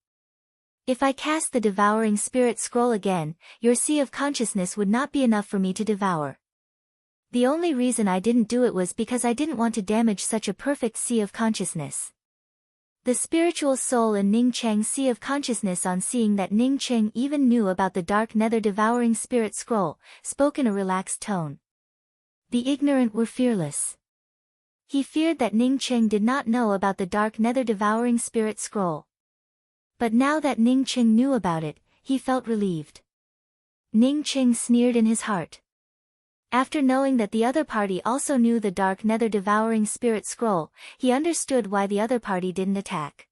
If I cast the devouring spirit scroll again, your sea of consciousness would not be enough for me to devour. The only reason I didn't do it was because I didn't want to damage such a perfect sea of consciousness. The spiritual soul in Ning Cheng's sea of consciousness, on seeing that Ning Cheng even knew about the dark nether devouring spirit scroll, spoke in a relaxed tone. The ignorant were fearless. He feared that Ning Cheng did not know about the dark nether devouring spirit scroll. But now that Ning Cheng knew about it, he felt relieved. Ning Cheng sneered in his heart. After knowing that the other party also knew the dark nether devouring spirit scroll, he understood why the other party didn't attack.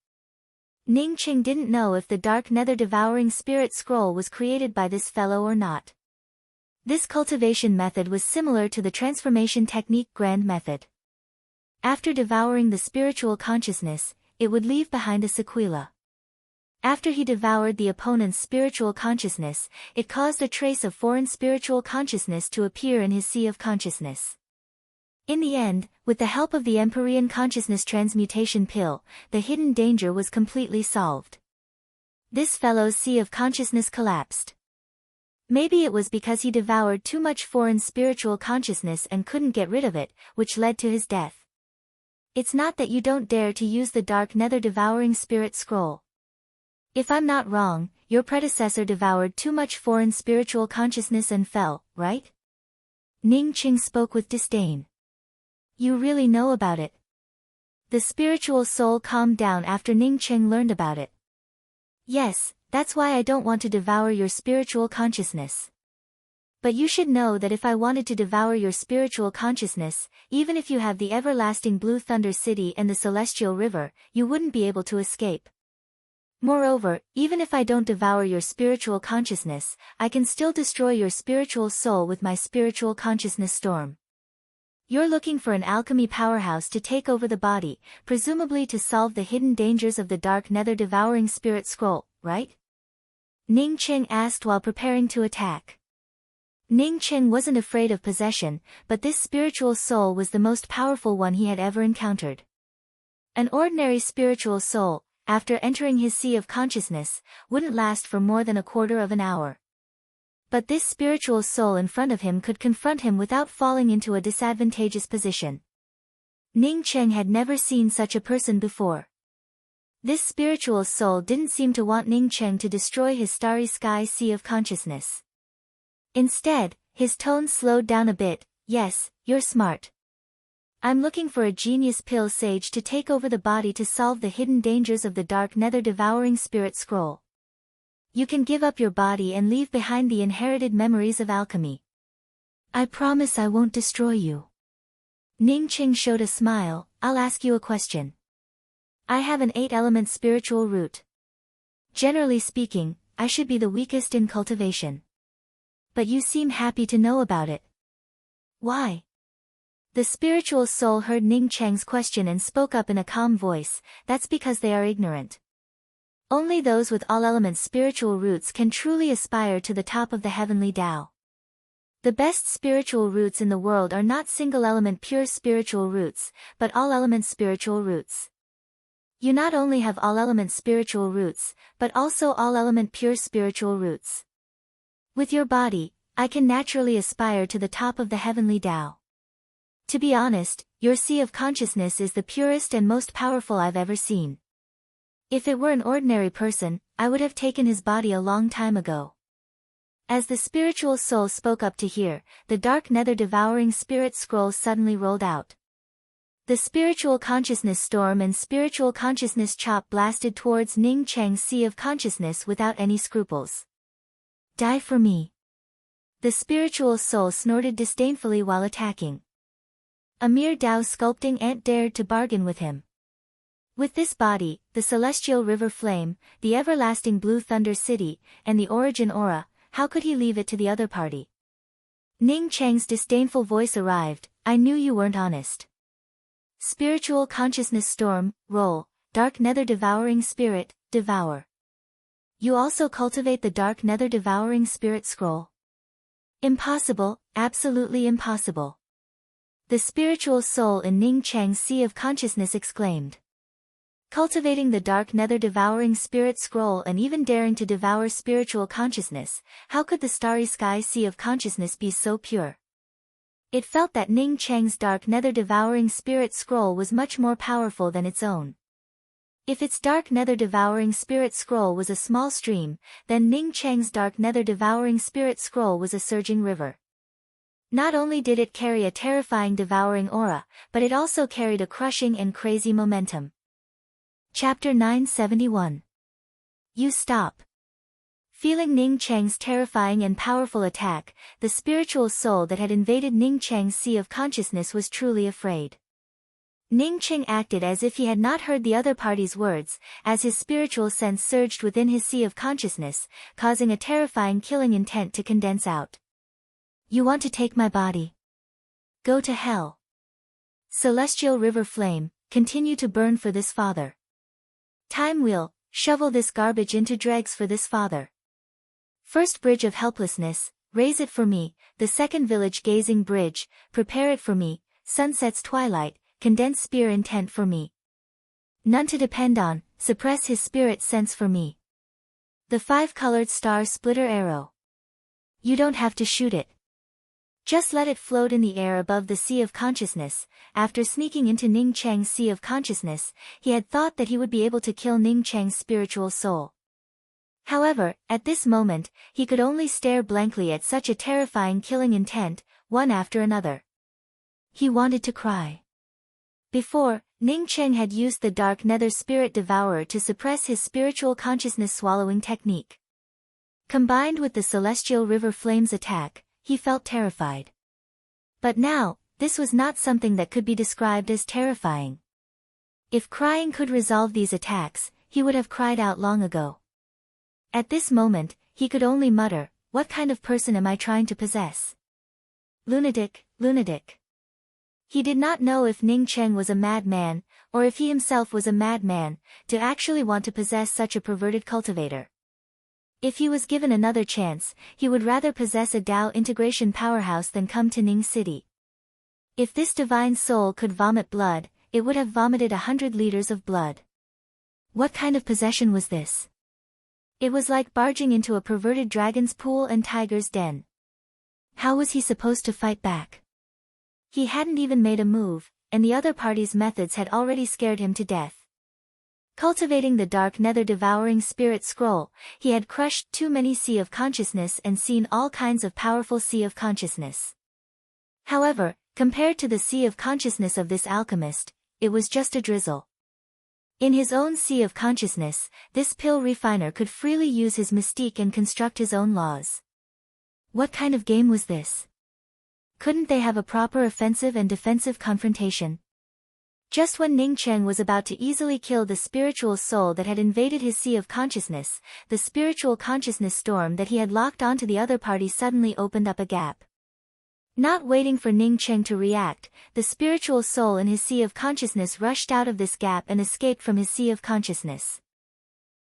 Ning Cheng didn't know if the dark nether devouring spirit scroll was created by this fellow or not. This cultivation method was similar to the transformation technique grand method. After devouring the spiritual consciousness, it would leave behind a sequela. After he devoured the opponent's spiritual consciousness, it caused a trace of foreign spiritual consciousness to appear in his sea of consciousness. In the end, with the help of the Empyrean consciousness transmutation pill, the hidden danger was completely solved. This fellow's sea of consciousness collapsed. Maybe it was because he devoured too much foreign spiritual consciousness and couldn't get rid of it, which led to his death. It's not that you don't dare to use the dark nether devouring spirit scroll. If I'm not wrong, your predecessor devoured too much foreign spiritual consciousness and fell, right? Ning Cheng spoke with disdain. You really know about it. The spiritual soul calmed down after Ning Cheng learned about it. Yes, that's why I don't want to devour your spiritual consciousness. But you should know that if I wanted to devour your spiritual consciousness, even if you have the everlasting Blue Thunder City and the Celestial River, you wouldn't be able to escape. Moreover, even if I don't devour your spiritual consciousness, I can still destroy your spiritual soul with my spiritual consciousness storm. You're looking for an alchemy powerhouse to take over the body, presumably to solve the hidden dangers of the dark nether devouring spirit scroll, right? Ning Cheng asked while preparing to attack. Ning Cheng wasn't afraid of possession, but this spiritual soul was the most powerful one he had ever encountered. An ordinary spiritual soul, after entering his sea of consciousness, wouldn't last for more than a quarter of an hour. But this spiritual soul in front of him could confront him without falling into a disadvantageous position. Ning Cheng had never seen such a person before. This spiritual soul didn't seem to want Ning Cheng to destroy his starry sky sea of consciousness. Instead, his tone slowed down a bit. Yes, you're smart. I'm looking for a genius pill sage to take over the body to solve the hidden dangers of the dark nether devouring spirit scroll. You can give up your body and leave behind the inherited memories of alchemy. I promise I won't destroy you. Ning Cheng showed a smile. I'll ask you a question. I have an 8-element spiritual root. Generally speaking, I should be the weakest in cultivation. But you seem happy to know about it. Why? The spiritual soul heard Ning Cheng's question and spoke up in a calm voice. That's because they are ignorant. Only those with all-element spiritual roots can truly aspire to the top of the heavenly Tao. The best spiritual roots in the world are not single-element pure spiritual roots, but all-element spiritual roots. You not only have all-element spiritual roots, but also all-element pure spiritual roots. With your body, I can naturally aspire to the top of the heavenly Tao. To be honest, your sea of consciousness is the purest and most powerful I've ever seen. If it were an ordinary person, I would have taken his body a long time ago. As the spiritual soul spoke up to hear, the dark nether devouring spirit scroll suddenly rolled out. The spiritual consciousness storm and spiritual consciousness chop blasted towards Ning Cheng's sea of consciousness without any scruples. Die for me. The spiritual soul snorted disdainfully while attacking. A mere Tao sculpting ant dared to bargain with him. With this body, the celestial river flame, the everlasting Blue Thunder City, and the origin aura, how could he leave it to the other party? Ning Cheng's disdainful voice arrived. I knew you weren't honest. Spiritual consciousness storm, roll, dark nether devouring spirit, devour. You also cultivate the dark nether devouring spirit scroll? Impossible, absolutely impossible. The spiritual soul in Ning Cheng's sea of consciousness exclaimed. Cultivating the dark nether devouring spirit scroll and even daring to devour spiritual consciousness, how could the starry sky sea of consciousness be so pure? It felt that Ning Cheng's dark nether devouring spirit scroll was much more powerful than its own. If its dark nether devouring spirit scroll was a small stream, then Ning Cheng's dark nether devouring spirit scroll was a surging river. Not only did it carry a terrifying devouring aura, but it also carried a crushing and crazy momentum. Chapter 971. You stop. Feeling Ning Cheng's terrifying and powerful attack, the spiritual soul that had invaded Ning Cheng's sea of consciousness was truly afraid. Ning Cheng acted as if he had not heard the other party's words, as his spiritual sense surged within his sea of consciousness, causing a terrifying killing intent to condense out. You want to take my body? Go to hell. Celestial river flame, continue to burn for this father. Time wheel, shovel this garbage into dregs for this father. First bridge of helplessness, raise it for me. The second village gazing bridge, prepare it for me. Sunset's twilight, condense spear intent for me. None to depend on, suppress his spirit sense for me. The 5-colored star splitter arrow. You don't have to shoot it. Just let it float in the air above the sea of consciousness. After sneaking into Ning Cheng's sea of consciousness, he had thought that he would be able to kill Ning Cheng's spiritual soul. However, at this moment, he could only stare blankly at such a terrifying killing intent, one after another. He wanted to cry. Before, Ning Cheng had used the dark nether spirit devourer to suppress his spiritual consciousness swallowing technique. Combined with the celestial river flames attack, he felt terrified. But now, this was not something that could be described as terrifying. If crying could resolve these attacks, he would have cried out long ago. At this moment, he could only mutter, what kind of person am I trying to possess? Lunatic, lunatic. He did not know if Ning Cheng was a madman, or if he himself was a madman, to actually want to possess such a perverted cultivator. If he was given another chance, he would rather possess a Dao integration powerhouse than come to Ning City. If this divine soul could vomit blood, it would have vomited 100 liters of blood. What kind of possession was this? It was like barging into a perverted dragon's pool and tiger's den. How was he supposed to fight back? He hadn't even made a move, and the other party's methods had already scared him to death. Cultivating the dark nether devouring spirit scroll, he had crushed too many sea of consciousness and seen all kinds of powerful sea of consciousness. However, compared to the sea of consciousness of this alchemist, it was just a drizzle. In his own sea of consciousness, this pill refiner could freely use his mystique and construct his own laws. What kind of game was this? Couldn't they have a proper offensive and defensive confrontation? Just when Ning Cheng was about to easily kill the spiritual soul that had invaded his sea of consciousness, the spiritual consciousness storm that he had locked onto the other party suddenly opened up a gap. Not waiting for Ning Cheng to react, the spiritual soul in his sea of consciousness rushed out of this gap and escaped from his sea of consciousness.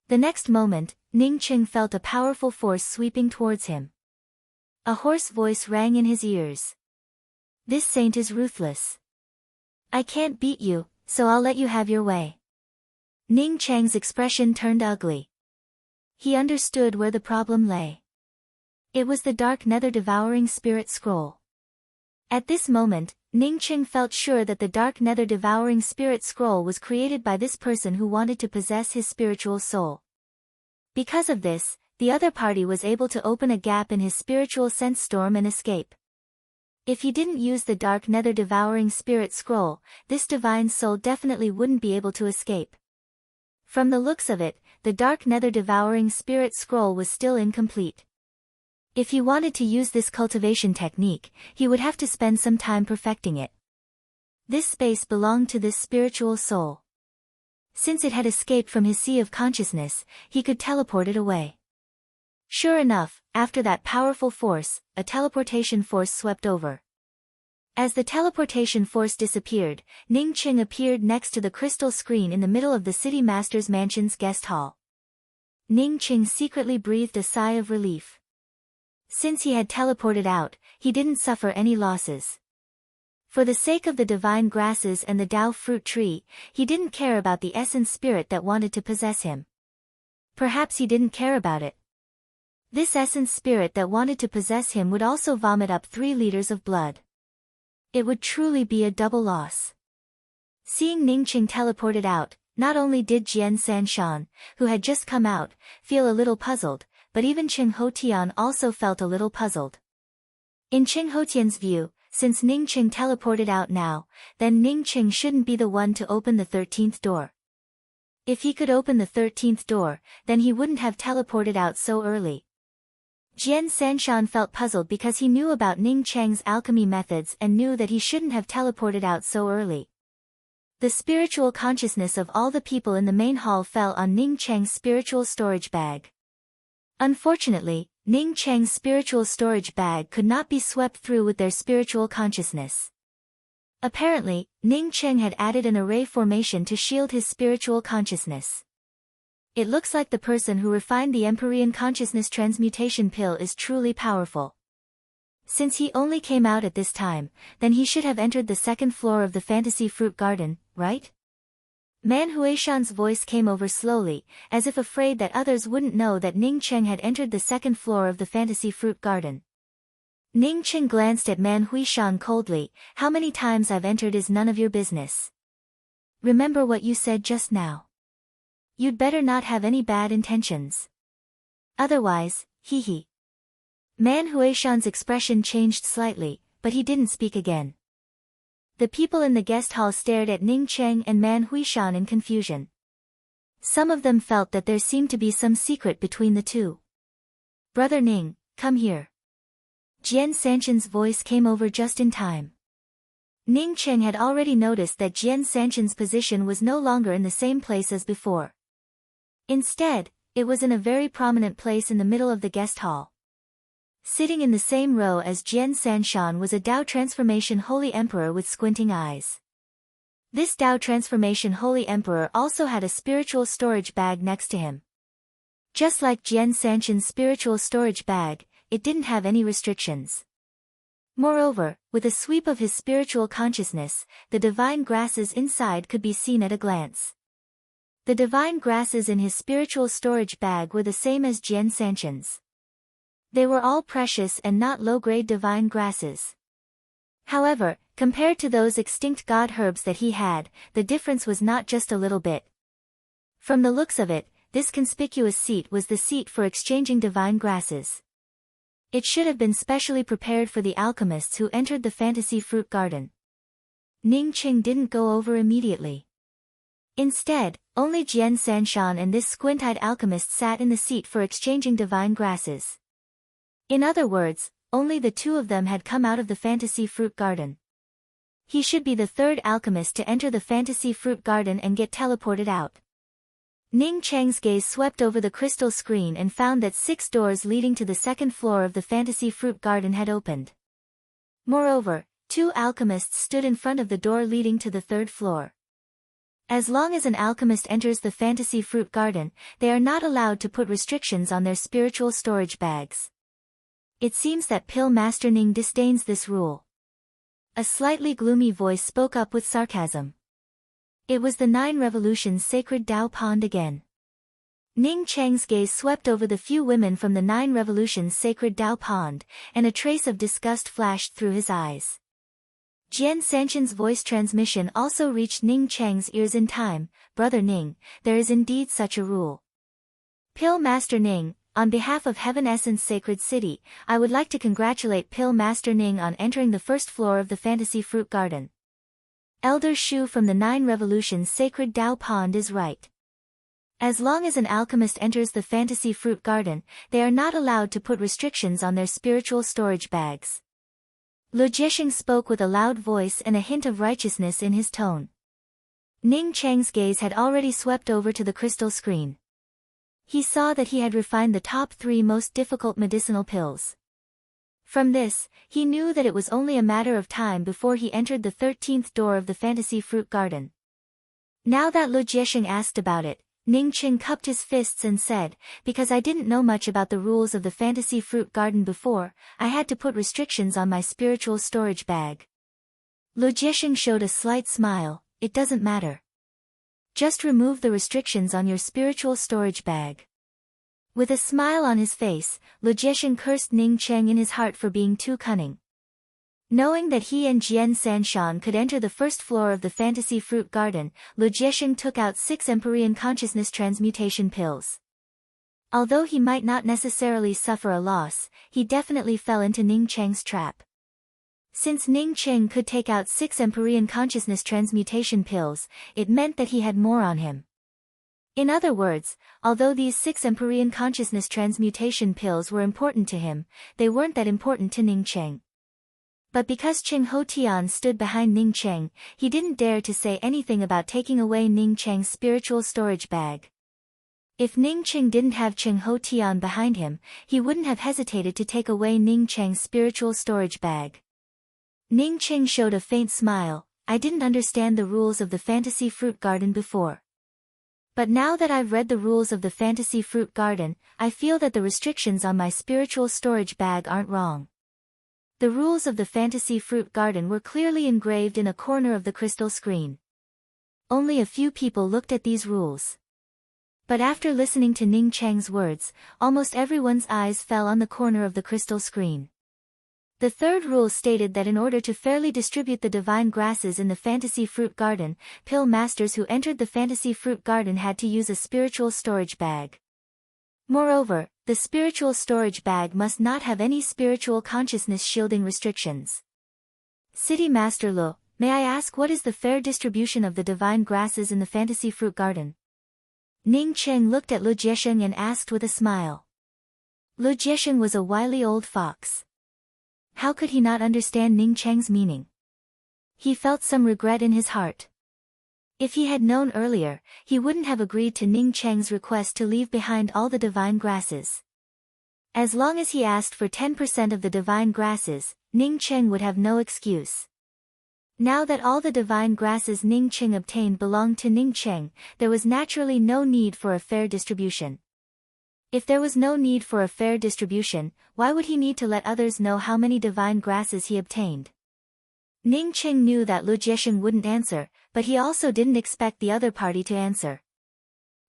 The next moment, Ning Cheng felt a powerful force sweeping towards him. A hoarse voice rang in his ears. This saint is ruthless. I can't beat you, so I'll let you have your way. Ning Cheng's expression turned ugly. He understood where the problem lay. It was the dark nether devouring spirit scroll. At this moment, Ning Cheng felt sure that the dark nether devouring spirit scroll was created by this person who wanted to possess his spiritual soul. Because of this, the other party was able to open a gap in his spiritual sense storm and escape. If he didn't use the dark nether devouring spirit scroll, this divine soul definitely wouldn't be able to escape. From the looks of it, the dark nether devouring spirit scroll was still incomplete. If he wanted to use this cultivation technique, he would have to spend some time perfecting it. This space belonged to this spiritual soul. Since it had escaped from his sea of consciousness, he could teleport it away. Sure enough, after that powerful force, a teleportation force swept over. As the teleportation force disappeared, Ning Cheng appeared next to the crystal screen in the middle of the city master's mansion's guest hall. Ning Cheng secretly breathed a sigh of relief. Since he had teleported out, he didn't suffer any losses. For the sake of the divine grasses and the Tao fruit tree, he didn't care about the essence spirit that wanted to possess him. Perhaps he didn't care about it. This essence spirit that wanted to possess him would also vomit up 3 liters of blood. It would truly be a double loss. Seeing Ningqing teleported out, not only did Jian Sanshan, who had just come out, feel a little puzzled, but even Qing Hotian also felt a little puzzled. In Qing Hotian's view, since Ningqing teleported out now, then Ningqing shouldn't be the one to open the 13th door. If he could open the 13th door, then he wouldn't have teleported out so early. Jian Sanshan felt puzzled because he knew about Ning Cheng's alchemy methods and knew that he shouldn't have teleported out so early. The spiritual consciousness of all the people in the main hall fell on Ning Cheng's spiritual storage bag. Unfortunately, Ning Cheng's spiritual storage bag could not be swept through with their spiritual consciousness. Apparently, Ning Cheng had added an array formation to shield his spiritual consciousness. It looks like the person who refined the Empyrean consciousness transmutation pill is truly powerful. Since he only came out at this time, then he should have entered the 2nd floor of the Fantasy Fruit Garden, right? Man Huishan's voice came over slowly, as if afraid that others wouldn't know that Ning Cheng had entered the 2nd floor of the Fantasy Fruit Garden. Ning Cheng glanced at Man Huishan coldly. How many times I've entered is none of your business. Remember what you said just now. You'd better not have any bad intentions. Otherwise, hee. Man Huishan's expression changed slightly, but he didn't speak again. The people in the guest hall stared at Ning Cheng and Man Huishan in confusion. Some of them felt that there seemed to be some secret between the two. Brother Ning, come here. Jian Sanshan's voice came over just in time. Ning Cheng had already noticed that Jian Sanshan's position was no longer in the same place as before. Instead, it was in a very prominent place in the middle of the guest hall. Sitting in the same row as Jian Sanshan was a Tao Transformation Holy Emperor with squinting eyes. This Tao Transformation Holy Emperor also had a spiritual storage bag next to him. Just like Jian Sanshan's spiritual storage bag, it didn't have any restrictions. Moreover, with a sweep of his spiritual consciousness, the divine grasses inside could be seen at a glance. The divine grasses in his spiritual storage bag were the same as Jian Sanshan's. They were all precious and not low-grade divine grasses. However, compared to those extinct god herbs that he had, the difference was not just a little bit. From the looks of it, this conspicuous seat was the seat for exchanging divine grasses. It should have been specially prepared for the alchemists who entered the Fantasy Fruit Garden. Ning Qing didn't go over immediately. Instead, only Jian Sanshan and this squint-eyed alchemist sat in the seat for exchanging divine grasses. In other words, only the 2 of them had come out of the Fantasy Fruit Garden. He should be the 3rd alchemist to enter the Fantasy Fruit Garden and get teleported out. Ning Cheng's gaze swept over the crystal screen and found that 6 doors leading to the 2nd floor of the Fantasy Fruit Garden had opened. Moreover, 2 alchemists stood in front of the door leading to the 3rd floor. As long as an alchemist enters the Fantasy Fruit Garden, they are not allowed to put restrictions on their spiritual storage bags. It seems that Pill Master Ning disdains this rule. A slightly gloomy voice spoke up with sarcasm. It was the 9 Revolutions Sacred Tao Pond again. Ning Cheng's gaze swept over the few women from the 9 Revolutions Sacred Tao Pond, and a trace of disgust flashed through his eyes. Jian Sanshan's voice transmission also reached Ning Cheng's ears in time. Brother Ning, there is indeed such a rule. Pill Master Ning, on behalf of Heaven Essence Sacred City, I would like to congratulate Pill Master Ning on entering the 1st floor of the Fantasy Fruit Garden. Elder Shu from the 9 Revolutions Sacred Tao Pond is right. As long as an alchemist enters the Fantasy Fruit Garden, they are not allowed to put restrictions on their spiritual storage bags. Lu Jiexing spoke with a loud voice and a hint of righteousness in his tone. Ning Cheng's gaze had already swept over to the crystal screen. He saw that he had refined the top 3 most difficult medicinal pills. From this, he knew that it was only a matter of time before he entered the 13th door of the Fantasy Fruit Garden. Now that Lu Jiexing asked about it, Ning Qing cupped his fists and said, because I didn't know much about the rules of the Fantasy Fruit Garden before, I had to put restrictions on my spiritual storage bag. Lu Jiesheng showed a slight smile. It doesn't matter. Just remove the restrictions on your spiritual storage bag. With a smile on his face, Lu Jiesheng cursed Ning Cheng in his heart for being too cunning. Knowing that he and Jian Sanshan could enter the first floor of the fantasy fruit garden, Lu Jiesheng took out 6 Empyrean consciousness transmutation pills. Although he might not necessarily suffer a loss, he definitely fell into Ning Cheng's trap. Since Ning Cheng could take out 6 Empyrean consciousness transmutation pills, it meant that he had more on him. In other words, although these 6 Empyrean consciousness transmutation pills were important to him, they weren't that important to Ning Cheng. But because Cheng Hotian stood behind Ning Cheng, he didn't dare to say anything about taking away Ning Cheng's spiritual storage bag. If Ning Cheng didn't have Cheng Hotian behind him, he wouldn't have hesitated to take away Ning Cheng's spiritual storage bag. Ning Cheng showed a faint smile. I didn't understand the rules of the fantasy fruit garden before. But now that I've read the rules of the fantasy fruit garden, I feel that the restrictions on my spiritual storage bag aren't wrong. The rules of the fantasy fruit garden were clearly engraved in a corner of the crystal screen. Only a few people looked at these rules. But after listening to Ning Cheng's words, almost everyone's eyes fell on the corner of the crystal screen. The third rule stated that in order to fairly distribute the divine grasses in the fantasy fruit garden, pill masters who entered the fantasy fruit garden had to use a spiritual storage bag. Moreover, the spiritual storage bag must not have any spiritual consciousness shielding restrictions. City Master Lu, may I ask what is the fair distribution of the divine grasses in the fantasy fruit garden? Ning Cheng looked at Lu Jiesheng and asked with a smile. Lu Jiesheng was a wily old fox. How could he not understand Ning Cheng's meaning? He felt some regret in his heart. If he had known earlier, he wouldn't have agreed to Ning Cheng's request to leave behind all the divine grasses. As long as he asked for 10% of the divine grasses, Ning Cheng would have no excuse. Now that all the divine grasses Ning Cheng obtained belonged to Ning Cheng, there was naturally no need for a fair distribution. If there was no need for a fair distribution, why would he need to let others know how many divine grasses he obtained? Ning Cheng knew that Lu Jiesheng wouldn't answer, but he also didn't expect the other party to answer.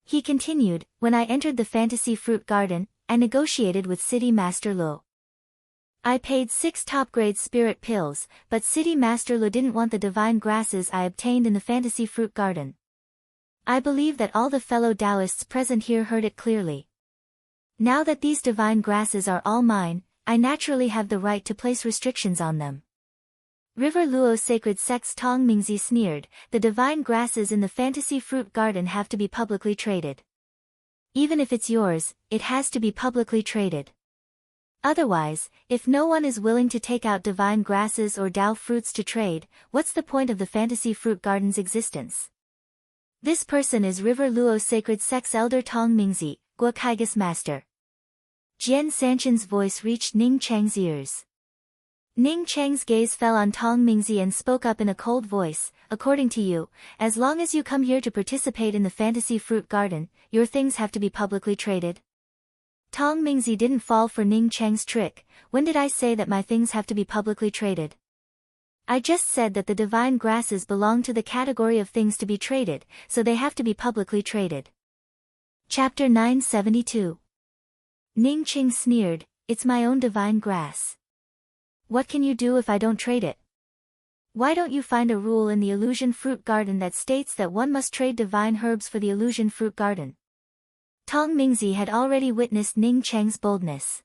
He continued, when I entered the fantasy fruit garden, I negotiated with City Master Lu. I paid 6 top-grade spirit pills, but City Master Lu didn't want the divine grasses I obtained in the fantasy fruit garden. I believe that all the fellow Taoists present here heard it clearly. Now that these divine grasses are all mine, I naturally have the right to place restrictions on them. River Luo's sacred sects Tong Mingzi sneered, the divine grasses in the fantasy fruit garden have to be publicly traded. Even if it's yours, it has to be publicly traded. Otherwise, if no one is willing to take out divine grasses or Dao fruits to trade, what's the point of the fantasy fruit garden's existence? This person is River Luo's sacred sect's elder Tong Mingzi, Guokaigus master. Jian Sanshan's voice reached Ning Cheng's ears. Ning Cheng's gaze fell on Tong Mingzi and spoke up in a cold voice, according to you, as long as you come here to participate in the fantasy fruit garden, your things have to be publicly traded. Tong Mingzi didn't fall for Ning Cheng's trick. When did I say that my things have to be publicly traded? I just said that the divine grasses belong to the category of things to be traded, so they have to be publicly traded. Chapter 972. Ning Cheng sneered, it's my own divine grass. What can you do if I don't trade it? Why don't you find a rule in the illusion fruit garden that states that one must trade divine herbs for the illusion fruit garden? Tong Mingzi had already witnessed Ning Cheng's boldness.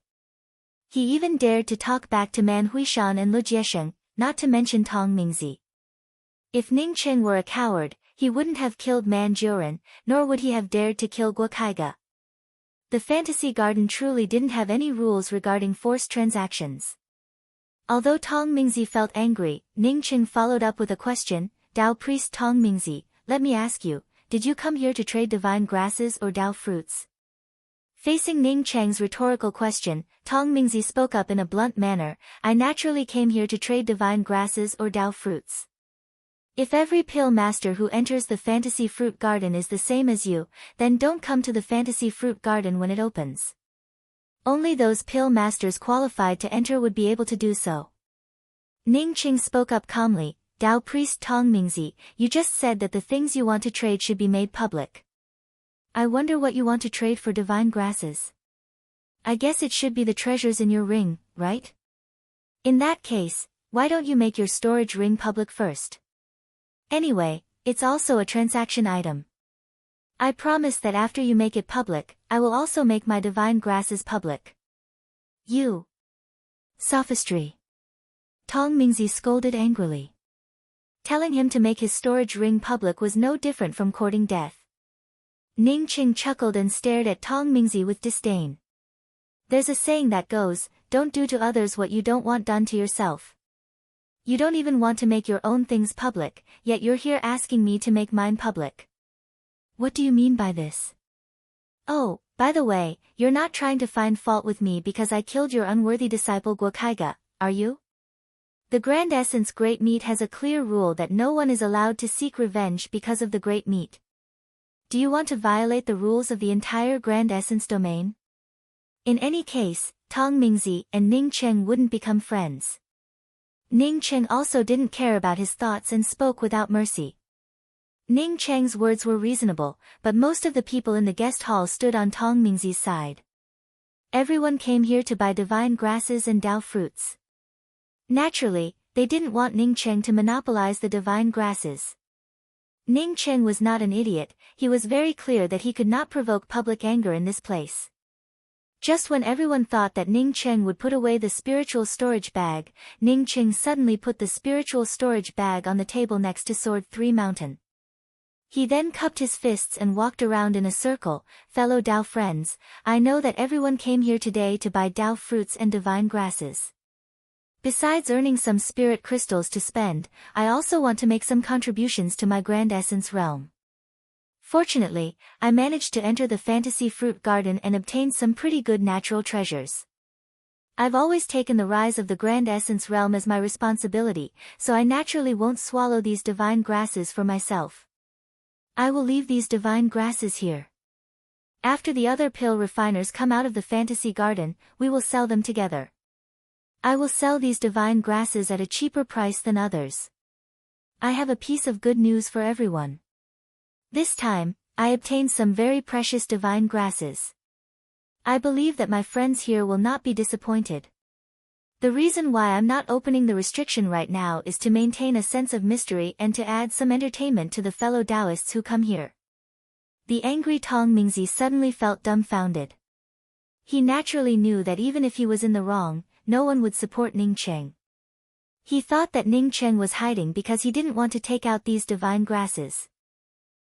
He even dared to talk back to Man Huishan and Lu Jiesheng, not to mention Tong Mingzi. If Ning Cheng were a coward, he wouldn't have killed Man Jiuren, nor would he have dared to kill Guokaiga. The fantasy garden truly didn't have any rules regarding forced transactions. Although Tong Mingzi felt angry, Ning Cheng followed up with a question, Dao priest Tong Mingzi, let me ask you, did you come here to trade divine grasses or Dao fruits? Facing Ning Cheng's rhetorical question, Tong Mingzi spoke up in a blunt manner, I naturally came here to trade divine grasses or Dao fruits. If every pill master who enters the fantasy fruit garden is the same as you, then don't come to the fantasy fruit garden when it opens. Only those pill masters qualified to enter would be able to do so. Ning Cheng spoke up calmly, Tao Priest Tong Mingzi, you just said that the things you want to trade should be made public. I wonder what you want to trade for divine grasses. I guess it should be the treasures in your ring, right? In that case, why don't you make your storage ring public first? Anyway, it's also a transaction item. I promise that after you make it public, I will also make my divine grasses public. You. Sophistry. Tong Mingzi scolded angrily. Telling him to make his storage ring public was no different from courting death. Ning Qing chuckled and stared at Tong Mingzi with disdain. There's a saying that goes, don't do to others what you don't want done to yourself. You don't even want to make your own things public, yet you're here asking me to make mine public. What do you mean by this? Oh, by the way, you're not trying to find fault with me because I killed your unworthy disciple Guo Kaiga, are you? The Grand Essence Great Meat has a clear rule that no one is allowed to seek revenge because of the Great Meat. Do you want to violate the rules of the entire Grand Essence domain? In any case, Tong Mingzi and Ning Cheng wouldn't become friends. Ning Cheng also didn't care about his thoughts and spoke without mercy. Ning Cheng's words were reasonable, but most of the people in the guest hall stood on Tong Mingzi's side. Everyone came here to buy divine grasses and Dao fruits. Naturally, they didn't want Ning Cheng to monopolize the divine grasses. Ning Cheng was not an idiot, he was very clear that he could not provoke public anger in this place. Just when everyone thought that Ning Cheng would put away the spiritual storage bag, Ning Cheng suddenly put the spiritual storage bag on the table next to Sword 3 Mountain. He then cupped his fists and walked around in a circle. Fellow Dao friends, I know that everyone came here today to buy Dao fruits and divine grasses. Besides earning some spirit crystals to spend, I also want to make some contributions to my Grand Essence realm. Fortunately, I managed to enter the Fantasy Fruit Garden and obtain some pretty good natural treasures. I've always taken the rise of the Grand Essence realm as my responsibility, so I naturally won't swallow these divine grasses for myself. I will leave these divine grasses here. After the other pill refiners come out of the Fantasy Garden, we will sell them together. I will sell these divine grasses at a cheaper price than others. I have a piece of good news for everyone. This time, I obtained some very precious divine grasses. I believe that my friends here will not be disappointed. The reason why I'm not opening the restriction right now is to maintain a sense of mystery and to add some entertainment to the fellow Taoists who come here. The angry Tong Mingzi suddenly felt dumbfounded. He naturally knew that even if he was in the wrong, no one would support Ning Cheng. He thought that Ning Cheng was hiding because he didn't want to take out these divine grasses.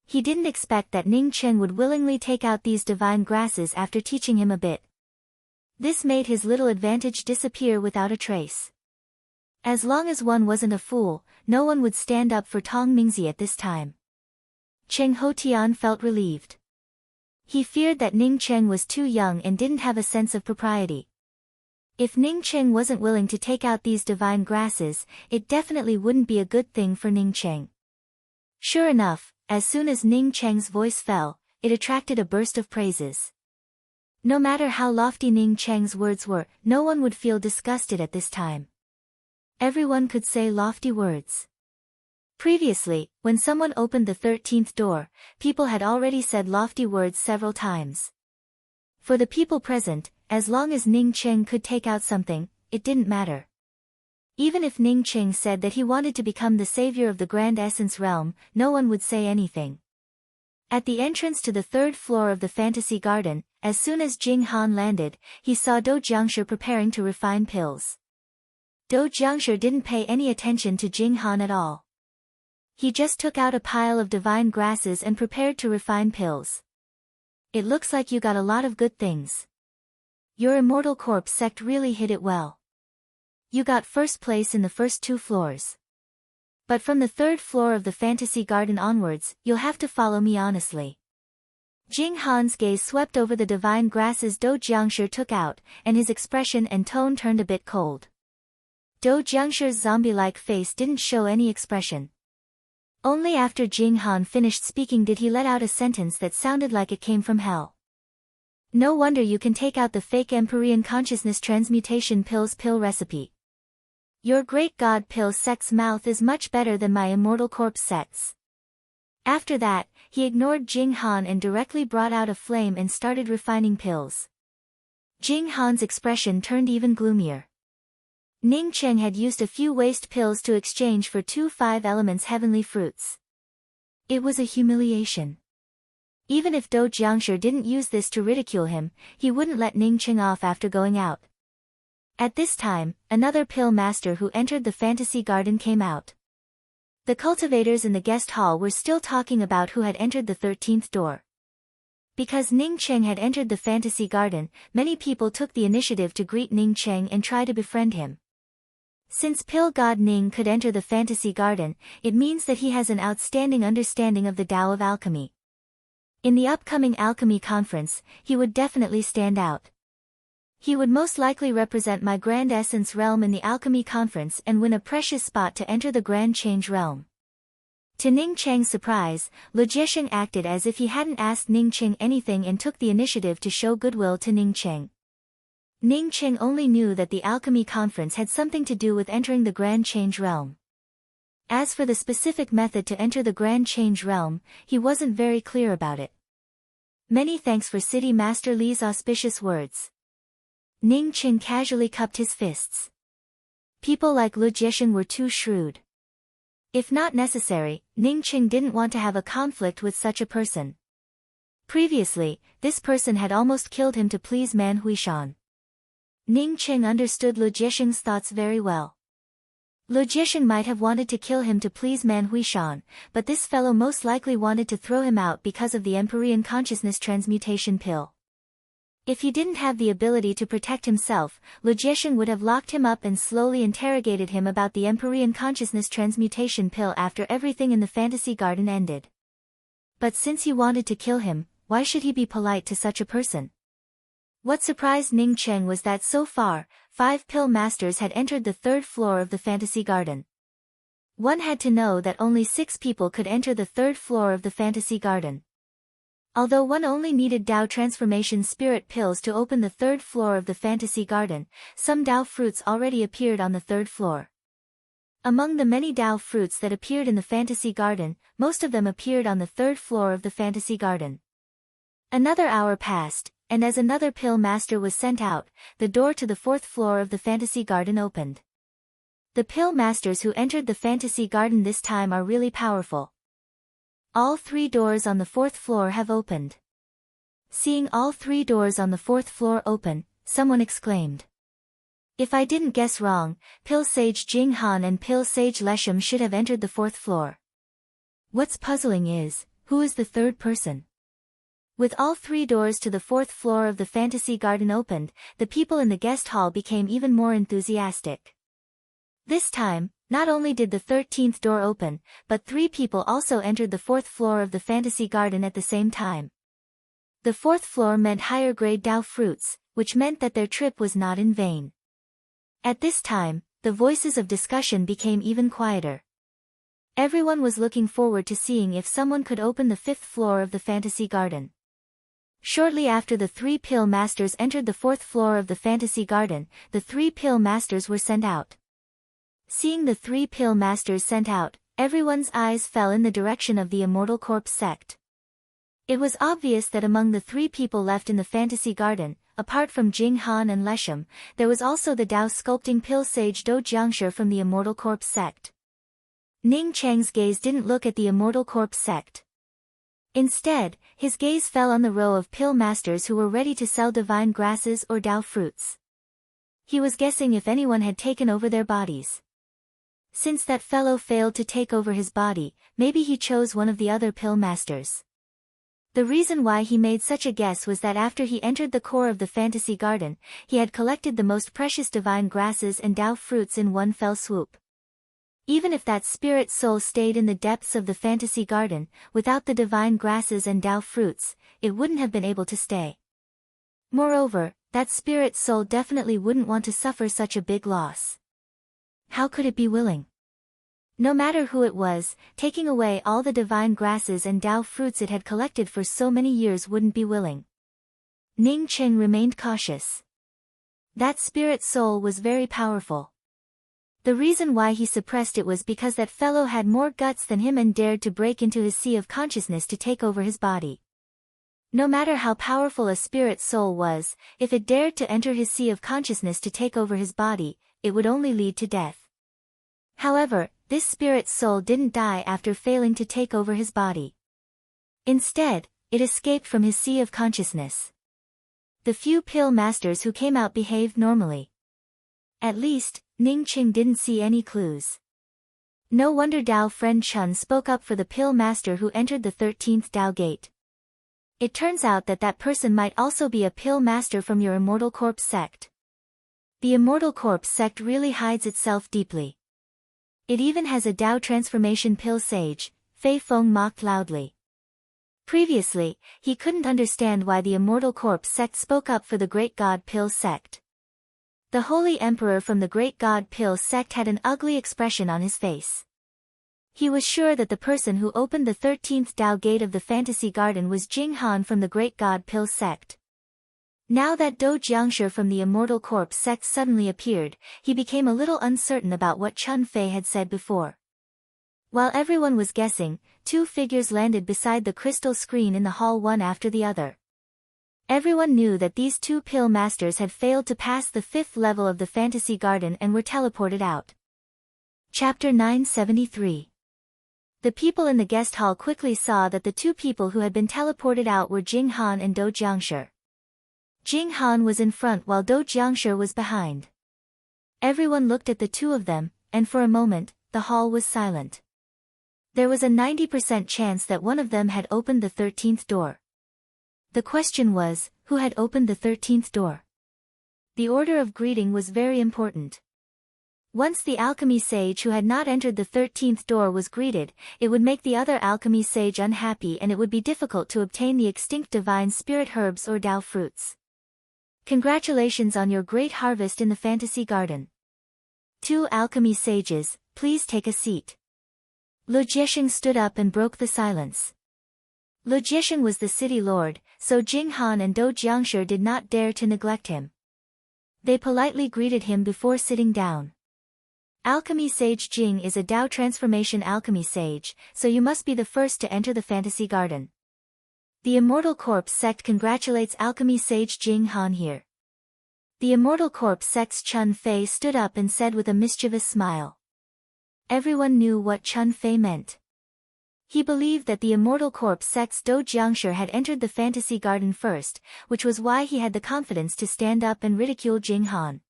He didn't expect that Ning Cheng would willingly take out these divine grasses after teaching him a bit. This made his little advantage disappear without a trace. As long as one wasn't a fool, no one would stand up for Tong Mingzi at this time. Cheng Hotian felt relieved. He feared that Ning Cheng was too young and didn't have a sense of propriety. If Ning Cheng wasn't willing to take out these divine grasses, it definitely wouldn't be a good thing for Ning Cheng. Sure enough, as soon as Ning Cheng's voice fell, it attracted a burst of praises. No matter how lofty Ning Cheng's words were, no one would feel disgusted at this time. Everyone could say lofty words. Previously, when someone opened the 13th door, people had already said lofty words several times. For the people present, as long as Ning Cheng could take out something, it didn't matter. Even if Ning Cheng said that he wanted to become the savior of the Grand Essence realm, no one would say anything. At the entrance to the third floor of the Fantasy Garden, as soon as Jing Han landed, he saw Do Jiangshi preparing to refine pills. Do Jiangshi didn't pay any attention to Jing Han at all. He just took out a pile of divine grasses and prepared to refine pills. It looks like you got a lot of good things. Your Immortal Corpse sect really hit it well. You got first place in the first 2 floors. But from the 3rd floor of the Fantasy Garden onwards, you'll have to follow me honestly. Jing Han's gaze swept over the divine grasses Do Jiangshi took out, and his expression and tone turned a bit cold. Do Jiangshi's zombie-like face didn't show any expression. Only after Jing Han finished speaking did he let out a sentence that sounded like it came from hell. No wonder you can take out the fake Empyrean consciousness transmutation pills pill recipe. Your great god Pill Sect's mouth is much better than my immortal corpse sect's. After that, he ignored Jing Han and directly brought out a flame and started refining pills. Jing Han's expression turned even gloomier. Ning Cheng had used a few waste pills to exchange for 2 5-elements heavenly fruits. It was a humiliation. Even if Do Jiangshi didn't use this to ridicule him, he wouldn't let Ning Cheng off after going out. At this time, another pill master who entered the fantasy garden came out. The cultivators in the guest hall were still talking about who had entered the 13th door. Because Ning Cheng had entered the fantasy garden, many people took the initiative to greet Ning Cheng and try to befriend him. Since Pill God Ning could enter the fantasy garden, it means that he has an outstanding understanding of the Tao of alchemy. In the upcoming alchemy conference, he would definitely stand out. He would most likely represent my Grand Essence realm in the alchemy conference and win a precious spot to enter the Grand Change realm. To Ning Cheng's surprise, Lu Jiesheng acted as if he hadn't asked Ning Cheng anything and took the initiative to show goodwill to Ning Cheng. Ning Cheng only knew that the alchemy conference had something to do with entering the Grand Change realm. As for the specific method to enter the Grand Change realm, he wasn't very clear about it. Many thanks for City Master Li's auspicious words. Ning Cheng casually cupped his fists. People like Lu Jiesheng were too shrewd. If not necessary, Ning Cheng didn't want to have a conflict with such a person. Previously, this person had almost killed him to please Man Huishan. Ning Cheng understood Lu Jiesheng's thoughts very well. Lu Jiesheng might have wanted to kill him to please Man Huishan, but this fellow most likely wanted to throw him out because of the Empyrean Consciousness Transmutation Pill. If he didn't have the ability to protect himself, Lu Jiesheng would have locked him up and slowly interrogated him about the Empyrean Consciousness Transmutation Pill after everything in the fantasy garden ended. But since he wanted to kill him, why should he be polite to such a person? What surprised Ning Cheng was that so far, 5 pill masters had entered the 3rd floor of the fantasy garden. One had to know that only 6 people could enter the 3rd floor of the fantasy garden. Although one only needed Tao Transformation Spirit Pills to open the 3rd floor of the fantasy garden, some Tao fruits already appeared on the 3rd floor. Among the many Tao fruits that appeared in the fantasy garden, most of them appeared on the 3rd floor of the fantasy garden. Another hour passed, and as another pill master was sent out, the door to the 4th floor of the fantasy garden opened. The pill masters who entered the fantasy garden this time are really powerful. All 3 doors on the 4th floor have opened. Seeing all 3 doors on the 4th floor open, someone exclaimed. If I didn't guess wrong, Pill Sage Jing Han and Pill Sage Lesham should have entered the 4th floor. What's puzzling is, who is the 3rd person? With all 3 doors to the 4th floor of the fantasy garden opened, the people in the guest hall became even more enthusiastic. This time, not only did the 13th door open, but 3 people also entered the 4th floor of the fantasy garden at the same time. The 4th floor meant higher grade Tao fruits, which meant that their trip was not in vain. At this time, the voices of discussion became even quieter. Everyone was looking forward to seeing if someone could open the 5th floor of the fantasy garden. Shortly after the 3 pill masters entered the 4th floor of the fantasy garden, the 3 pill masters were sent out. Seeing the 3 pill masters sent out, everyone's eyes fell in the direction of the Immortal Corpse sect. It was obvious that among the 3 people left in the fantasy garden, apart from Jing Han and Lesham, there was also the Tao sculpting pill sage Do Jiangshi from the Immortal Corpse sect. Ning Cheng's gaze didn't look at the Immortal Corpse sect. Instead, his gaze fell on the row of pill masters who were ready to sell divine grasses or Tao fruits. He was guessing if anyone had taken over their bodies. Since that fellow failed to take over his body, maybe he chose one of the other pill masters. The reason why he made such a guess was that after he entered the core of the fantasy garden, he had collected the most precious divine grasses and Tao fruits in one fell swoop. Even if that spirit soul stayed in the depths of the fantasy garden, without the divine grasses and Tao fruits, it wouldn't have been able to stay. Moreover, that spirit soul definitely wouldn't want to suffer such a big loss. How could it be willing? No matter who it was, taking away all the divine grasses and Tao fruits it had collected for so many years wouldn't be willing. Ning Cheng remained cautious. That spirit soul was very powerful. The reason why he suppressed it was because that fellow had more guts than him and dared to break into his sea of consciousness to take over his body. No matter how powerful a spirit soul was, if it dared to enter his sea of consciousness to take over his body, it would only lead to death. However, this spirit soul didn't die after failing to take over his body. Instead, it escaped from his sea of consciousness. The few pill masters who came out behaved normally. At least, Ning Qing didn't see any clues. No wonder Dao friend Chun spoke up for the pill master who entered the 13th Dao gate. It turns out that that person might also be a pill master from your Immortal Corpse sect. The Immortal Corpse sect really hides itself deeply. It even has a Dao transformation pill sage, Fei Feng mocked loudly. Previously, he couldn't understand why the Immortal Corpse sect spoke up for the Great God Pill sect. The Holy Emperor from the Great God Pill sect had an ugly expression on his face. He was sure that the person who opened the 13th Dao gate of the Fantasy Garden was Jing Han from the Great God Pill sect. Now that Do Jiangshi from the Immortal Corpse sect suddenly appeared, he became a little uncertain about what Chun Fei had said before. While everyone was guessing, two figures landed beside the crystal screen in the hall one after the other. Everyone knew that these two pill masters had failed to pass the 5th level of the Fantasy Garden and were teleported out. Chapter 973. The people in the guest hall quickly saw that the two people who had been teleported out were Jing Han and Do Jiangshi. Jing Han was in front while Do Jiangshi was behind. Everyone looked at the two of them, and for a moment, the hall was silent. There was a 90% chance that one of them had opened the 13th door. The question was, who had opened the 13th door? The order of greeting was very important. Once the alchemy sage who had not entered the 13th door was greeted, it would make the other alchemy sage unhappy and it would be difficult to obtain the extinct divine spirit herbs or Dao fruits. Congratulations on your great harvest in the Fantasy Garden. Two alchemy sages, please take a seat. Lu Jiesheng stood up and broke the silence. Lu Jiesheng was the city lord, so Jing Han and Do Jiangshi did not dare to neglect him. They politely greeted him before sitting down. Alchemy Sage Jing is a Dao transformation alchemy sage, so you must be the first to enter the Fantasy Garden. The Immortal Corpse sect congratulates Alchemy Sage Jing Han here. The Immortal Corpse sect's Chun Fei stood up and said with a mischievous smile. Everyone knew what Chun Fei meant. He believed that the Immortal Corpse sect's Do Jiangshi had entered the Fantasy Garden first, which was why he had the confidence to stand up and ridicule Jing Han.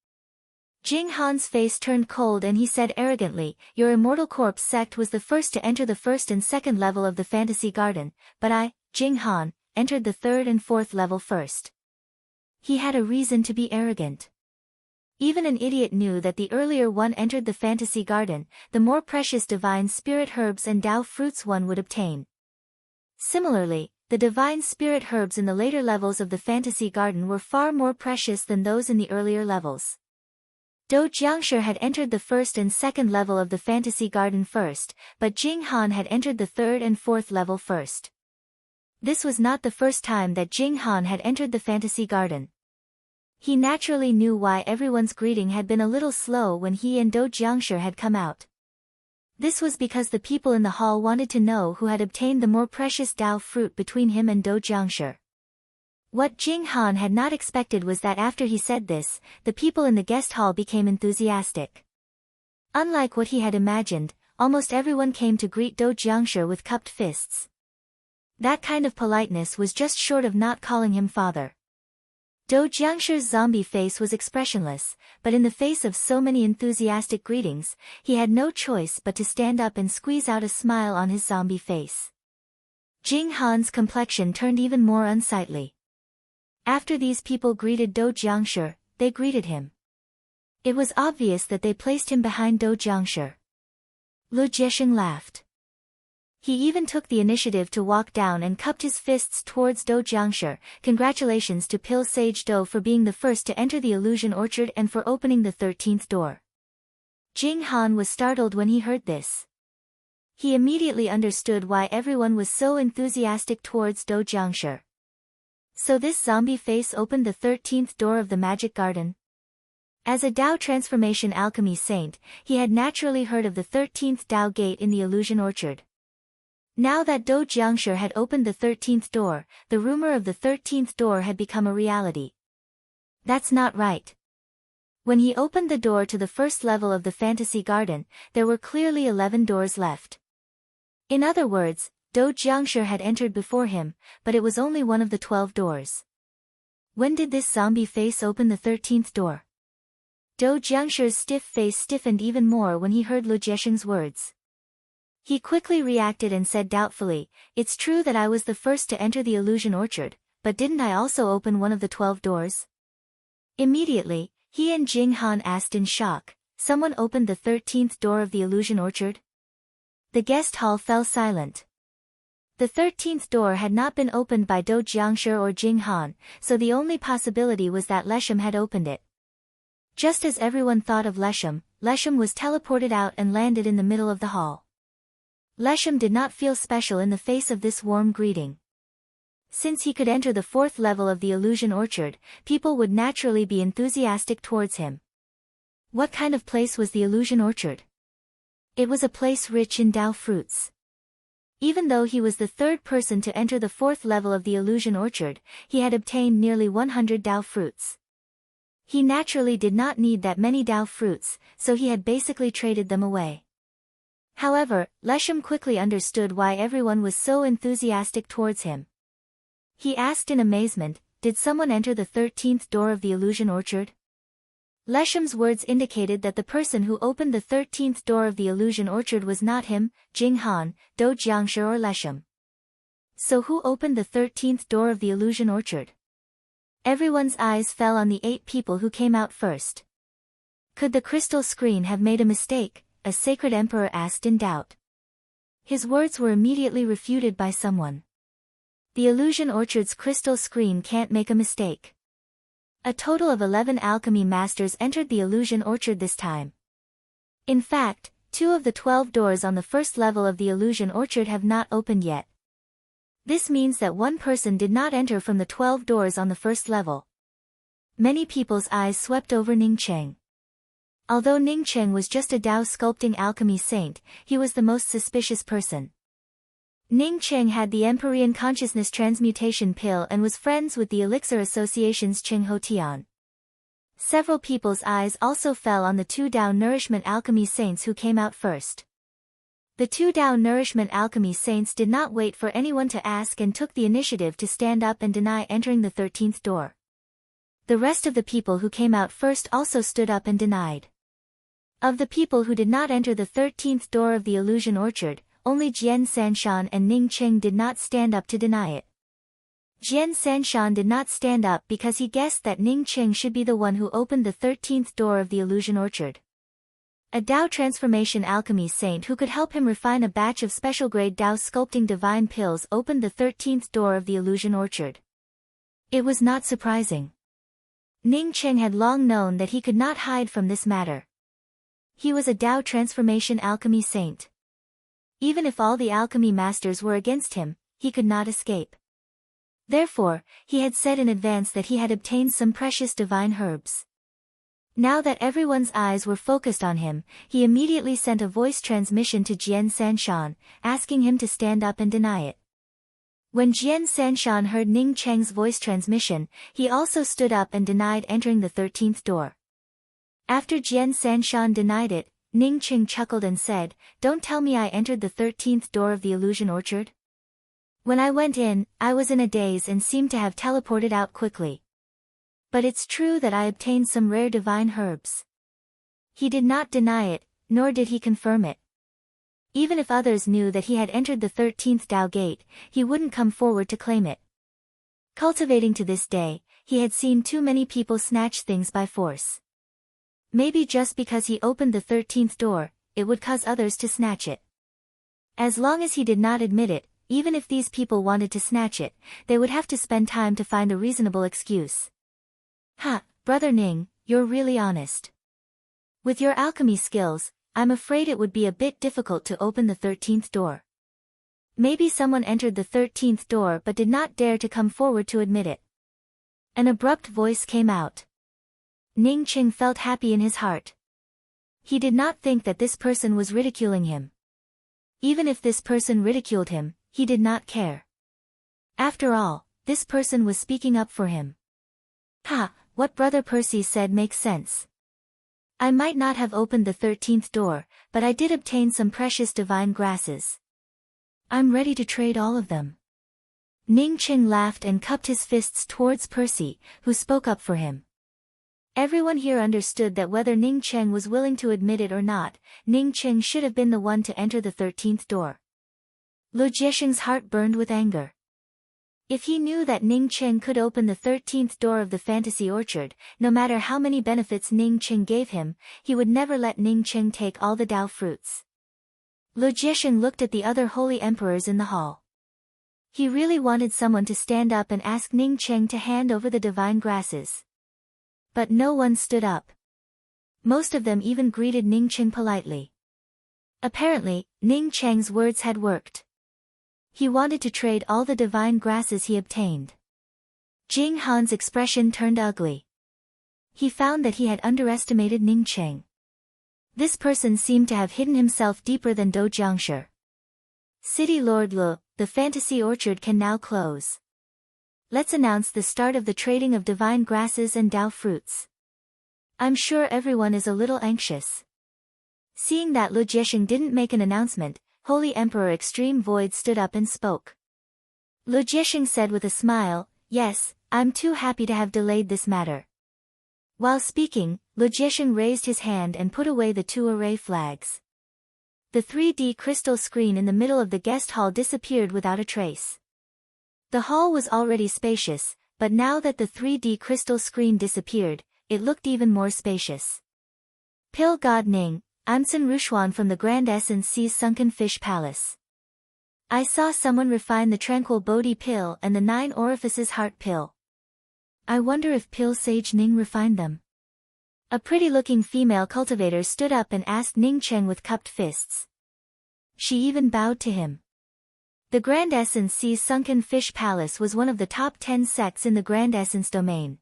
Jing Han's face turned cold and he said arrogantly, "Your Immortal Corpse sect was the first to enter the 1st and 2nd level of the Fantasy Garden, but I, Jing Han, entered the 3rd and 4th level first." He had a reason to be arrogant. Even an idiot knew that the earlier one entered the Fantasy Garden, the more precious divine spirit herbs and Dao fruits one would obtain. Similarly, the divine spirit herbs in the later levels of the Fantasy Garden were far more precious than those in the earlier levels. Do Jiangshi had entered the 1st and 2nd level of the Fantasy Garden first, but Jing Han had entered the 3rd and 4th level first. This was not the first time that Jing Han had entered the Fantasy Garden. He naturally knew why everyone's greeting had been a little slow when he and Do Jiangshi had come out. This was because the people in the hall wanted to know who had obtained the more precious Dao fruit between him and Do Jiangshi. What Jing Han had not expected was that after he said this, the people in the guest hall became enthusiastic. Unlike what he had imagined, almost everyone came to greet Do Jiangshi with cupped fists. That kind of politeness was just short of not calling him father. Do Jiangshi's zombie face was expressionless, but in the face of so many enthusiastic greetings, he had no choice but to stand up and squeeze out a smile on his zombie face. Jing Han's complexion turned even more unsightly. After these people greeted Do Jiangshi, they greeted him. It was obvious that they placed him behind Do Jiangshi. Lu Jiesheng laughed. He even took the initiative to walk down and cupped his fists towards Do Jiangshi. Congratulations to Pill Sage Do for being the first to enter the Illusion Orchard and for opening the 13th door. Jing Han was startled when he heard this. He immediately understood why everyone was so enthusiastic towards Do Jiangshi. So this zombie face opened the 13th door of the Magic Garden? As a Dao transformation alchemy saint, he had naturally heard of the 13th Dao gate in the illusion orchard. Now that Do Jiangshi had opened the 13th door, the rumor of the 13th door had become a reality. That's not right. When he opened the door to the first level of the fantasy garden, there were clearly 11 doors left. In other words, Do Jiangshi had entered before him, but it was only one of the 12 doors. When did this zombie face open the 13th door? Do Jiangshi's stiff face stiffened even more when he heard Lu Jiesheng's words. He quickly reacted and said doubtfully, "It's true that I was the first to enter the illusion orchard, but didn't I also open one of the 12 doors?" Immediately, he and Jing Han asked in shock, "Someone opened the 13th door of the illusion orchard?" The guest hall fell silent. The 13th door had not been opened by Do Jiangshi or Jing Han, so the only possibility was that Leshem had opened it. Just as everyone thought of Leshem was teleported out and landed in the middle of the hall. Leshem did not feel special in the face of this warm greeting. Since he could enter the 4th level of the illusion orchard, people would naturally be enthusiastic towards him. What kind of place was the illusion orchard? It was a place rich in Dao fruits. Even though he was the 3rd person to enter the 4th level of the illusion orchard, he had obtained nearly 100 Dao fruits. He naturally did not need that many Dao fruits, so he had basically traded them away. However, Leshem quickly understood why everyone was so enthusiastic towards him. He asked in amazement, "Did someone enter the 13th door of the illusion orchard?" Leshem's words indicated that the person who opened the 13th door of the illusion orchard was not him, Jing Han, Do Jiangshi or Leshem. So who opened the 13th door of the illusion orchard? Everyone's eyes fell on the 8 people who came out first. Could the crystal screen have made a mistake? A sacred emperor asked in doubt. His words were immediately refuted by someone. The illusion orchard's crystal screen can't make a mistake. A total of 11 alchemy masters entered the illusion orchard this time. In fact, 2 of the 12 doors on the first level of the illusion orchard have not opened yet. This means that one person did not enter from the 12 doors on the first level. Many people's eyes swept over Ning Cheng. Although Ning Cheng was just a Dao sculpting alchemy saint, he was the most suspicious person. Ning Cheng had the Empyrean Consciousness Transmutation Pill and was friends with the Elixir Association's Ching Ho Tian. Several people's eyes also fell on the 2 Dao Nourishment Alchemy Saints who came out first. The 2 Dao Nourishment Alchemy Saints did not wait for anyone to ask and took the initiative to stand up and deny entering the 13th door. The rest of the people who came out first also stood up and denied. Of the people who did not enter the 13th door of the illusion orchard, only Jian Sanshan and Ning Cheng did not stand up to deny it. Jian Sanshan did not stand up because he guessed that Ning Cheng should be the one who opened the 13th door of the illusion orchard. A Dao transformation alchemy saint who could help him refine a batch of special grade Dao sculpting divine pills opened the 13th door of the illusion orchard. It was not surprising. Ning Cheng had long known that he could not hide from this matter. He was a Dao transformation alchemy saint. Even if all the alchemy masters were against him, he could not escape. Therefore, he had said in advance that he had obtained some precious divine herbs. Now that everyone's eyes were focused on him, he immediately sent a voice transmission to Jian Sanshan, asking him to stand up and deny it. When Jian Sanshan heard Ning Cheng's voice transmission, he also stood up and denied entering the 13th door. After Jian Sanshan denied it, Ning Cheng chuckled and said, "Don't tell me I entered the 13th door of the illusion orchard? When I went in, I was in a daze and seemed to have teleported out quickly. But it's true that I obtained some rare divine herbs." He did not deny it, nor did he confirm it. Even if others knew that he had entered the 13th Dao gate, he wouldn't come forward to claim it. Cultivating to this day, he had seen too many people snatch things by force. Maybe just because he opened the 13th door, it would cause others to snatch it. As long as he did not admit it, even if these people wanted to snatch it, they would have to spend time to find a reasonable excuse. "Ha, Brother Ning, you're really honest. With your alchemy skills, I'm afraid it would be a bit difficult to open the 13th door. Maybe someone entered the 13th door but did not dare to come forward to admit it." An abrupt voice came out. Ning Qing felt happy in his heart. He did not think that this person was ridiculing him. Even if this person ridiculed him, he did not care. After all, this person was speaking up for him. Ha, what Brother Percy said makes sense. I might not have opened the 13th door, but I did obtain some precious divine grasses. I'm ready to trade all of them. Ning Qing laughed and cupped his fists towards Percy, who spoke up for him. Everyone here understood that whether Ning Qing was willing to admit it or not, Ning Qing should have been the one to enter the 13th door. Lu Jiexing's heart burned with anger. If he knew that Ning Qing could open the 13th door of the fantasy orchard, no matter how many benefits Ning Qing gave him, he would never let Ning Qing take all the Dao fruits. Lu Jiexing looked at the other holy emperors in the hall. He really wanted someone to stand up and ask Ning Qing to hand over the divine grasses. But no one stood up. Most of them even greeted Ning Qing politely. Apparently, Ning Qing's words had worked. He wanted to trade all the divine grasses he obtained. Jing Han's expression turned ugly. He found that he had underestimated Ning Qing. This person seemed to have hidden himself deeper than Do Jiangshi. City Lord Lu, the fantasy orchard can now close. Let's announce the start of the trading of divine grasses and Dao fruits. I'm sure everyone is a little anxious. Seeing that Lu Jiexing didn't make an announcement, Holy Emperor Extreme Void stood up and spoke. Lu Jiexing said with a smile, "Yes, I'm too happy to have delayed this matter." While speaking, Lu Jiexing raised his hand and put away the two array flags. The 3D crystal screen in the middle of the guest hall disappeared without a trace. The hall was already spacious, but now that the 3D crystal screen disappeared, it looked even more spacious. Pill God Ning, I'm Sun Rushuan from the Grand Essence Sea's Sunken Fish Palace. I saw someone refine the Tranquil Bodhi pill and the 9 Orifices Heart pill. I wonder if Pill Sage Ning refined them. A pretty-looking female cultivator stood up and asked Ning Qing with cupped fists. She even bowed to him. The Grand Essence Sea's Sunken Fish Palace was one of the top 10 sects in the Grand Essence domain.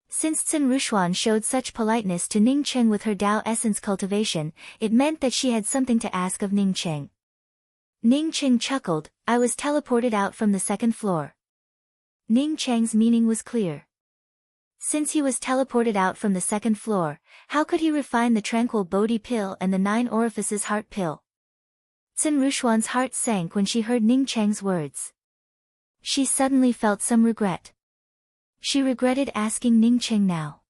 Since Sun Rushuan showed such politeness to Ning Qing with her Dao essence cultivation, it meant that she had something to ask of Ning Qing. Ning Qing chuckled, I was teleported out from the 2nd floor. Ning Qing's meaning was clear. Since he was teleported out from the 2nd floor, how could he refine the Tranquil Bodhi pill and the 9 Orifices Heart pill? Sun Rushuan's heart sank when she heard Ning Qing's words. She suddenly felt some regret. She regretted asking Ning Qing now.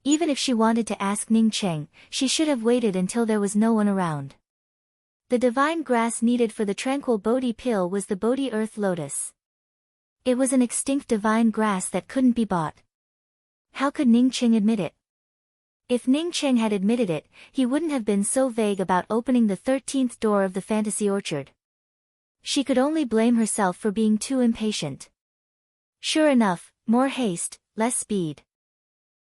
Even if she wanted to ask Ning Qing, she should have waited until there was no one around. The divine grass needed for the Tranquil Bodhi pill was the Bodhi Earth Lotus. It was an extinct divine grass that couldn't be bought. How could Ning Qing admit it? If Ning Qing had admitted it, he wouldn't have been so vague about opening the 13th door of the fantasy orchard. She could only blame herself for being too impatient. Sure enough, more haste, less speed.